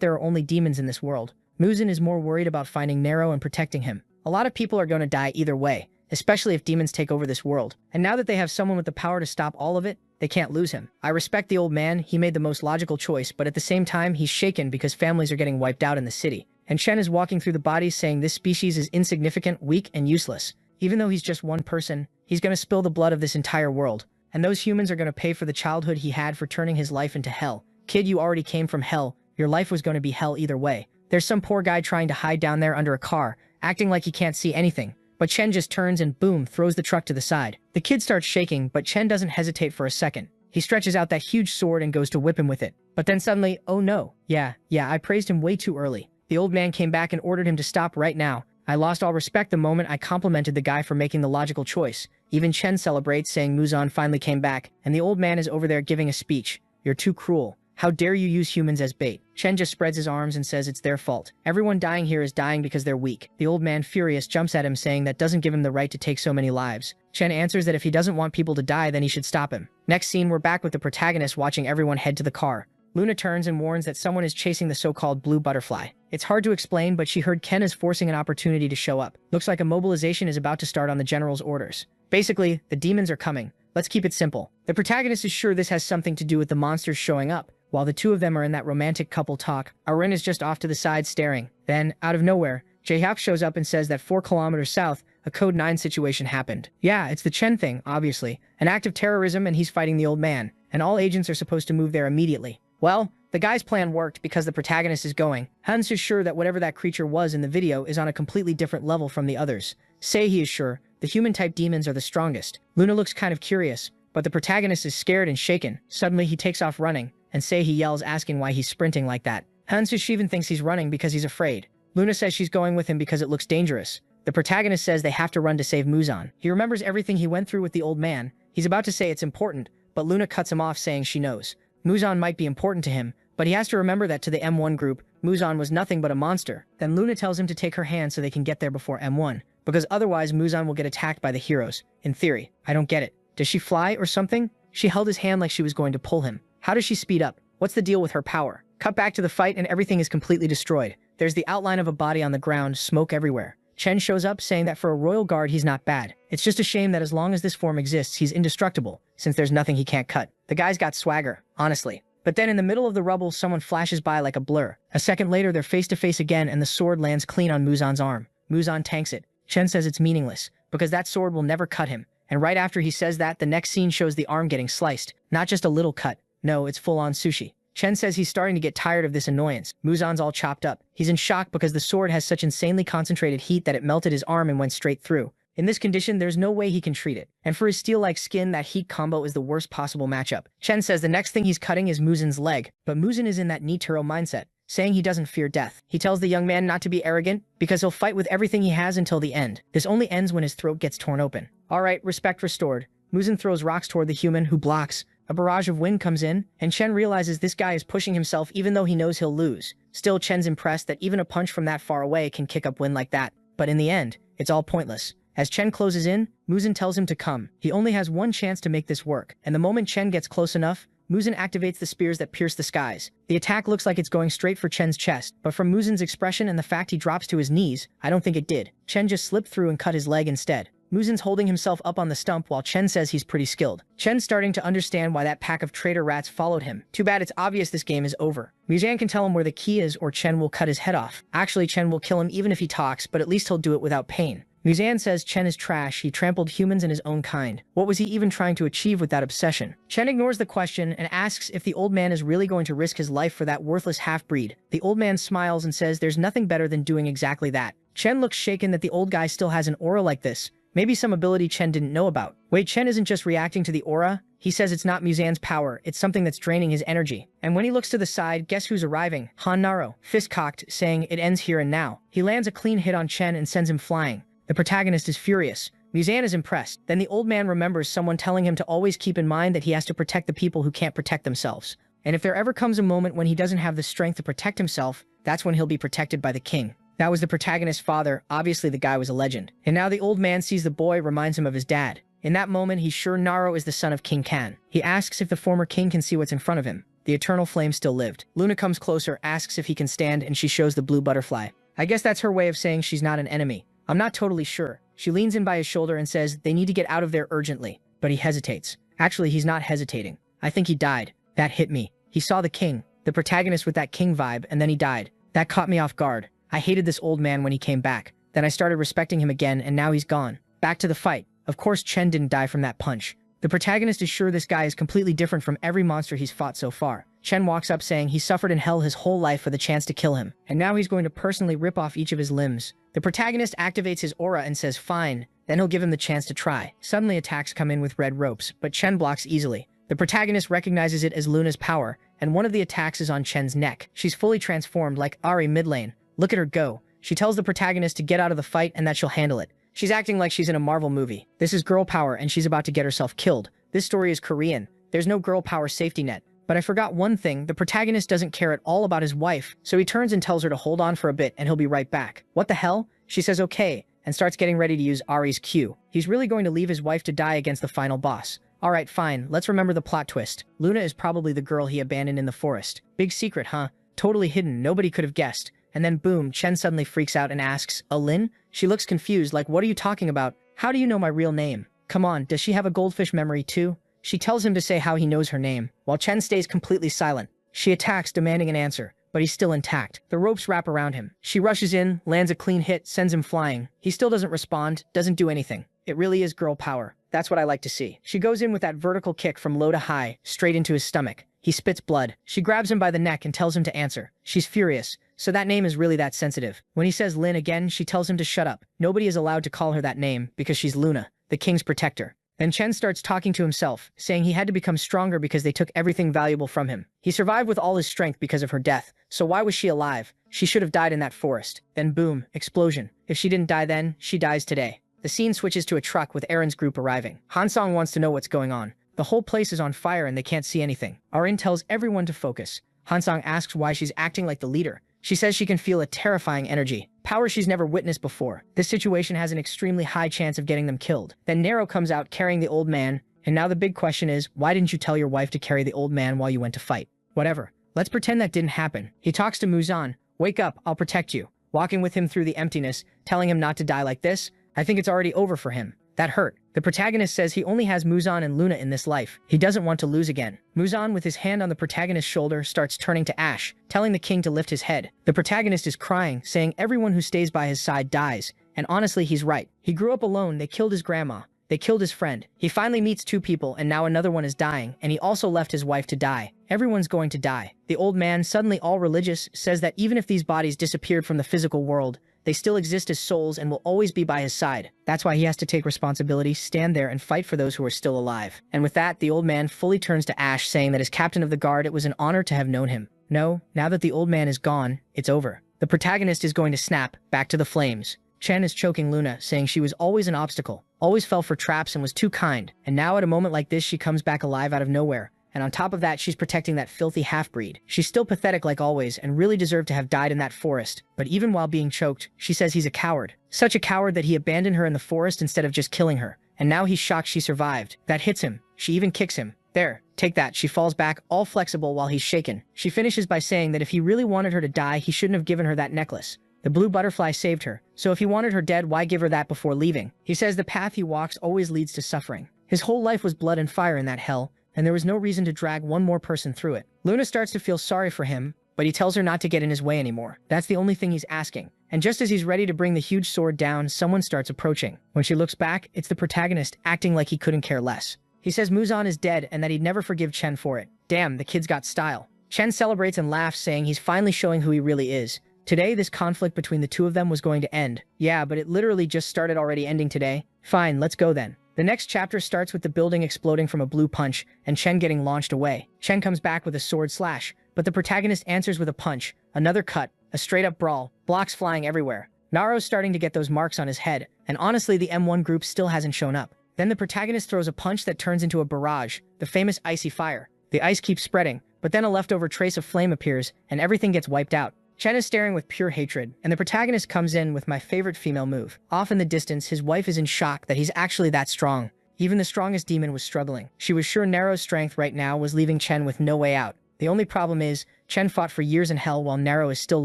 there are only demons in this world. Muzan is more worried about finding Nero and protecting him. A lot of people are going to die either way, especially if demons take over this world. And now that they have someone with the power to stop all of it, they can't lose him. I respect the old man, he made the most logical choice, but at the same time, he's shaken because families are getting wiped out in the city. And Chen is walking through the bodies saying this species is insignificant, weak, and useless. Even though he's just one person, he's going to spill the blood of this entire world. And those humans are going to pay for the childhood he had for turning his life into hell. Kid, you already came from hell. Your life was going to be hell either way. There's some poor guy trying to hide down there under a car, acting like he can't see anything. But Chen just turns and boom, throws the truck to the side. The kid starts shaking, but Chen doesn't hesitate for a second. He stretches out that huge sword and goes to whip him with it. But then suddenly, oh no. Yeah, I praised him way too early. The old man came back and ordered him to stop right now. I lost all respect the moment I complimented the guy for making the logical choice. Even Chen celebrates, saying Muzan finally came back, and the old man is over there giving a speech. You're too cruel. How dare you use humans as bait? Chen just spreads his arms and says it's their fault. Everyone dying here is dying because they're weak. The old man, furious, jumps at him saying that doesn't give him the right to take so many lives. Chen answers that if he doesn't want people to die, then he should stop him. Next scene, we're back with the protagonist watching everyone head to the car. Luna turns and warns that someone is chasing the so-called blue butterfly. It's hard to explain, but she heard Ken is forcing an opportunity to show up. Looks like a mobilization is about to start on the general's orders. Basically, the demons are coming. Let's keep it simple. The protagonist is sure this has something to do with the monsters showing up. While the two of them are in that romantic couple talk, Arin is just off to the side staring. Then, out of nowhere, Jaehyuk shows up and says that 4 kilometers south, a Code 9 situation happened. Yeah, it's the Chen thing, obviously. An act of terrorism and he's fighting the old man. And all agents are supposed to move there immediately. Well, the guy's plan worked because the protagonist is going. Hans is sure that whatever that creature was in the video is on a completely different level from the others. Sei is sure the human-type demons are the strongest. Luna looks kind of curious, but the protagonist is scared and shaken. Suddenly he takes off running, and Sei yells asking why he's sprinting like that. Hans even thinks he's running because he's afraid. Luna says she's going with him because it looks dangerous. The protagonist says they have to run to save Muzan. He remembers everything he went through with the old man. He's about to say it's important, but Luna cuts him off saying she knows. Muzan might be important to him, but he has to remember that to the M1 group, Muzan was nothing but a monster. Then Luna tells him to take her hand so they can get there before M1, because otherwise Muzan will get attacked by the heroes. In theory, I don't get it. Does she fly or something? She held his hand like she was going to pull him. How does she speed up? What's the deal with her power? Cut back to the fight and everything is completely destroyed. There's the outline of a body on the ground, smoke everywhere. Chen shows up saying that for a royal guard he's not bad. It's just a shame that as long as this form exists he's indestructible, since there's nothing he can't cut. The guy's got swagger, honestly. But then in the middle of the rubble someone flashes by like a blur. A second later they're face to face again and the sword lands clean on Muzan's arm. Muzan tanks it. Chen says it's meaningless, because that sword will never cut him. And right after he says that, the next scene shows the arm getting sliced. Not just a little cut. No, it's full-on sushi. Chen says he's starting to get tired of this annoyance. Muzan's all chopped up. He's in shock because the sword has such insanely concentrated heat that it melted his arm and went straight through. In this condition, there's no way he can treat it. And for his steel-like skin, that heat combo is the worst possible matchup. Chen says the next thing he's cutting is Muzan's leg, but Muzan is in that Nituro mindset, saying he doesn't fear death. He tells the young man not to be arrogant, because he'll fight with everything he has until the end. This only ends when his throat gets torn open. Alright, respect restored. Muzan throws rocks toward the human, who blocks. A barrage of wind comes in, and Chen realizes this guy is pushing himself even though he knows he'll lose. Still, Chen's impressed that even a punch from that far away can kick up wind like that. But in the end, it's all pointless. As Chen closes in, Muzan tells him to come. He only has one chance to make this work, and the moment Chen gets close enough, Muzan activates the spears that pierce the skies. The attack looks like it's going straight for Chen's chest, but from Muzan's expression and the fact he drops to his knees, I don't think it did. Chen just slipped through and cut his leg instead. Muzan's holding himself up on the stump while Chen says he's pretty skilled. Chen's starting to understand why that pack of traitor rats followed him. Too bad it's obvious this game is over. Muzan can tell him where the key is or Chen will cut his head off. Actually, Chen will kill him even if he talks, but at least he'll do it without pain. Muzan says Chen is trash, he trampled humans and his own kind. What was he even trying to achieve with that obsession? Chen ignores the question and asks if the old man is really going to risk his life for that worthless half-breed. The old man smiles and says there's nothing better than doing exactly that. Chen looks shaken that the old guy still has an aura like this. Maybe some ability Chen didn't know about. Wait, Chen isn't just reacting to the aura? He says it's not Muzan's power, it's something that's draining his energy. And when he looks to the side, guess who's arriving? Han Naro, fist cocked, saying it ends here and now. He lands a clean hit on Chen and sends him flying. The protagonist is furious. Muzan is impressed. Then the old man remembers someone telling him to always keep in mind that he has to protect the people who can't protect themselves. And if there ever comes a moment when he doesn't have the strength to protect himself, that's when he'll be protected by the king. That was the protagonist's father. Obviously the guy was a legend. And now the old man sees the boy, reminds him of his dad. In that moment, he's sure Naro is the son of King Kan. He asks if the former king can see what's in front of him. The eternal flame still lived. Luna comes closer, asks if he can stand, and she shows the blue butterfly. I guess that's her way of saying she's not an enemy. I'm not totally sure. She leans in by his shoulder and says they need to get out of there urgently. But he hesitates. Actually, he's not hesitating. I think he died. That hit me. He saw the king, the protagonist with that king vibe, and then he died. That caught me off guard. I hated this old man when he came back. Then I started respecting him again, and now he's gone. Back to the fight. Of course Chen didn't die from that punch. The protagonist is sure this guy is completely different from every monster he's fought so far. Chen walks up saying he suffered in hell his whole life for the chance to kill him, and now he's going to personally rip off each of his limbs. The protagonist activates his aura and says fine, then he'll give him the chance to try. Suddenly attacks come in with red ropes, but Chen blocks easily. The protagonist recognizes it as Luna's power, and one of the attacks is on Chen's neck. She's fully transformed like Ari mid lane. Look at her go. She tells the protagonist to get out of the fight and that she'll handle it. She's acting like she's in a Marvel movie. This is girl power and she's about to get herself killed. This story is Korean. There's no girl power safety net. But I forgot one thing, the protagonist doesn't care at all about his wife, so he turns and tells her to hold on for a bit and he'll be right back. What the hell? She says okay, and starts getting ready to use Ari's Q. He's really going to leave his wife to die against the final boss. Alright, fine, let's remember the plot twist. Luna is probably the girl he abandoned in the forest. Big secret, huh? Totally hidden, nobody could have guessed. And then boom, Chen suddenly freaks out and asks, Lin? She looks confused, like what are you talking about? How do you know my real name? Come on, does she have a goldfish memory too? She tells him to say how he knows her name, while Chen stays completely silent. She attacks, demanding an answer, but he's still intact. The ropes wrap around him. She rushes in, lands a clean hit, sends him flying. He still doesn't respond, doesn't do anything. It really is girl power. That's what I like to see. She goes in with that vertical kick from low to high, straight into his stomach. He spits blood. She grabs him by the neck and tells him to answer. She's furious. So that name is really that sensitive. When he says Lin again, she tells him to shut up. Nobody is allowed to call her that name because she's Luna, the king's protector. Then Chen starts talking to himself, saying he had to become stronger because they took everything valuable from him. He survived with all his strength because of her death, so why was she alive? She should have died in that forest. Then boom, explosion. If she didn't die then, she dies today. The scene switches to a truck with Aaron's group arriving. Hansong wants to know what's going on. The whole place is on fire and they can't see anything. Arin tells everyone to focus. Hansong asks why she's acting like the leader. She says she can feel a terrifying energy, power she's never witnessed before. This situation has an extremely high chance of getting them killed. Then Nero comes out carrying the old man, and now the big question is, why didn't you tell your wife to carry the old man while you went to fight? Whatever. Let's pretend that didn't happen. He talks to Muzan. Wake up, I'll protect you. Walking with him through the emptiness, telling him not to die like this. I think it's already over for him. That hurt. The protagonist says he only has Muzan and Luna in this life. He doesn't want to lose again. Muzan, with his hand on the protagonist's shoulder, starts turning to ash, telling the king to lift his head. The protagonist is crying, saying everyone who stays by his side dies. And honestly, he's right. He grew up alone, they killed his grandma. They killed his friend. He finally meets two people, and now another one is dying, and he also left his wife to die. Everyone's going to die. The old man, suddenly all religious, says that even if these bodies disappeared from the physical world, they still exist as souls and will always be by his side. That's why he has to take responsibility, stand there, and fight for those who are still alive. And with that, the old man fully turns to Ash, saying that as captain of the guard, it was an honor to have known him. No, now that the old man is gone, it's over. The protagonist is going to snap, back to the flames. Chen is choking Luna, saying she was always an obstacle, always fell for traps and was too kind. And now at a moment like this, she comes back alive out of nowhere. And on top of that, she's protecting that filthy half-breed. She's still pathetic like always and really deserved to have died in that forest. But even while being choked, she says he's a coward. Such a coward that he abandoned her in the forest instead of just killing her. And now he's shocked she survived. That hits him. She even kicks him. There, take that. She falls back, all flexible while he's shaken. She finishes by saying that if he really wanted her to die, he shouldn't have given her that necklace. The blue butterfly saved her. So if he wanted her dead, why give her that before leaving? He says the path he walks always leads to suffering. His whole life was blood and fire in that hell, and there was no reason to drag one more person through it. Luna starts to feel sorry for him, but he tells her not to get in his way anymore. That's the only thing he's asking. And just as he's ready to bring the huge sword down, someone starts approaching. When she looks back, it's the protagonist, acting like he couldn't care less. He says Muzan is dead and that he'd never forgive Chen for it. Damn, the kid's got style. Chen celebrates and laughs, saying he's finally showing who he really is. Today, this conflict between the two of them was going to end. Yeah, but it literally just started already ending today. Fine, let's go then. The next chapter starts with the building exploding from a blue punch and Chen getting launched away. Chen comes back with a sword slash, but the protagonist answers with a punch, another cut, a straight-up brawl, blocks flying everywhere. Naro's starting to get those marks on his head, and honestly the M1 group still hasn't shown up. Then the protagonist throws a punch that turns into a barrage, the famous icy fire. The ice keeps spreading, but then a leftover trace of flame appears, and everything gets wiped out. Chen is staring with pure hatred, and the protagonist comes in with my favorite female move. Off in the distance, his wife is in shock that he's actually that strong. Even the strongest demon was struggling. She was sure Naro's strength right now was leaving Chen with no way out. The only problem is, Chen fought for years in hell while Naro is still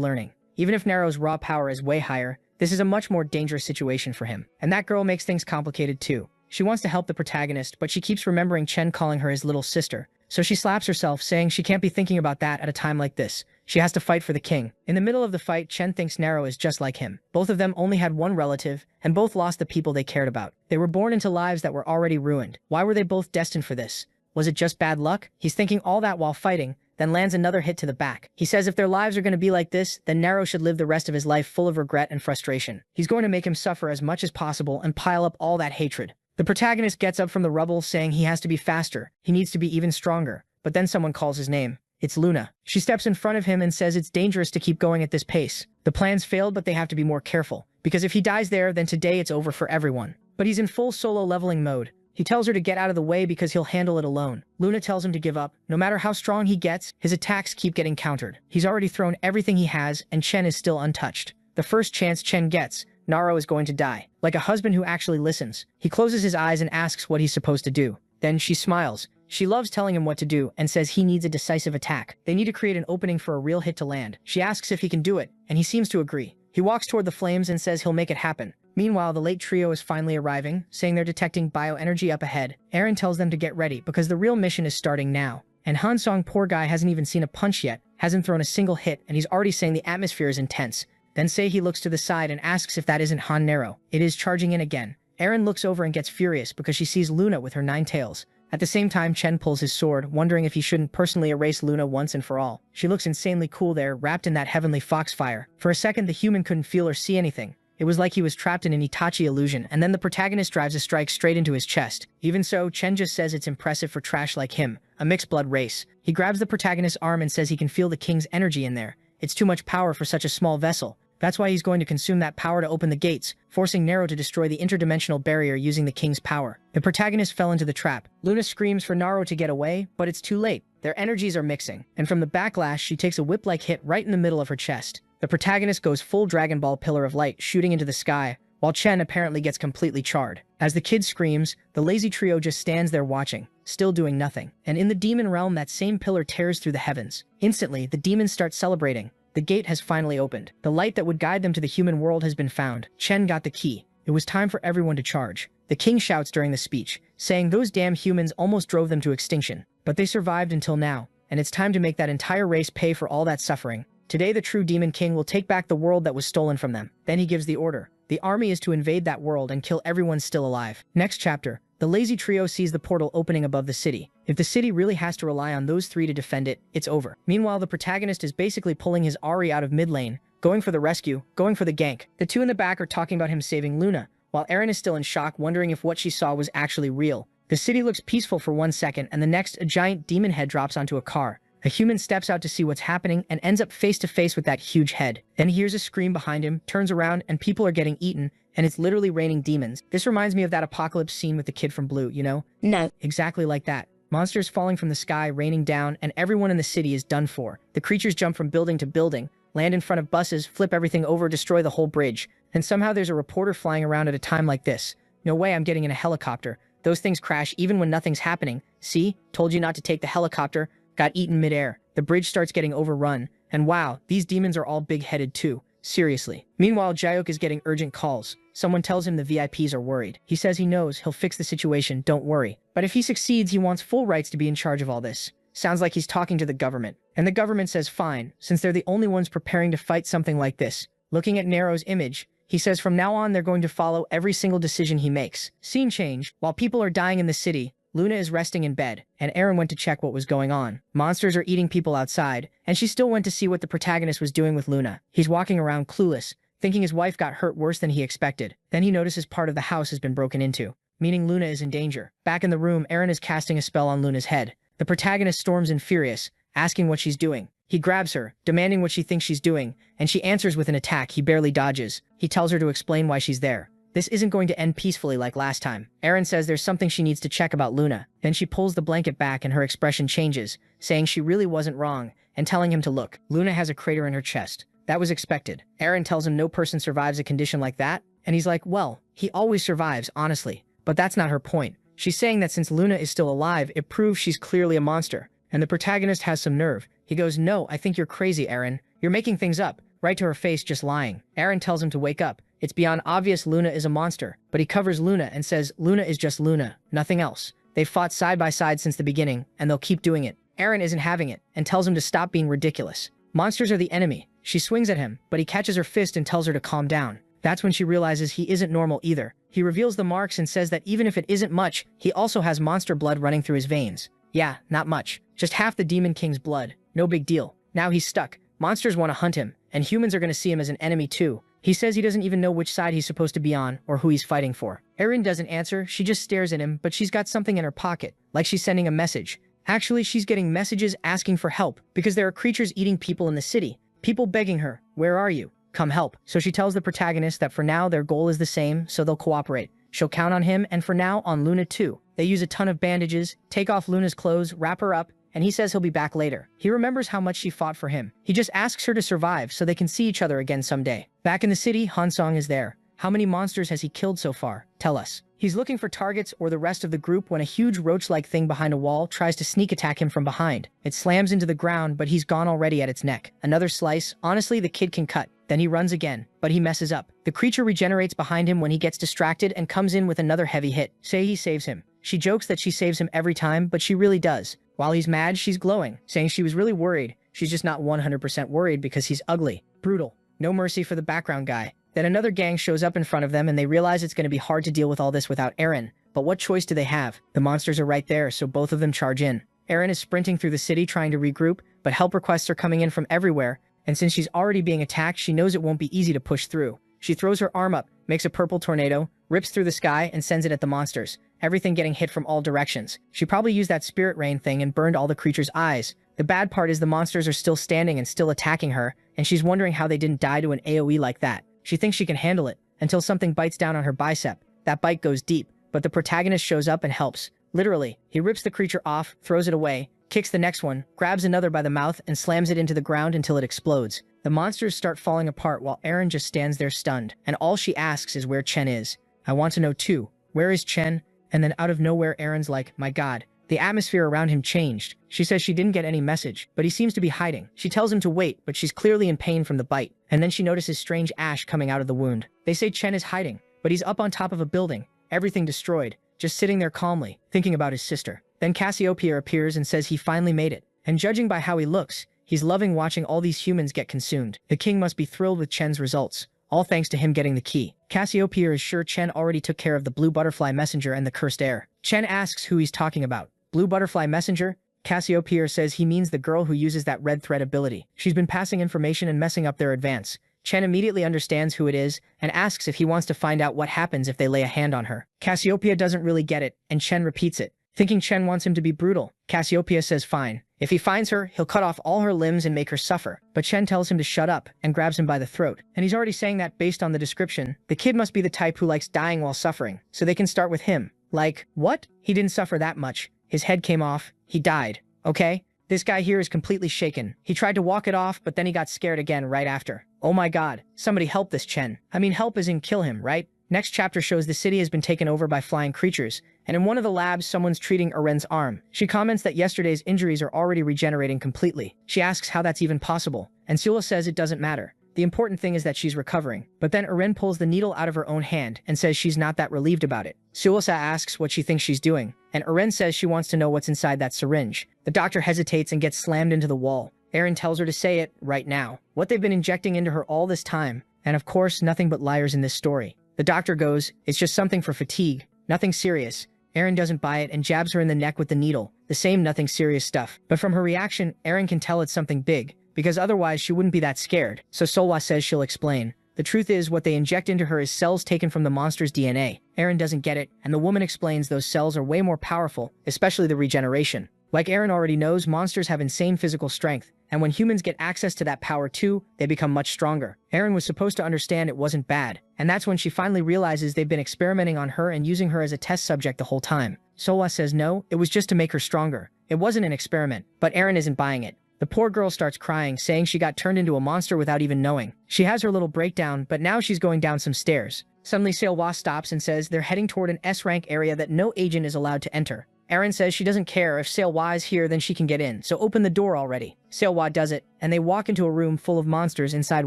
learning. Even if Naro's raw power is way higher, this is a much more dangerous situation for him. And that girl makes things complicated too. She wants to help the protagonist, but she keeps remembering Chen calling her his little sister. So she slaps herself, saying she can't be thinking about that at a time like this. She has to fight for the king. In the middle of the fight, Chen thinks Naro is just like him. Both of them only had one relative, and both lost the people they cared about. They were born into lives that were already ruined. Why were they both destined for this? Was it just bad luck? He's thinking all that while fighting, then lands another hit to the back. He says if their lives are going to be like this, then Naro should live the rest of his life full of regret and frustration. He's going to make him suffer as much as possible and pile up all that hatred. The protagonist gets up from the rubble, saying he has to be faster. He needs to be even stronger. But then someone calls his name. It's Luna. She steps in front of him and says it's dangerous to keep going at this pace. The plans failed, but they have to be more careful. Because if he dies there, then today it's over for everyone. But he's in full solo leveling mode. He tells her to get out of the way because he'll handle it alone. Luna tells him to give up. No matter how strong he gets, his attacks keep getting countered. He's already thrown everything he has, and Chen is still untouched. The first chance Chen gets, Naro is going to die. Like a husband who actually listens. He closes his eyes and asks what he's supposed to do. Then she smiles. She loves telling him what to do and says he needs a decisive attack. They need to create an opening for a real hit to land. She asks if he can do it, and he seems to agree. He walks toward the flames and says he'll make it happen. Meanwhile, the late trio is finally arriving, saying they're detecting bioenergy up ahead. Aaron tells them to get ready because the real mission is starting now. And Hansong, poor guy, hasn't even seen a punch yet, hasn't thrown a single hit, and he's already saying the atmosphere is intense. Then he looks to the side and asks if that isn't Han Nero. It is, charging in again. Aaron looks over and gets furious because she sees Luna with her 9 tails. At the same time, Chen pulls his sword, wondering if he shouldn't personally erase Luna once and for all. She looks insanely cool there, wrapped in that heavenly foxfire. For a second, the human couldn't feel or see anything. It was like he was trapped in an Itachi illusion, and then the protagonist drives a strike straight into his chest. Even so, Chen just says it's impressive for trash like him, a mixed-blood race. He grabs the protagonist's arm and says he can feel the king's energy in there. It's too much power for such a small vessel. That's why he's going to consume that power to open the gates, forcing Nero to destroy the interdimensional barrier using the king's power. The protagonist fell into the trap. Luna screams for Naro to get away, but it's too late. Their energies are mixing, and from the backlash, she takes a whip-like hit right in the middle of her chest. The protagonist goes full Dragon Ball pillar of light, shooting into the sky, while Chen apparently gets completely charred. As the kid screams, the lazy trio just stands there watching. still doing nothing. And in the demon realm, that same pillar tears through the heavens. Instantly, the demons start celebrating. The gate has finally opened. The light that would guide them to the human world has been found. Chen got the key. It was time for everyone to charge. The king shouts during the speech, saying those damn humans almost drove them to extinction. But they survived until now, and it's time to make that entire race pay for all that suffering. Today, the true Demon King will take back the world that was stolen from them. Then he gives the order. The army is to invade that world and kill everyone still alive. Next chapter, the lazy trio sees the portal opening above the city. If the city really has to rely on those three to defend it, it's over. Meanwhile, the protagonist is basically pulling his Ari out of mid lane, going for the rescue, going for the gank. The two in the back are talking about him saving Luna, while Eren is still in shock, wondering if what she saw was actually real. The city looks peaceful for 1 second, and the next, a giant demon head drops onto a car. A human steps out to see what's happening and ends up face to face with that huge head. Then he hears a scream behind him, turns around, and people are getting eaten, and it's literally raining demons. This reminds me of that apocalypse scene with the kid from Blue, you know? No. Exactly like that. Monsters falling from the sky, raining down, and everyone in the city is done for. The creatures jump from building to building, land in front of buses, flip everything over, destroy the whole bridge. And somehow there's a reporter flying around at a time like this. No way I'm getting in a helicopter. Those things crash even when nothing's happening. See? Told you not to take the helicopter. Got eaten midair. The bridge starts getting overrun. And wow, these demons are all big-headed too. Seriously. Meanwhile, Jayok is getting urgent calls. Someone tells him the VIPs are worried. He says he knows he'll fix the situation, don't worry. But if he succeeds, he wants full rights to be in charge of all this. Sounds like he's talking to the government. And the government says fine, since they're the only ones preparing to fight something like this. Looking at Nero's image, he says from now on they're going to follow every single decision he makes. Scene change. While people are dying in the city, Luna is resting in bed, and Eren went to check what was going on. Monsters are eating people outside, and she still went to see what the protagonist was doing with Luna. He's walking around clueless, thinking his wife got hurt worse than he expected. Then he notices part of the house has been broken into, meaning Luna is in danger. Back in the room, Eren is casting a spell on Luna's head. The protagonist storms in furious, asking what she's doing. He grabs her, demanding what she thinks she's doing, and she answers with an attack he barely dodges. He tells her to explain why she's there. This isn't going to end peacefully like last time. Eren says there's something she needs to check about Luna. Then she pulls the blanket back and her expression changes, saying she really wasn't wrong, and telling him to look. Luna has a crater in her chest. That was expected. Eren tells him no person survives a condition like that, and he's like, well, he always survives, honestly. But that's not her point. She's saying that since Luna is still alive, it proves she's clearly a monster. And the protagonist has some nerve. He goes, no, I think you're crazy, Eren. You're making things up. Right to her face, just lying. Eren tells him to wake up. It's beyond obvious Luna is a monster, but he covers Luna and says Luna is just Luna, nothing else. They've fought side by side since the beginning, and they'll keep doing it. Eren isn't having it, and tells him to stop being ridiculous. Monsters are the enemy. She swings at him, but he catches her fist and tells her to calm down. That's when she realizes he isn't normal either. He reveals the marks and says that even if it isn't much, he also has monster blood running through his veins. Yeah, not much. Just half the Demon King's blood. No big deal. Now he's stuck. Monsters want to hunt him, and humans are going to see him as an enemy too. He says he doesn't even know which side he's supposed to be on or who he's fighting for. Eren doesn't answer, she just stares at him, but she's got something in her pocket, like she's sending a message. Actually, she's getting messages asking for help, because there are creatures eating people in the city. People begging her, where are you? Come help. So she tells the protagonist that for now their goal is the same, so they'll cooperate. She'll count on him, and for now on Luna too. They use a ton of bandages, take off Luna's clothes, wrap her up, and he says he'll be back later. He remembers how much she fought for him. He just asks her to survive so they can see each other again someday. Back in the city, Hansong is there. How many monsters has he killed so far? Tell us. He's looking for targets or the rest of the group when a huge roach-like thing behind a wall tries to sneak attack him from behind. It slams into the ground, but he's gone already at its neck. Another slice. Honestly, the kid can cut. Then he runs again, but he messes up. The creature regenerates behind him when he gets distracted and comes in with another heavy hit. Say he saves him. She jokes that she saves him every time, but she really does. While he's mad, she's glowing, saying she was really worried. She's just not 100% worried because he's ugly. Brutal. No mercy for the background guy. Then another gang shows up in front of them and they realize it's going to be hard to deal with all this without Eren. But what choice do they have? The monsters are right there, so both of them charge in. Eren is sprinting through the city trying to regroup, but help requests are coming in from everywhere, and since she's already being attacked, she knows it won't be easy to push through. She throws her arm up, makes a purple tornado, rips through the sky, and sends it at the monsters. Everything getting hit from all directions. She probably used that spirit rain thing and burned all the creatures' eyes. The bad part is the monsters are still standing and still attacking her, and she's wondering how they didn't die to an AoE like that. She thinks she can handle it, until something bites down on her bicep. That bite goes deep, but the protagonist shows up and helps. Literally, he rips the creature off, throws it away, kicks the next one, grabs another by the mouth, and slams it into the ground until it explodes. The monsters start falling apart while Eren just stands there stunned, and all she asks is where Chen is. I want to know too. Where is Chen? And then out of nowhere Eren's like, my god, The atmosphere around him changed. She says she didn't get any message, but he seems to be hiding. She tells him to wait, but she's clearly in pain from the bite. And then she notices strange ash coming out of the wound. They say Chen is hiding, but he's up on top of a building, everything destroyed, just sitting there calmly, thinking about his sister. Then Cassiopeia appears and says he finally made it. And judging by how he looks, he's loving watching all these humans get consumed. The king must be thrilled with Chen's results, all thanks to him getting the key. Cassiopeia is sure Chen already took care of the blue butterfly messenger and the cursed air. Chen asks who he's talking about. Blue butterfly messenger? Cassiopeia says he means the girl who uses that red thread ability. She's been passing information and messing up their advance. Chen immediately understands who it is and asks if he wants to find out what happens if they lay a hand on her. Cassiopeia doesn't really get it, and Chen repeats it, thinking Chen wants him to be brutal. Cassiopeia says fine. If he finds her, he'll cut off all her limbs and make her suffer. But Chen tells him to shut up and grabs him by the throat. And he's already saying that based on the description. The kid must be the type who likes dying while suffering, so they can start with him. Like, what? He didn't suffer that much. His head came off. He died. Okay? This guy here is completely shaken. He tried to walk it off, but then he got scared again right after. Oh my god. Somebody help this Chen. I mean, help as in kill him, right? Next chapter shows the city has been taken over by flying creatures, and in one of the labs, someone's treating Eren's arm. She comments that yesterday's injuries are already regenerating completely. She asks how that's even possible, and Sula says it doesn't matter. The important thing is that she's recovering. But then Eren pulls the needle out of her own hand and says she's not that relieved about it. Suilsa asks what she thinks she's doing, and Eren says she wants to know what's inside that syringe. The doctor hesitates and gets slammed into the wall. Eren tells her to say it right now. What they've been injecting into her all this time, and of course, nothing but liars in this story. The doctor goes, it's just something for fatigue, nothing serious. Eren doesn't buy it and jabs her in the neck with the needle, the same nothing serious stuff. But from her reaction, Eren can tell it's something big, because otherwise she wouldn't be that scared. So Solwa says she'll explain. The truth is, what they inject into her is cells taken from the monster's DNA. Eren doesn't get it, and the woman explains those cells are way more powerful, especially the regeneration. Like Eren already knows, monsters have insane physical strength, and when humans get access to that power too, they become much stronger. Eren was supposed to understand it wasn't bad, and that's when she finally realizes they've been experimenting on her and using her as a test subject the whole time. Solwa says no, it was just to make her stronger. It wasn't an experiment, but Eren isn't buying it. The poor girl starts crying, saying she got turned into a monster without even knowing. She has her little breakdown, but now she's going down some stairs. Suddenly Seilwa stops and says they're heading toward an S-rank area that no agent is allowed to enter. Eren says she doesn't care if Seilwa is here, then she can get in, so open the door already. Seilwa does it, and they walk into a room full of monsters inside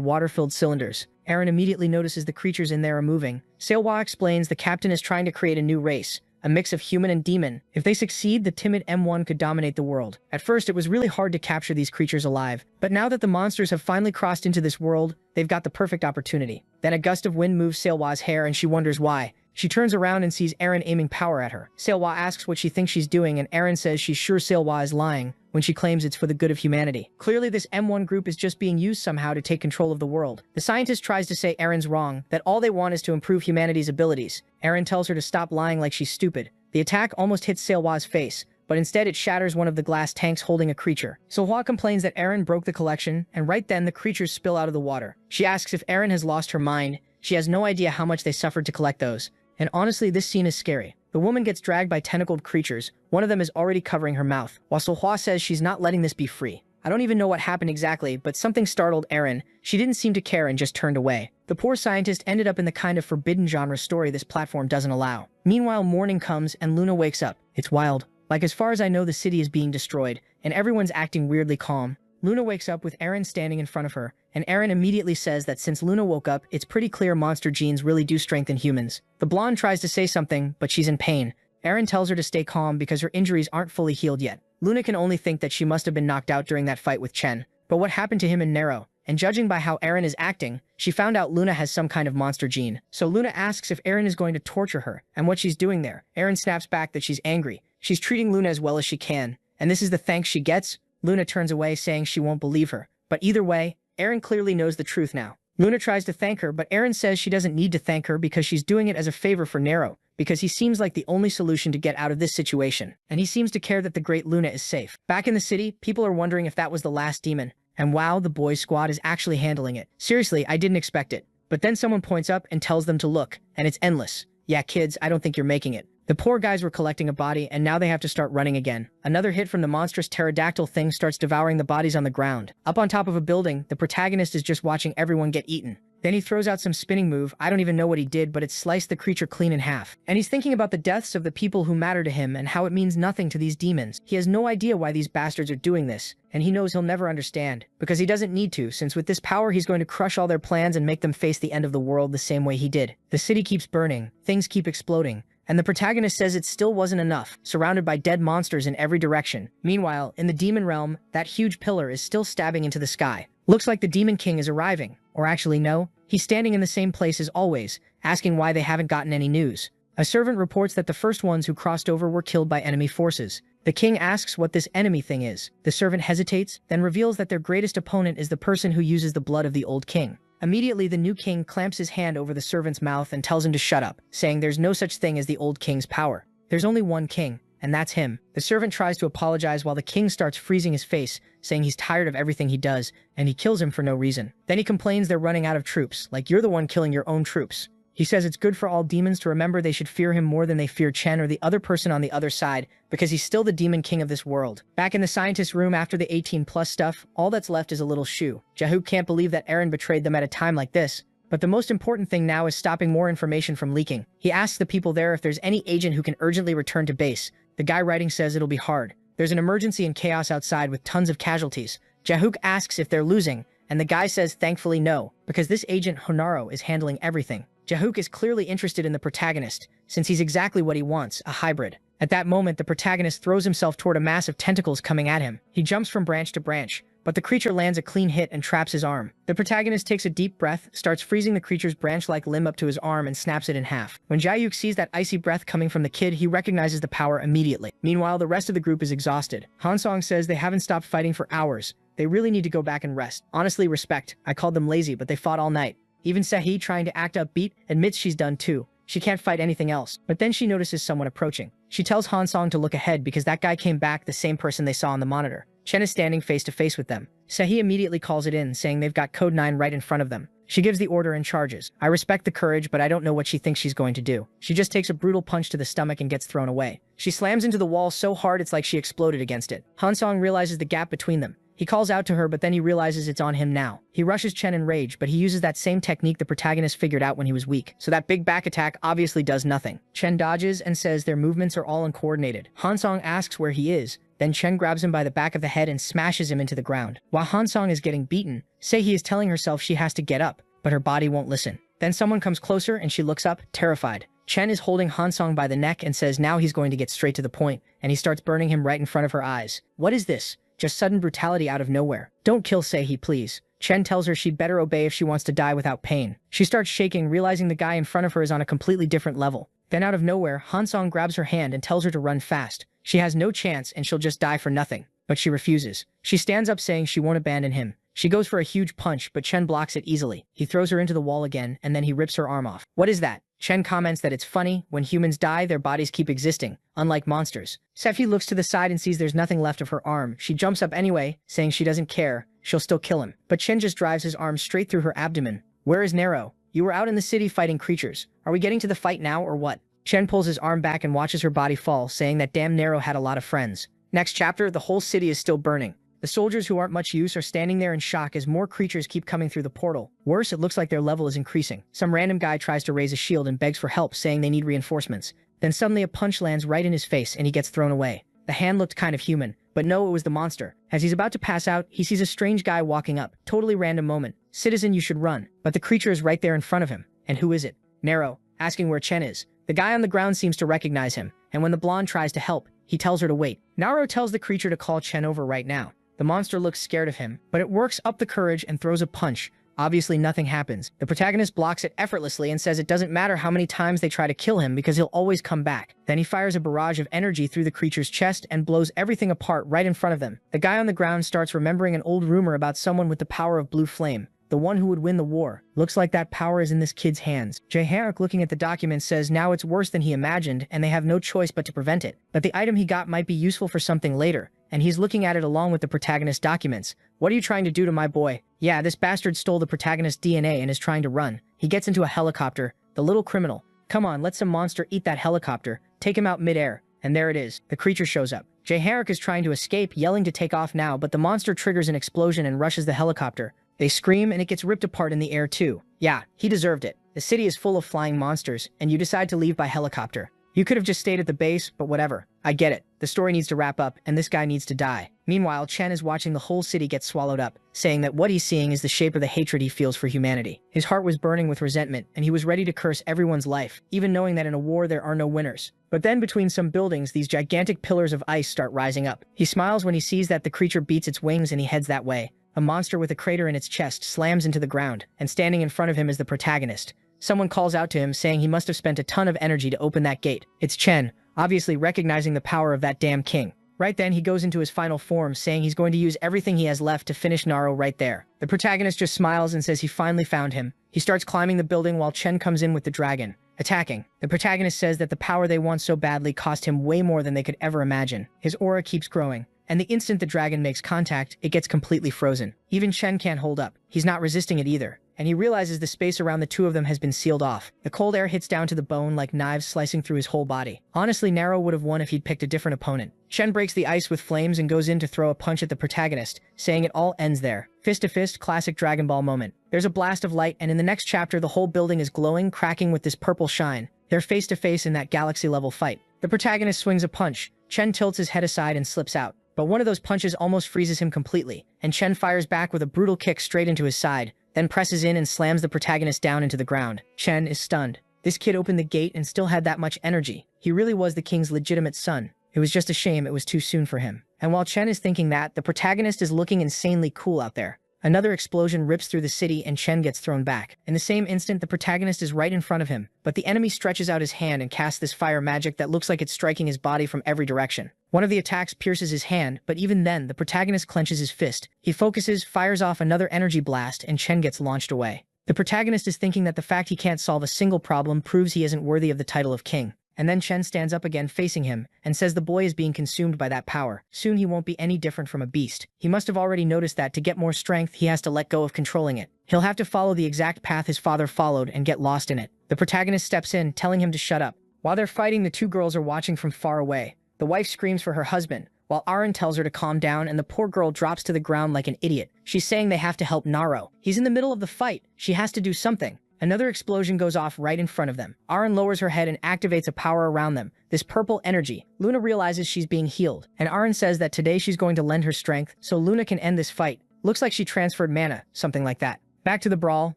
water-filled cylinders. Eren immediately notices the creatures in there are moving. Seilwa explains the captain is trying to create a new race, a mix of human and demon. If they succeed, the timid M1 could dominate the world. At first, it was really hard to capture these creatures alive, but now that the monsters have finally crossed into this world, they've got the perfect opportunity. Then a gust of wind moves Seilwa's hair and she wonders why. She turns around and sees Eren aiming power at her. Seilwa asks what she thinks she's doing, and Eren says she's sure Seilwa is lying when she claims it's for the good of humanity. Clearly, this M1 group is just being used somehow to take control of the world. The scientist tries to say Eren's wrong, that all they want is to improve humanity's abilities. Eren tells her to stop lying like she's stupid. The attack almost hits Seilwa's face, but instead it shatters one of the glass tanks holding a creature. Seilwa complains that Eren broke the collection, and right then the creatures spill out of the water. She asks if Eren has lost her mind. She has no idea how much they suffered to collect those. And honestly, this scene is scary. The woman gets dragged by tentacled creatures. One of them is already covering her mouth, while Seilwa says she's not letting this be free. I don't even know what happened exactly, but something startled Eren. She didn't seem to care and just turned away. The poor scientist ended up in the kind of forbidden genre story this platform doesn't allow. Meanwhile, morning comes and Luna wakes up. It's wild. Like, as far as I know, the city is being destroyed, and everyone's acting weirdly calm. Luna wakes up with Eren standing in front of her, and Eren immediately says that since Luna woke up, it's pretty clear monster genes really do strengthen humans. The blonde tries to say something, but she's in pain. Eren tells her to stay calm because her injuries aren't fully healed yet. Luna can only think that she must have been knocked out during that fight with Chen. But what happened to him in Nero? And judging by how Eren is acting, she found out Luna has some kind of monster gene. So Luna asks if Eren is going to torture her, and what she's doing there. Eren snaps back that she's angry. She's treating Luna as well as she can, and this is the thanks she gets? Luna turns away saying she won't believe her. But either way, Eren clearly knows the truth now. Luna tries to thank her, but Eren says she doesn't need to thank her because she's doing it as a favor for Nero, because he seems like the only solution to get out of this situation, and he seems to care that the great Luna is safe. Back in the city, people are wondering if that was the last demon, and wow, the boys squad is actually handling it. Seriously, I didn't expect it. But then someone points up and tells them to look, and it's endless. Yeah, kids, I don't think you're making it. The poor guys were collecting a body, and now they have to start running again. Another hit from the monstrous pterodactyl thing starts devouring the bodies on the ground. Up on top of a building, the protagonist is just watching everyone get eaten. Then he throws out some spinning move. I don't even know what he did, but it sliced the creature clean in half. And he's thinking about the deaths of the people who matter to him and how it means nothing to these demons. He has no idea why these bastards are doing this, and he knows he'll never understand. Because he doesn't need to, since with this power he's going to crush all their plans and make them face the end of the world the same way he did. The city keeps burning, things keep exploding, and the protagonist says it still wasn't enough, surrounded by dead monsters in every direction. Meanwhile, in the demon realm, that huge pillar is still stabbing into the sky. Looks like the Demon King is arriving. Or actually no, he's standing in the same place as always, asking why they haven't gotten any news. A servant reports that the first ones who crossed over were killed by enemy forces. The king asks what this enemy thing is. The servant hesitates, then reveals that their greatest opponent is the person who uses the blood of the old king. Immediately, the new king clamps his hand over the servant's mouth and tells him to shut up, saying there's no such thing as the old king's power. There's only one king, and that's him. The servant tries to apologize while the king starts freezing his face, saying he's tired of everything he does, and he kills him for no reason. Then he complains they're running out of troops, like you're the one killing your own troops. He says it's good for all demons to remember they should fear him more than they fear Chen or the other person on the other side, because he's still the demon king of this world. Back in the scientist room after the 18+ stuff, all that's left is a little Shu. Jahook can't believe that Eren betrayed them at a time like this. But the most important thing now is stopping more information from leaking. He asks the people there if there's any agent who can urgently return to base. The guy writing says it'll be hard. There's an emergency and chaos outside with tons of casualties. Jahook asks if they're losing, and the guy says thankfully no, because this agent Honaro is handling everything. Jahook is clearly interested in the protagonist, since he's exactly what he wants, a hybrid. At that moment, the protagonist throws himself toward a mass of tentacles coming at him. He jumps from branch to branch, but the creature lands a clean hit and traps his arm. The protagonist takes a deep breath, starts freezing the creature's branch-like limb up to his arm and snaps it in half. When Jahook sees that icy breath coming from the kid, he recognizes the power immediately. Meanwhile, the rest of the group is exhausted. Hansong says they haven't stopped fighting for hours. They really need to go back and rest. Honestly, respect. I called them lazy, but they fought all night. Even Sahi, trying to act upbeat, admits she's done too. She can't fight anything else. But then she notices someone approaching. She tells Hansong to look ahead because that guy came back the same person they saw on the monitor. Chen is standing face to face with them. Sahi immediately calls it in, saying they've got Code 9 right in front of them. She gives the order and charges. I respect the courage, but I don't know what she thinks she's going to do. She just takes a brutal punch to the stomach and gets thrown away. She slams into the wall so hard it's like she exploded against it. Hansong realizes the gap between them. He calls out to her, but then he realizes it's on him now. He rushes Chen in rage, but he uses that same technique the protagonist figured out when he was weak. So that big back attack obviously does nothing. Chen dodges and says their movements are all uncoordinated. Hansong asks where he is. Then Chen grabs him by the back of the head and smashes him into the ground. While Hansong is getting beaten, Sahi is telling herself she has to get up, but her body won't listen. Then someone comes closer and she looks up, terrified. Chen is holding Hansong by the neck and says now he's going to get straight to the point, and he starts burning him right in front of her eyes. What is this? Just sudden brutality out of nowhere. Don't kill Sahi, please. Chen tells her she'd better obey if she wants to die without pain. She starts shaking, realizing the guy in front of her is on a completely different level. Then out of nowhere, Hansong grabs her hand and tells her to run fast. She has no chance and she'll just die for nothing. But she refuses. She stands up saying she won't abandon him. She goes for a huge punch, but Chen blocks it easily. He throws her into the wall again, and then he rips her arm off. What is that? Chen comments that it's funny, when humans die, their bodies keep existing, unlike monsters. Sephi looks to the side and sees there's nothing left of her arm. She jumps up anyway, saying she doesn't care, she'll still kill him. But Chen just drives his arm straight through her abdomen. Where is Nero? You were out in the city fighting creatures. Are we getting to the fight now or what? Chen pulls his arm back and watches her body fall, saying that damn Nero had a lot of friends. Next chapter, the whole city is still burning. The soldiers who aren't much use are standing there in shock as more creatures keep coming through the portal. Worse, it looks like their level is increasing. Some random guy tries to raise a shield and begs for help, saying they need reinforcements. Then suddenly a punch lands right in his face and he gets thrown away. The hand looked kind of human, but no, it was the monster. As he's about to pass out, he sees a strange guy walking up. Totally random moment. Citizen, you should run. But the creature is right there in front of him. And who is it? Nero, asking where Chen is. The guy on the ground seems to recognize him, and when the blonde tries to help, he tells her to wait. Naro tells the creature to call Chen over right now. The monster looks scared of him, but it works up the courage and throws a punch. Obviously, nothing happens. The protagonist blocks it effortlessly and says it doesn't matter how many times they try to kill him because he'll always come back. Then he fires a barrage of energy through the creature's chest and blows everything apart right in front of them. The guy on the ground starts remembering an old rumor about someone with the power of blue flame. The one who would win the war. Looks like that power is in this kid's hands. Jaehyuk, looking at the document, says now it's worse than he imagined and they have no choice but to prevent it. But the item he got might be useful for something later, and he's looking at it along with the protagonist's documents. What are you trying to do to my boy? Yeah, this bastard stole the protagonist's DNA and is trying to run. He gets into a helicopter. The little criminal. Come on, let some monster eat that helicopter. Take him out midair. And there it is. The creature shows up. Jaehyuk is trying to escape, yelling to take off now, but the monster triggers an explosion and rushes the helicopter. They scream and it gets ripped apart in the air too. Yeah, he deserved it. The city is full of flying monsters, and you decide to leave by helicopter. You could have just stayed at the base, but whatever. I get it. The story needs to wrap up, and this guy needs to die. Meanwhile, Chen is watching the whole city get swallowed up, saying that what he's seeing is the shape of the hatred he feels for humanity. His heart was burning with resentment, and he was ready to curse everyone's life, even knowing that in a war there are no winners. But then between some buildings, these gigantic pillars of ice start rising up. He smiles when he sees that the creature beats its wings and he heads that way. A monster with a crater in its chest slams into the ground, and standing in front of him is the protagonist. Someone calls out to him, saying he must have spent a ton of energy to open that gate. It's Chen, obviously recognizing the power of that damn king. Right then, he goes into his final form, saying he's going to use everything he has left to finish Naro right there. The protagonist just smiles and says he finally found him. He starts climbing the building while Chen comes in with the dragon, attacking. The protagonist says that the power they want so badly cost him way more than they could ever imagine. His aura keeps growing, and the instant the dragon makes contact, it gets completely frozen. Even Chen can't hold up. He's not resisting it either, and he realizes the space around the two of them has been sealed off. The cold air hits down to the bone like knives slicing through his whole body. Honestly, Naro would have won if he'd picked a different opponent. Chen breaks the ice with flames and goes in to throw a punch at the protagonist, saying it all ends there. Fist to fist, classic Dragon Ball moment. There's a blast of light, and in the next chapter, the whole building is glowing, cracking with this purple shine. They're face to face in that galaxy-level fight. The protagonist swings a punch. Chen tilts his head aside and slips out. But one of those punches almost freezes him completely, and Chen fires back with a brutal kick straight into his side, then presses in and slams the protagonist down into the ground. Chen is stunned. This kid opened the gate and still had that much energy. He really was the king's legitimate son. It was just a shame it was too soon for him. And while Chen is thinking that, the protagonist is looking insanely cool out there. Another explosion rips through the city and Chen gets thrown back. In the same instant, the protagonist is right in front of him, but the enemy stretches out his hand and casts this fire magic that looks like it's striking his body from every direction. One of the attacks pierces his hand, but even then, the protagonist clenches his fist. He focuses, fires off another energy blast, and Chen gets launched away. The protagonist is thinking that the fact he can't solve a single problem proves he isn't worthy of the title of king. And then Chen stands up again facing him, and says the boy is being consumed by that power. Soon he won't be any different from a beast. He must have already noticed that to get more strength, he has to let go of controlling it. He'll have to follow the exact path his father followed and get lost in it. The protagonist steps in, telling him to shut up. While they're fighting, the two girls are watching from far away. The wife screams for her husband, while Aaron tells her to calm down, and the poor girl drops to the ground like an idiot. She's saying they have to help Naro. He's in the middle of the fight. She has to do something. Another explosion goes off right in front of them. Aaron lowers her head and activates a power around them, this purple energy. Luna realizes she's being healed, and Aaron says that today she's going to lend her strength so Luna can end this fight. Looks like she transferred mana, something like that. Back to the brawl.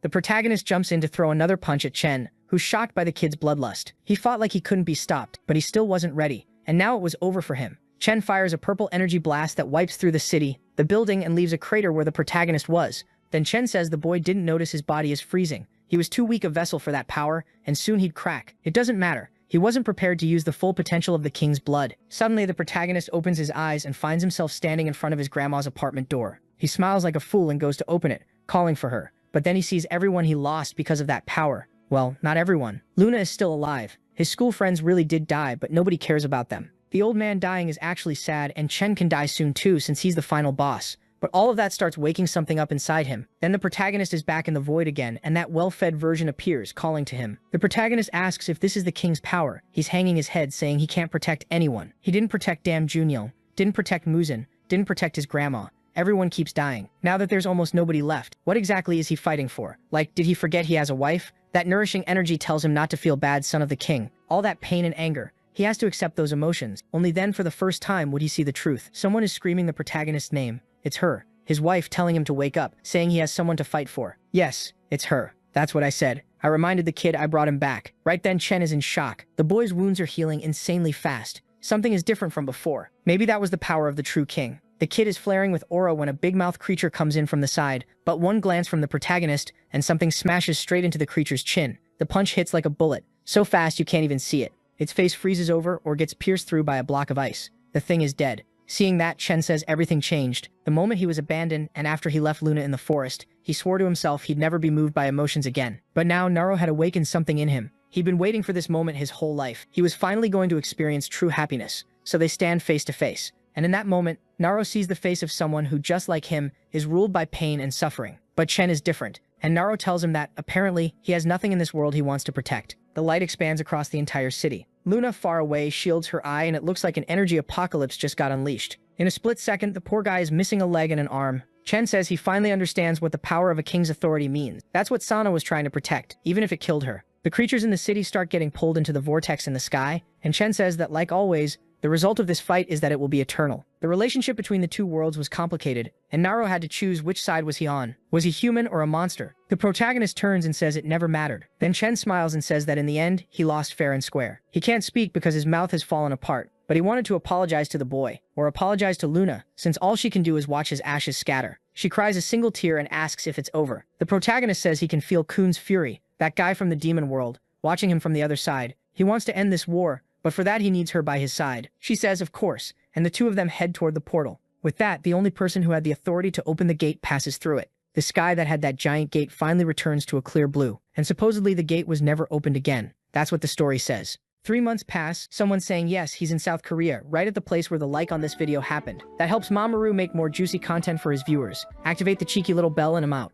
The protagonist jumps in to throw another punch at Chen, who's shocked by the kid's bloodlust. He fought like he couldn't be stopped, but he still wasn't ready, and now it was over for him. Chen fires a purple energy blast that wipes through the city, the building, and leaves a crater where the protagonist was. Then Chen says the boy didn't notice his body is freezing. He was too weak a vessel for that power, and soon he'd crack. It doesn't matter. He wasn't prepared to use the full potential of the king's blood. Suddenly, the protagonist opens his eyes and finds himself standing in front of his grandma's apartment door. He smiles like a fool and goes to open it, calling for her. But then he sees everyone he lost because of that power. Well, not everyone. Luna is still alive. His school friends really did die, but nobody cares about them. The old man dying is actually sad, and Chen can die soon too since he's the final boss. But all of that starts waking something up inside him. Then the protagonist is back in the void again, and that well-fed version appears, calling to him. The protagonist asks if this is the king's power. He's hanging his head, saying he can't protect anyone. He didn't protect Dam Junyo, didn't protect Muzan, didn't protect his grandma. Everyone keeps dying. Now that there's almost nobody left, what exactly is he fighting for? Like, did he forget he has a wife? That nourishing energy tells him not to feel bad, son of the king. All that pain and anger. He has to accept those emotions. Only then, for the first time, would he see the truth. Someone is screaming the protagonist's name. It's her. His wife telling him to wake up, saying he has someone to fight for. Yes, it's her. That's what I said. I reminded the kid I brought him back. Right then, Chen is in shock. The boy's wounds are healing insanely fast. Something is different from before. Maybe that was the power of the true king. The kid is flaring with aura when a big-mouthed creature comes in from the side, but one glance from the protagonist, and something smashes straight into the creature's chin. The punch hits like a bullet, so fast you can't even see it. Its face freezes over or gets pierced through by a block of ice. The thing is dead. Seeing that, Chen says everything changed. The moment he was abandoned, and after he left Luna in the forest, he swore to himself he'd never be moved by emotions again. But now, Naro had awakened something in him. He'd been waiting for this moment his whole life. He was finally going to experience true happiness. So they stand face to face. And in that moment, Naro sees the face of someone who, just like him, is ruled by pain and suffering. But Chen is different, and Naro tells him that, apparently, he has nothing in this world he wants to protect. The light expands across the entire city. Luna, far away, shields her eye, and it looks like an energy apocalypse just got unleashed. In a split second, the poor guy is missing a leg and an arm, Chen says he finally understands what the power of a king's authority means. That's what Sana was trying to protect, even if it killed her. The creatures in the city start getting pulled into the vortex in the sky, and Chen says that, like always, the result of this fight is that it will be eternal. The relationship between the two worlds was complicated, and Naro had to choose which side was he on. Was he human or a monster? The protagonist turns and says it never mattered. Then Chen smiles and says that in the end, he lost fair and square. He can't speak because his mouth has fallen apart, but he wanted to apologize to the boy, or apologize to Luna, since all she can do is watch his ashes scatter. She cries a single tear and asks if it's over. The protagonist says he can feel Kun's fury, that guy from the demon world, watching him from the other side. He wants to end this war, but for that he needs her by his side. She says, of course, and the two of them head toward the portal. With that, the only person who had the authority to open the gate passes through it. The sky that had that giant gate finally returns to a clear blue, and supposedly the gate was never opened again. That's what the story says. 3 months pass, someone saying yes, he's in South Korea, right at the place where the like on this video happened. That helps Mamoru make more juicy content for his viewers. Activate the cheeky little bell and I'm out.